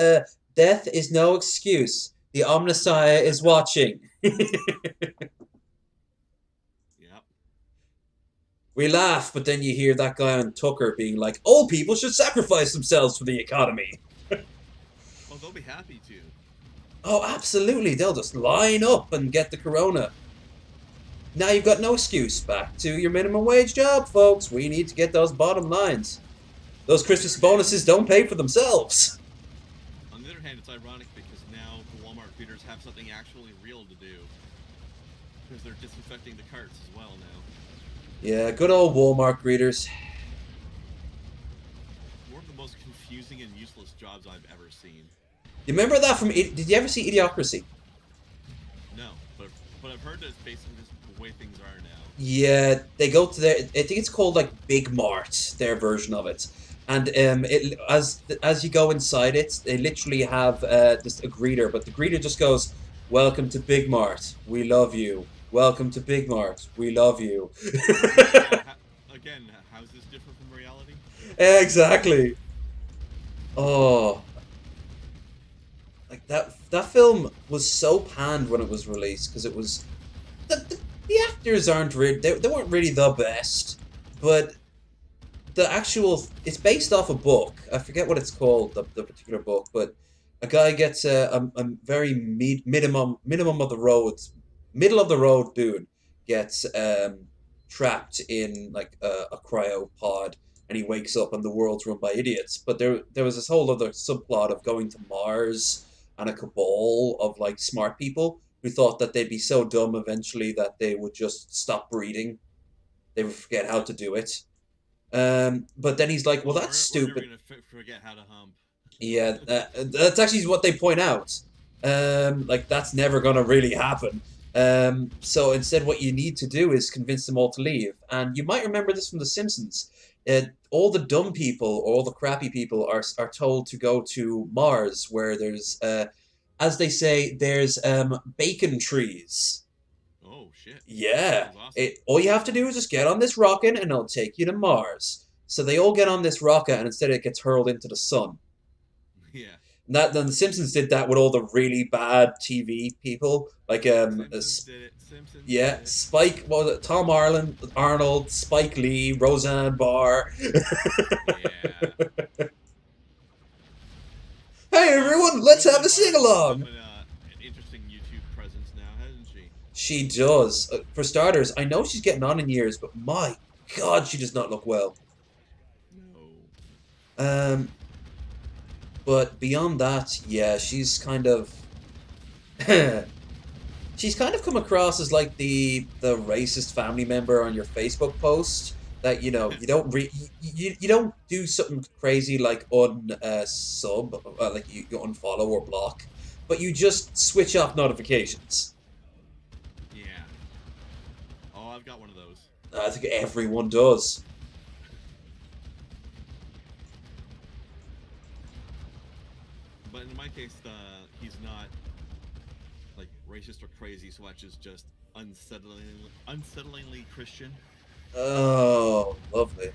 "Death is no excuse. The Omnissiah is watching." Yep. We laugh, but then you hear that guy on Tucker being like, "Old people should sacrifice themselves for the economy." Oh, they'll be happy to. Oh, absolutely. They'll just line up and get the corona. Now you've got no excuse. Back to your minimum wage job, folks. We need to get those bottom lines. Those On the Christmas other hand, bonuses don't pay for themselves. it's ironic because now the Walmart greeters have something actually real to do because they're disinfecting the carts as well now. Yeah, good old Walmart greeters. One of the most confusing and useless jobs I've ever seen. You remember that from? Did you ever see Idiocracy? No, but I've heard that it's basically just the way things are now. Yeah, they go to their. I think it's called like Big Mart, their version of it. And it as you go inside it, they literally have just a greeter, but the greeter just goes, "Welcome to Big Mart. We love you. Welcome to Big Mart. We love you." Yeah. Again, how's this different from reality? Exactly. Oh, like that film was so panned when it was released because it was the actors aren't really they weren't really the best, but the actual it's based off a book. I forget what it's called, the particular book, but a guy gets a very minimum of the road, middle of the road dude gets trapped in like a cryo pod, and he wakes up and the world's run by idiots. But there was this whole other subplot of going to Mars and a cabal of like smart people who thought that they'd be so dumb eventually that they would just stop breeding. They would forget how Yep. to do it, but then he's like, "Well, Well, that's we're never stupid." gonna forget how to hump. Yeah, that's actually what they point out. Like that's never gonna really happen. So instead, what you need to do is convince them all to leave. And you might remember this from The Simpsons. All the dumb people, or all the crappy people, are told to go to Mars, where there's, as they say, there's bacon trees. Oh shit, that Yeah. sounds awesome. All you have to do is just get on this rocket and it'll take you to Mars. So they all get on this rocket and instead it gets hurled into the sun. Yeah. And that then the Simpsons did that with all the really bad TV people. Like Simpsons did it. Simpsons did yeah, it. Spike what was it, Tom Arnold, Spike Lee, Roseanne Barr. Yeah. Hey, have you a sing Byron's along. become an interesting YouTube presence now, hasn't she? She does. For starters, I know she's getting on in years, but my God, she does not look well. No. Um, but beyond that, yeah, she's kind of she's kind of come across as like the racist family member on your Facebook post that you don't you don't do something crazy like sub like you unfollow or block, but you just switch off notifications. Yeah. Oh, I've got one of those. I think everyone does. But in my case, he's not like racist or crazy so much as just unsettlingly Christian. Oh, lovely.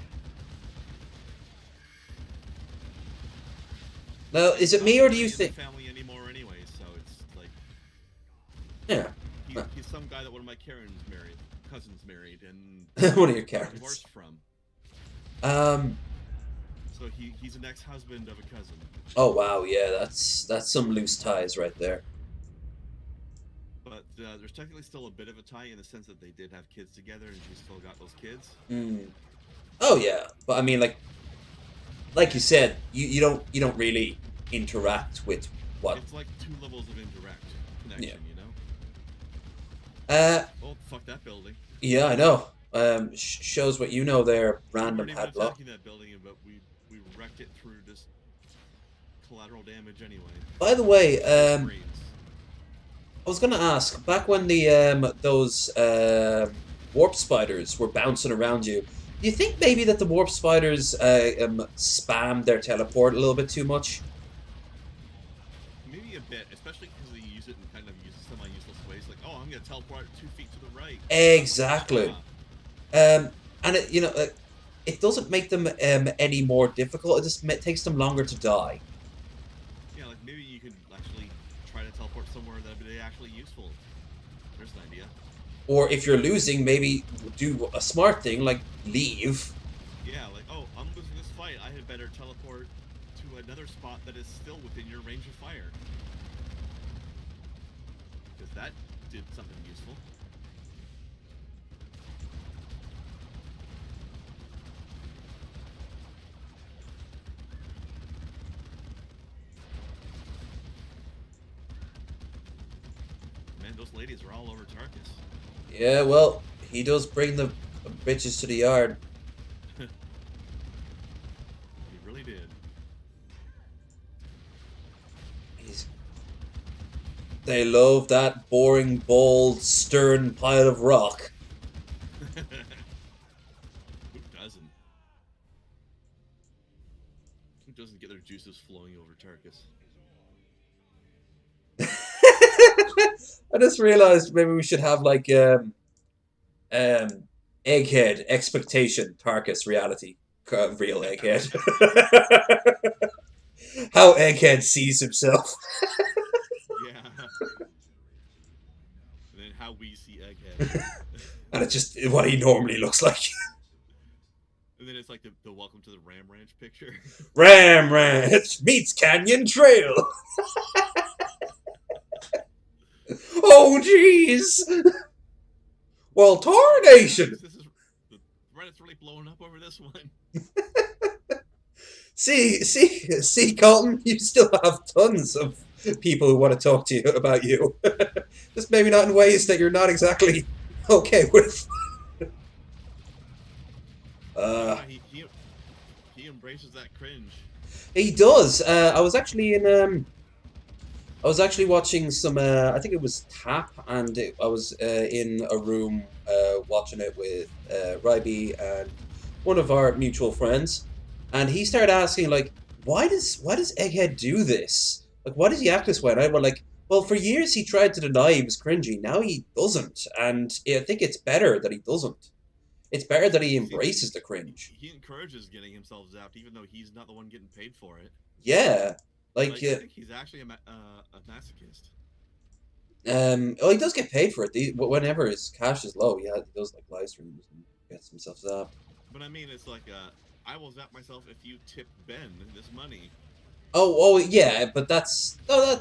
Now, And is it I don't me even or do know you any of the think? family anymore anyway, so it's like Yeah, he's some guy that one of my cousins married, and one of your got characters. divorced from. Um. So he's an ex-husband of a cousin. Oh wow, yeah, that's some loose ties right there. But there's technically still a bit of a tie in the sense that they did have kids together, and she still got those kids. Mm. Oh yeah, but I mean, like you said, you don't really interact with what. It's like two levels of indirect Yeah. connection, you know? Uh. Oh, fuck that building. Yeah, I know. Shows what you know there, We random weren't even padlock. attacking that building, but we wrecked it through just collateral damage anyway. By the way, Three screens. I was gonna ask back when the those warp spiders were bouncing around you. Do you think maybe that the warp spiders spammed their teleport a little bit too much? Maybe a bit, especially because they use it in kind of semi-useless ways. Like, oh, I'm gonna teleport 2 feet to the right. Exactly. Haha. And it doesn't make them any more difficult. It just takes them longer to die. Yeah, like maybe you could actually try to teleport somewhere that would be actually useful. There's an idea. Or if you're losing, maybe do a smart thing like leave. Yeah, like, oh, I'm losing this fight. I had better teleport to another spot that is still within your range of fire. Because that did something useful. Man, those ladies are all over Tarkus. Yeah, well, he does bring the bitches to the yard. He really did. He's They love that boring, bald, stern pile of rock. Who doesn't? Who doesn't get their juices flowing over Tarkus? I just realized maybe we should have like um egghead expectation Tarkus reality real egghead. How egghead sees himself, Yeah. And then how we see Egghead. and it's just what he normally looks like. And then it's like the Welcome to the Ram Ranch picture. Ram Ranch meets Canyon Trail. Oh jeez. Well, tarnation. This is the Reddit's really blowing up over this one. See, Colton, you still have tons of people who want to talk to you about you. Just maybe not in ways that you're not exactly okay with. Oh no, Uh, he embraces that cringe. he does. I was actually watching some. I think it was Tap, and I was in a room watching it with Ryby and one of our mutual friends, and he started asking like, why does Egghead do this? Like, why does he act this way? And I was like, well, for years he tried to deny he was cringy. Now he doesn't, and I think it's better that he doesn't. It's better that he He seems embraces the cringe. he encourages getting himself zapped, even though he's not the one getting paid for it. Yeah, like. Like I think he's actually a masochist. Oh, he does get paid for it. Whenever his cash is low, he does like live streams and gets himself zapped. But I mean, it's like I will zap myself if you tip Ben this money. Oh, yeah, but that's no,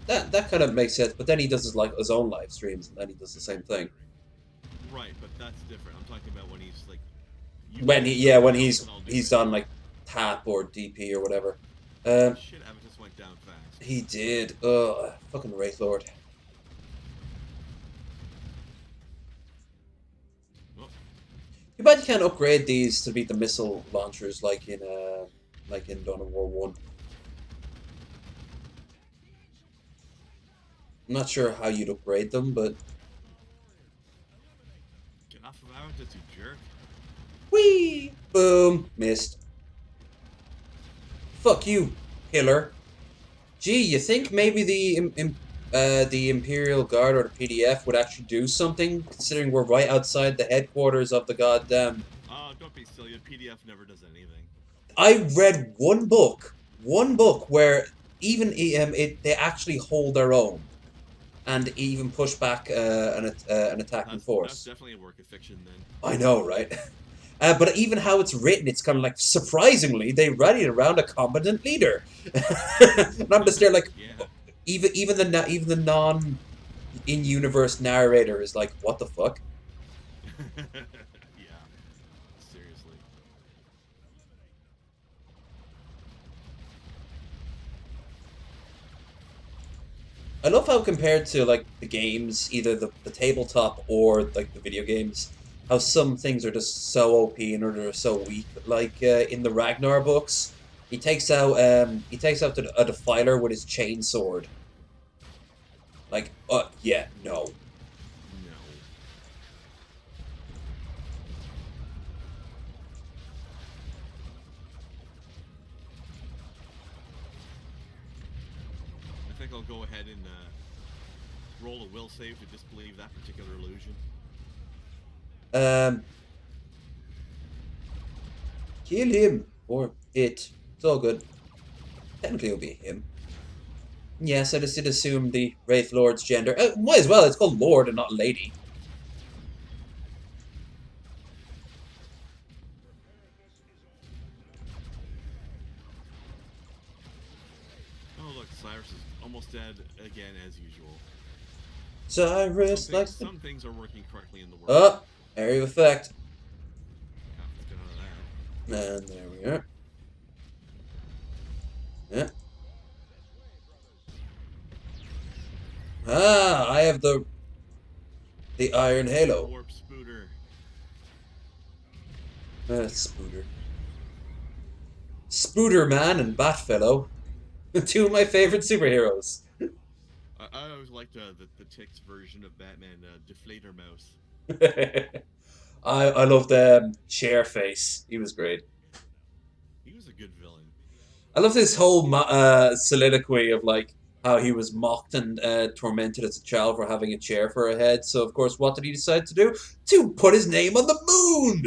that kind of makes sense. But then he does his own live streams, and then he does the same thing. Right, but that's different. I'm talking about when he's like, you When can't he show when me else and I'll do he's it. on like tap or DP or whatever. Um, Shit, Abbott just went down fast. he did. Fucking Wraith Lord. Oh, You bet you can't upgrade these to beat the missile launchers like in Dawn of War One. I'm not sure how you'd upgrade them, but get off of Abbott, you jerk. whee, boom, missed. Fuck you, killer. Gee, you think Yep. maybe the Imperial Guard or the PDF would actually do something, considering we're right outside the headquarters of the goddamn. Oh, don't be silly. A PDF never does anything. I read one book where even they actually hold their own and even push back an attacking That's force. definitely a work of fiction then. I know, right? But even how it's written, it's kind of like surprisingly they rallied around a competent leader, and I'm just there like Yeah. even the non in universe narrator is like, what the fuck? Yeah. Seriously. I love how compared to like the games, either the tabletop or like the video games, how some things are just so OP and others are so weak. Like in the Ragnar books, he takes out a defiler with his chain sword. Like, yeah, no. No. I think I'll go ahead and roll a will save to disbelieve that particular illusion. Um, kill him or it. It's all good. Technically, it'll be him. Yes, I just did assume the Wraith Lord's gender. Might as well. It's called Lord and not Lady. Oh look, Cyrus is almost dead again as usual. Cyrus likes the. Some things are working correctly in the world. Oh, area of effect. Yeah, let's get out of that. And there we are. Yeah. Ah, I have the Iron Halo. Warp Spooter. Spooter. Spooter Man and Batfellow. Two of my favorite superheroes. I always liked the Tick's version of Batman, Deflator Mouse. I loved Chair Face. He was great. He was a good villain. I love this whole soliloquy of like how he was mocked and tormented as a child for having a chair for a head. So of course, what did he decide to do? To put his name on the moon.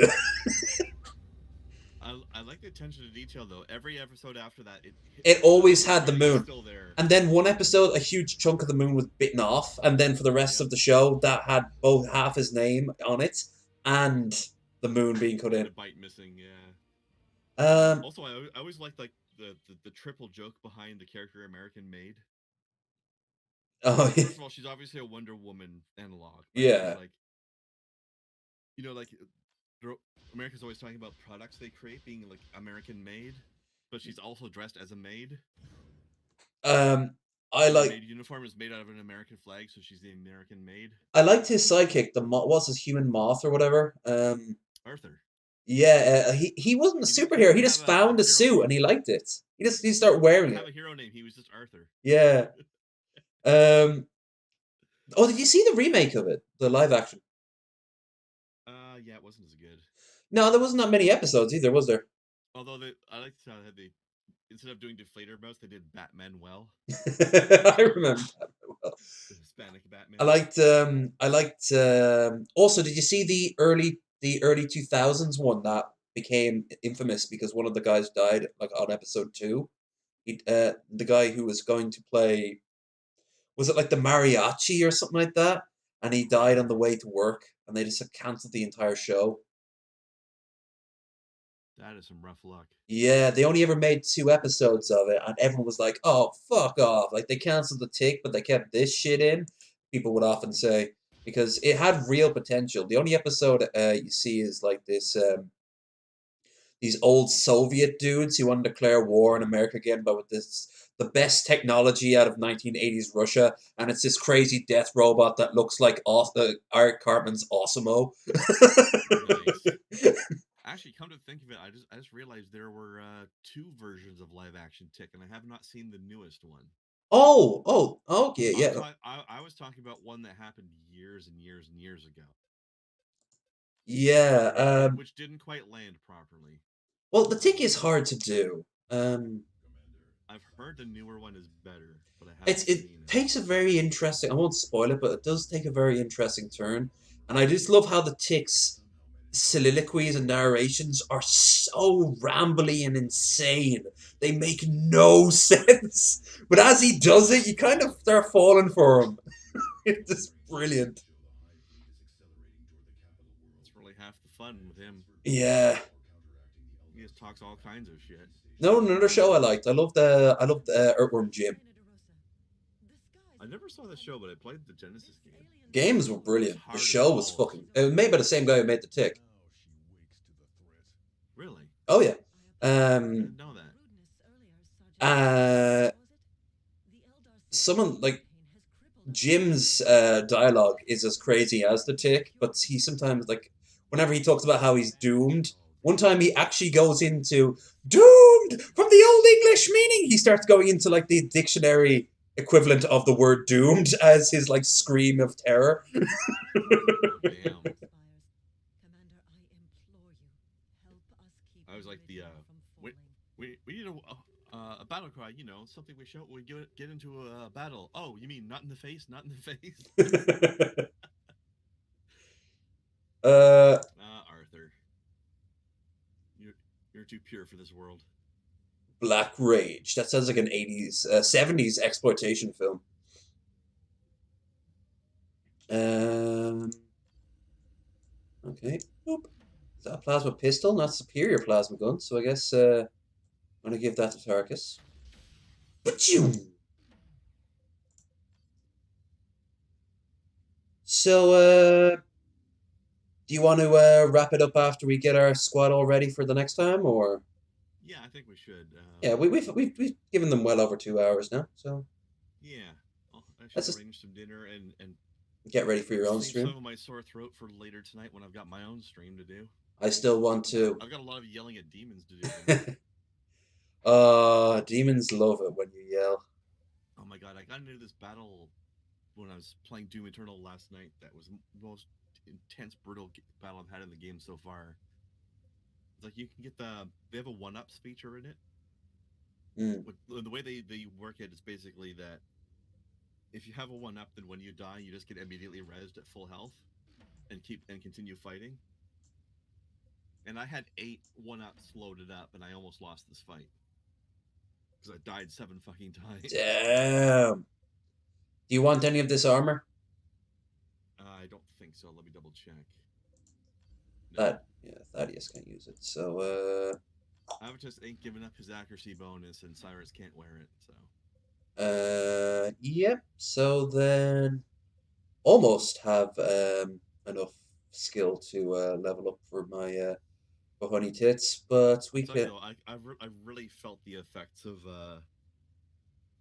I like the attention to detail though. Every episode after that, It the always had the writing is moon. still there. And then one episode, a huge chunk of the moon was bitten off, and then for the rest Yep. of the show, that had both half his name on it and the moon being cut And in. a bite missing, yeah. Um, Also, I always liked like the triple joke behind the character American Made. oh First of all, she's obviously a Wonder Woman analog, but she's yeah. like, like America's always talking about products they create being like American made, but she's also dressed as a maid. Um, I So the like maid uniform is made out of an American flag, so she's the American maid. I liked his sidekick, what's his human moth or whatever. Arthur. Yeah, he wasn't a He superhero. He didn't have just a found a hero suit name. and he liked it. He started He wearing didn't have it. a hero name. He was just Arthur. Yeah. Um. Oh, did you see the remake of it? The live action? Yeah, it wasn't as good. No, there wasn't that many episodes either, was there? Although I liked how they instead of doing Deflator Mouse, they did Batman well, I remember that very well. the Hispanic I Batman. liked also did you see the early 2000s one that became infamous because one of the guys died like on episode 2? The guy who was going to play, was it like the mariachi or something like that? And he died on the way to work and they just cancelled the entire show. That is some rough luck. Yeah, they only ever made 2 episodes of it, and everyone was like, "Oh, fuck off!" Like they canceled the Tick, but they kept this shit in. People would often say because it had real potential. The only episode you see is like this these old Soviet dudes who want to declare war on America again, but with this the best technology out of 1980s Russia, and it's this crazy death robot that looks like Eric Cartman's Osimo. Nice. Actually, come to think of it, I just realized there were two versions of live action Tick, and I have not seen the newest one. Okay, yeah, I was talking about one that happened years and years and years ago, yeah. which didn't quite land properly. Well, the Tick is hard to do. I've heard the newer one is better, but I haven't It seen it. takes a very interesting. I won't spoil it, but it does take a very interesting turn, and I just love how the Tick's soliloquies and narrations are so rambly and insane. They make no sense, but as he does it, you kind of start falling for him. It's just brilliant. It's really half the fun with him. Yeah. He just talks all kinds of shit. No, another show I liked. I loved Earthworm Jim. I never saw the show, but I played the Genesis game. Games were It's brilliant. The hard as show was balls. fucking. It was made by the same guy who made the Tick. Really? Oh yeah. I Um. didn't know that. Uh. Someone like Jim's dialogue is as crazy as the Tick, but he sometimes like whenever he talks about how he's doomed. One time he actually goes into doomed from the old English meaning. He starts going into like the dictionary equivalent of the word doomed as his like scream of terror. Oh damn! I was like the we need a battle cry. You know, something we show we get into a battle. Oh, you mean not in the face? Not in the face? uh, Arthur, you're you're too pure for this world. Black Rage. That sounds like an 80s, 70s exploitation film. Um, okay. Boop. Is that a plasma pistol? Not superior plasma gun, so I guess I'm gonna give that to Tarkus. Achoo! So, do you want to wrap it up after we get our squad all ready for the next time, or Yeah, I think we should. yeah, we've given them well over 2 hours now, so Yeah, I should let's just arrange some dinner and get ready for your own save some stream. of my sore throat for later tonight when I've got my own stream to do. I still want to. I've got a lot of yelling at demons to do tonight. Demons love it when you yell. Oh my god, I got into this battle when I was playing Doom Eternal last night. That was the most intense, brutal battle I've had in the game so far. It's like you can get they have a one ups feature in it. Mm. The way they work it is basically that if you have a one up, then when you die, you just get immediately rezzed at full health and continue fighting. And I had 8 1-ups loaded up, and I almost lost this fight because I died 7 fucking times. Damn. Do you want any of this armor? I don't think so. Let me double check. No, That yeah, Thaddeus can't use it. So Avitus ain't giving up his accuracy bonus, and Cyrus can't wear it. So yep. So then almost have enough skill to level up for my for honey tits, but I'll we tell you can. though, I've really felt the effects of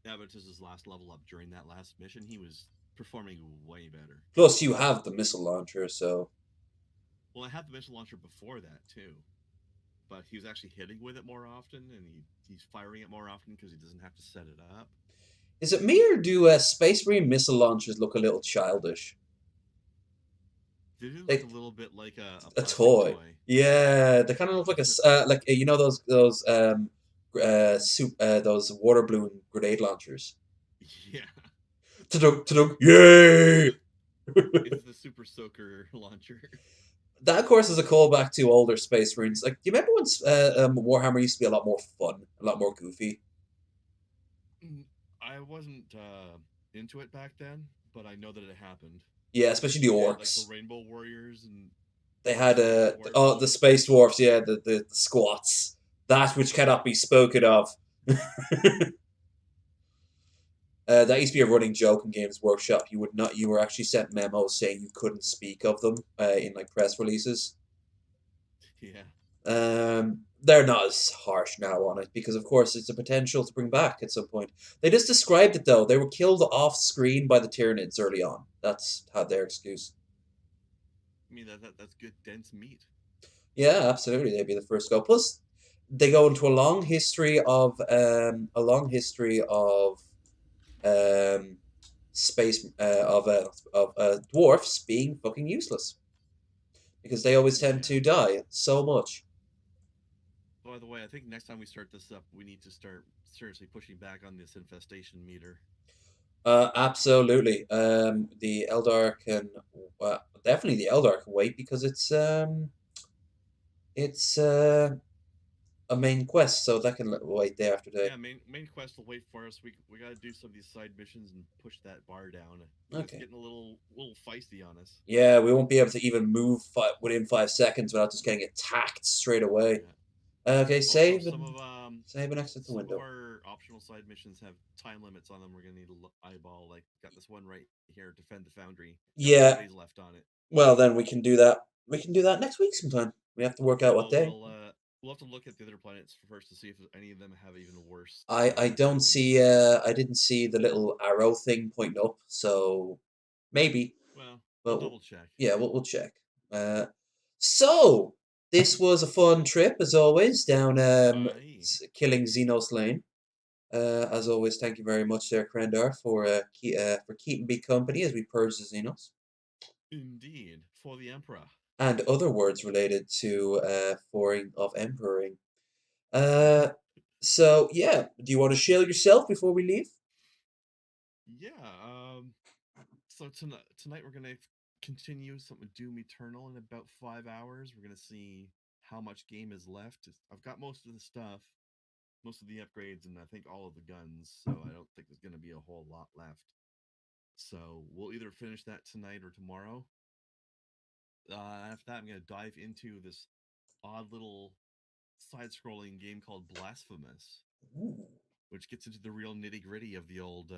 Avitus's last level up during that last mission. He was performing way better. Plus, you have the missile launcher, so Well, I had the missile launcher before that too, but he was actually hitting with it more often, and he's firing it more often because he doesn't have to set it up. is it me or do Space Marine missile launchers look a little childish? They do look a Like little bit like a a plastic toy. toy. Yeah, they kind of look like like you know those water balloon grenade launchers. Yeah, Ta-dunk, ta-dunk, it's yay! the it's the Super Soaker launcher. That, of course, is a callback to older Space Marines. Like, do you remember when Warhammer used to be a lot more fun, a lot more goofy? I wasn't into it back then, but I know that it happened. Yeah, especially the You had like the orcs. Rainbow Warriors and They The had space dwarfs. the space dwarfs, yeah, the squats, that which cannot be spoken of. That used to be a running joke in Games Workshop. You would not. You were actually sent memos saying you couldn't speak of them in like press releases. Yeah. They're not as harsh now on it because, of course, it's a potential to bring back at some point. They just described it though. They were killed off screen by the Tyranids early on. That's had their excuse. I mean that's good dense meat. Yeah, absolutely. They'd be the first go. Plus, they go into a long history of um, space of dwarfs being fucking useless because they always tend Yeah. to die so much. By the way, I think next time we start this up, we need to start seriously pushing back on this infestation meter. Absolutely. The Eldar can definitely the Eldar can wait because it's a main quest, so that can wait day after day. Yeah, main quest will wait for us. We got to do some of these side missions and push that bar down because it's Okay. getting a little feisty on us. Yeah, we won't be able to even move within 5 seconds without just getting attacked straight away. Yeah. Okay, Also, save some and of save and exit the some of window. our optional side missions have time limits on them. We're gonna need to eyeball. Like, got this one right here, defend the foundry. Got four Yeah, days left on it. well then we can do that. We can do that next week sometime. We have to work out what Well, day. we'll have to look at the other planets first to see if any of them have even worse I don't mechanisms. see I didn't see the little arrow thing pointing up, so maybe. Well, we'll But double check. yeah, we'll check. Uh, so this was a fun trip as always down Aye, killing Xenos Lane. As always, thank you very much there, Krendar, for keeping me company as we purge the Xenos indeed, for the Emperor. and other words related to foring of emperoring. Uh, so yeah, do you want to shield yourself before we leave? Yeah. So tonight we're gonna continue some Doom Eternal in about 5 hours. We're gonna see how much game is left. I've got most of the stuff, most of the upgrades, and I think all of the guns. So I don't think there's gonna be a whole lot left. So we'll either finish that tonight or tomorrow. After that, I'm gonna dive into this odd little side-scrolling game called Blasphemous, Ooh. which gets into the real nitty-gritty of the old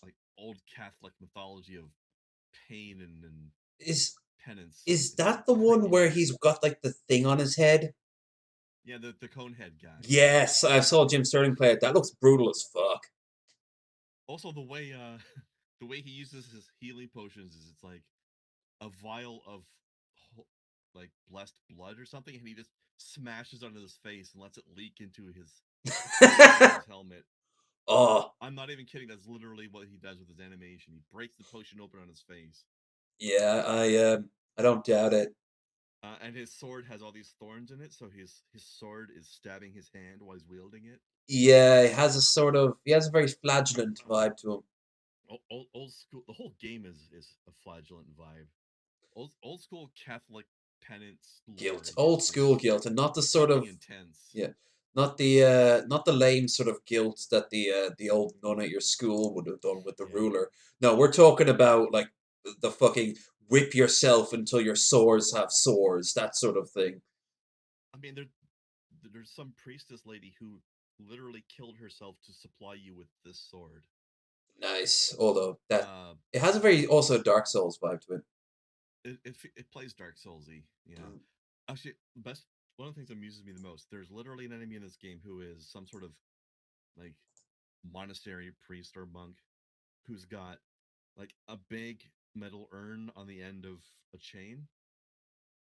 like old Catholic mythology of pain and Is penance. is It's that the one creepy. where he's got like the thing on his head? Yeah, the Conehead guy. Yes, I saw Jim Sterling play it. That looks brutal as fuck. Also, the way the way he uses his healing potions is it's like a vial of like blessed blood or something, and he just smashes onto his face and lets it leak into his face and his helmet. Oh, I'm not even kidding. That's literally what he does with his animation. He breaks the potion open on his face. yeah, I don't doubt it. And his sword has all these thorns in it, so his sword is stabbing his hand while he's wielding it. Yeah, he has a very flagellant Oh, vibe to him. old school. The whole game is a flagellant vibe. Old school Catholic penance Guilt, lore old school is guilt, and not the sort fucking of intense. yeah, not the lame sort of guilt that the old nun at your school would have done with the Yeah, ruler. No, we're talking about like the fucking whip yourself until your sores have sores, that sort of thing. I mean there's some priestess lady who literally killed herself to supply you with this sword. Nice. Although that Uh, it has a very also Dark Souls vibe to it. it plays Dark Soulsy. Yeah, actually, best one of the things that amuses me the most. There's literally an enemy in this game who is some sort of like monastery priest or monk who's got like a big metal urn on the end of a chain,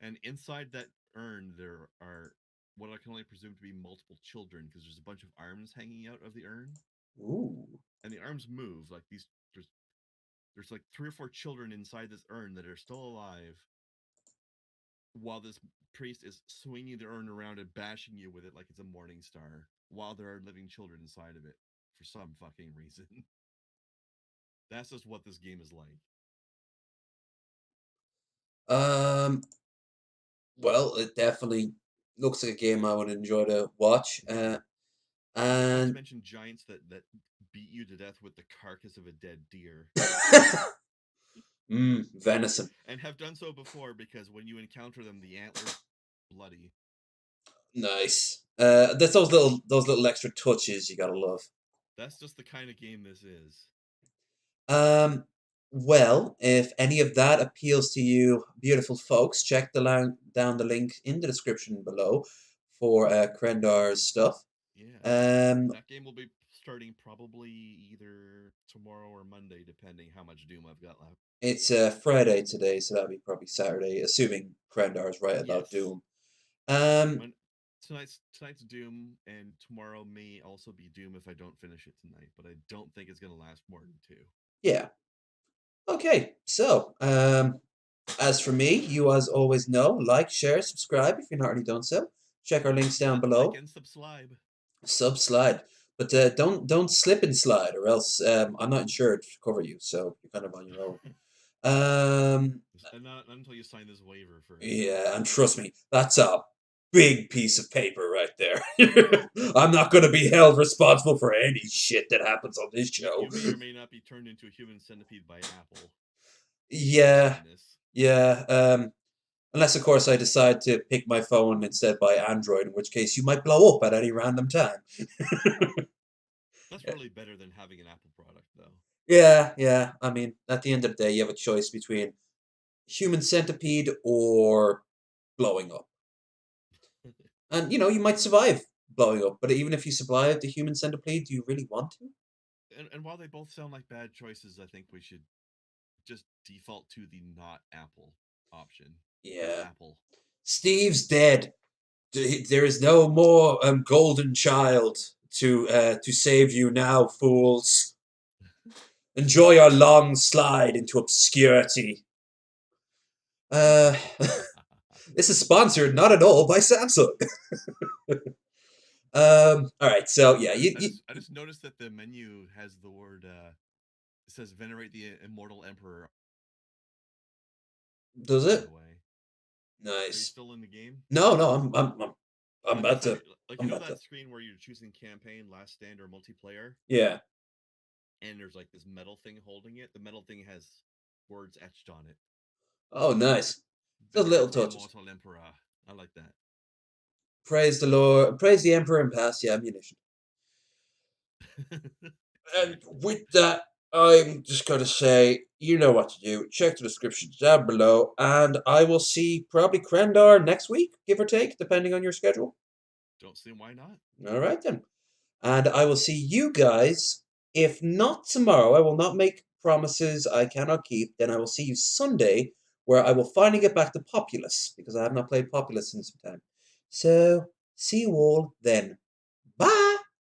and inside that urn there are what I can only presume to be multiple children because there's a bunch of arms hanging out of the urn, Ooh. and the arms move like these. There's like three or four children inside this urn that are still alive, while this priest is swinging the urn around and bashing you with it like it's a morning star, while there are living children inside of it for some fucking reason. That's just what this game is like. Um. Well, it definitely looks like a game I would enjoy to watch. Yeah. Not to And mention giants that beat you to death with the carcass of a dead deer. Venison. and have done so before because when you encounter them, the antlers bloody. Nice. That's those little extra touches you gotta love. That's just the kind of game this is. Um, well, if any of that appeals to you, beautiful folks, check down the link in the description below for Krendar's stuff. Yeah, Um, that game will be starting probably either tomorrow or Monday, depending how much Doom I've got left. it's Friday today, so that'll be probably Saturday, assuming Krendar's right about Yes, Doom. Um, when tonight's Doom, and tomorrow may also be Doom if I don't finish it tonight. But I don't think it's gonna last more than two. yeah. Okay, so as for me, you as always know, like, share, subscribe if you're not already done so. Check our links down Like below. and subscribe. Slide, but don't slip and slide, or else I'm not insured to cover you, so you're kind of on your own. Um, And not until you sign this waiver first. yeah, and trust me, that's a big piece of paper right there. I'm not going to be held responsible for any shit that happens on this show. You may or may not be turned into a human centipede by Apple if you Yeah, sign this. yeah. Unless, of course, I decide to pick my phone instead by Android, in which case you might blow up at any random time. That's really better than having an Apple product, though. Yeah, yeah. I mean, at the end of the day, you have a choice between human centipede or blowing up. And you might survive blowing up, but even if you survive the human centipede, do you really want to? And while they both sound like bad choices, I think we should just default to the not Apple option. Go Yeah. Apple. Steve's dead. There is no more golden child to save you now, fools. Enjoy your long slide into obscurity. Uh, this is sponsored not at all by Samsung. All right, so yeah, I just noticed that the menu has the word it says venerate the immortal emperor, does by it? the way. Are you Nice. still in the game? No, no, I'm Like about inside to. like I'm you know about to. that screen where you're choosing campaign, last stand, or multiplayer? Yeah. And there's like this metal thing holding it. The metal thing has words etched on it. Oh, nice. Those little Venerate the touches. immortal emperor. I like that. Praise the Lord. Praise the Emperor and pass the ammunition. And Exactly. with that, I'm just going to say, you know what to do. Check the description down below, and I will see probably Krendar next week, give or take, depending on your schedule. Don't see why not. All right, then. And I will see you guys, if not tomorrow, I will not make promises I cannot keep. Then I will see you Sunday, where I will finally get back to Populous, because I have not played Populous in some time. So, see you all then. Bye!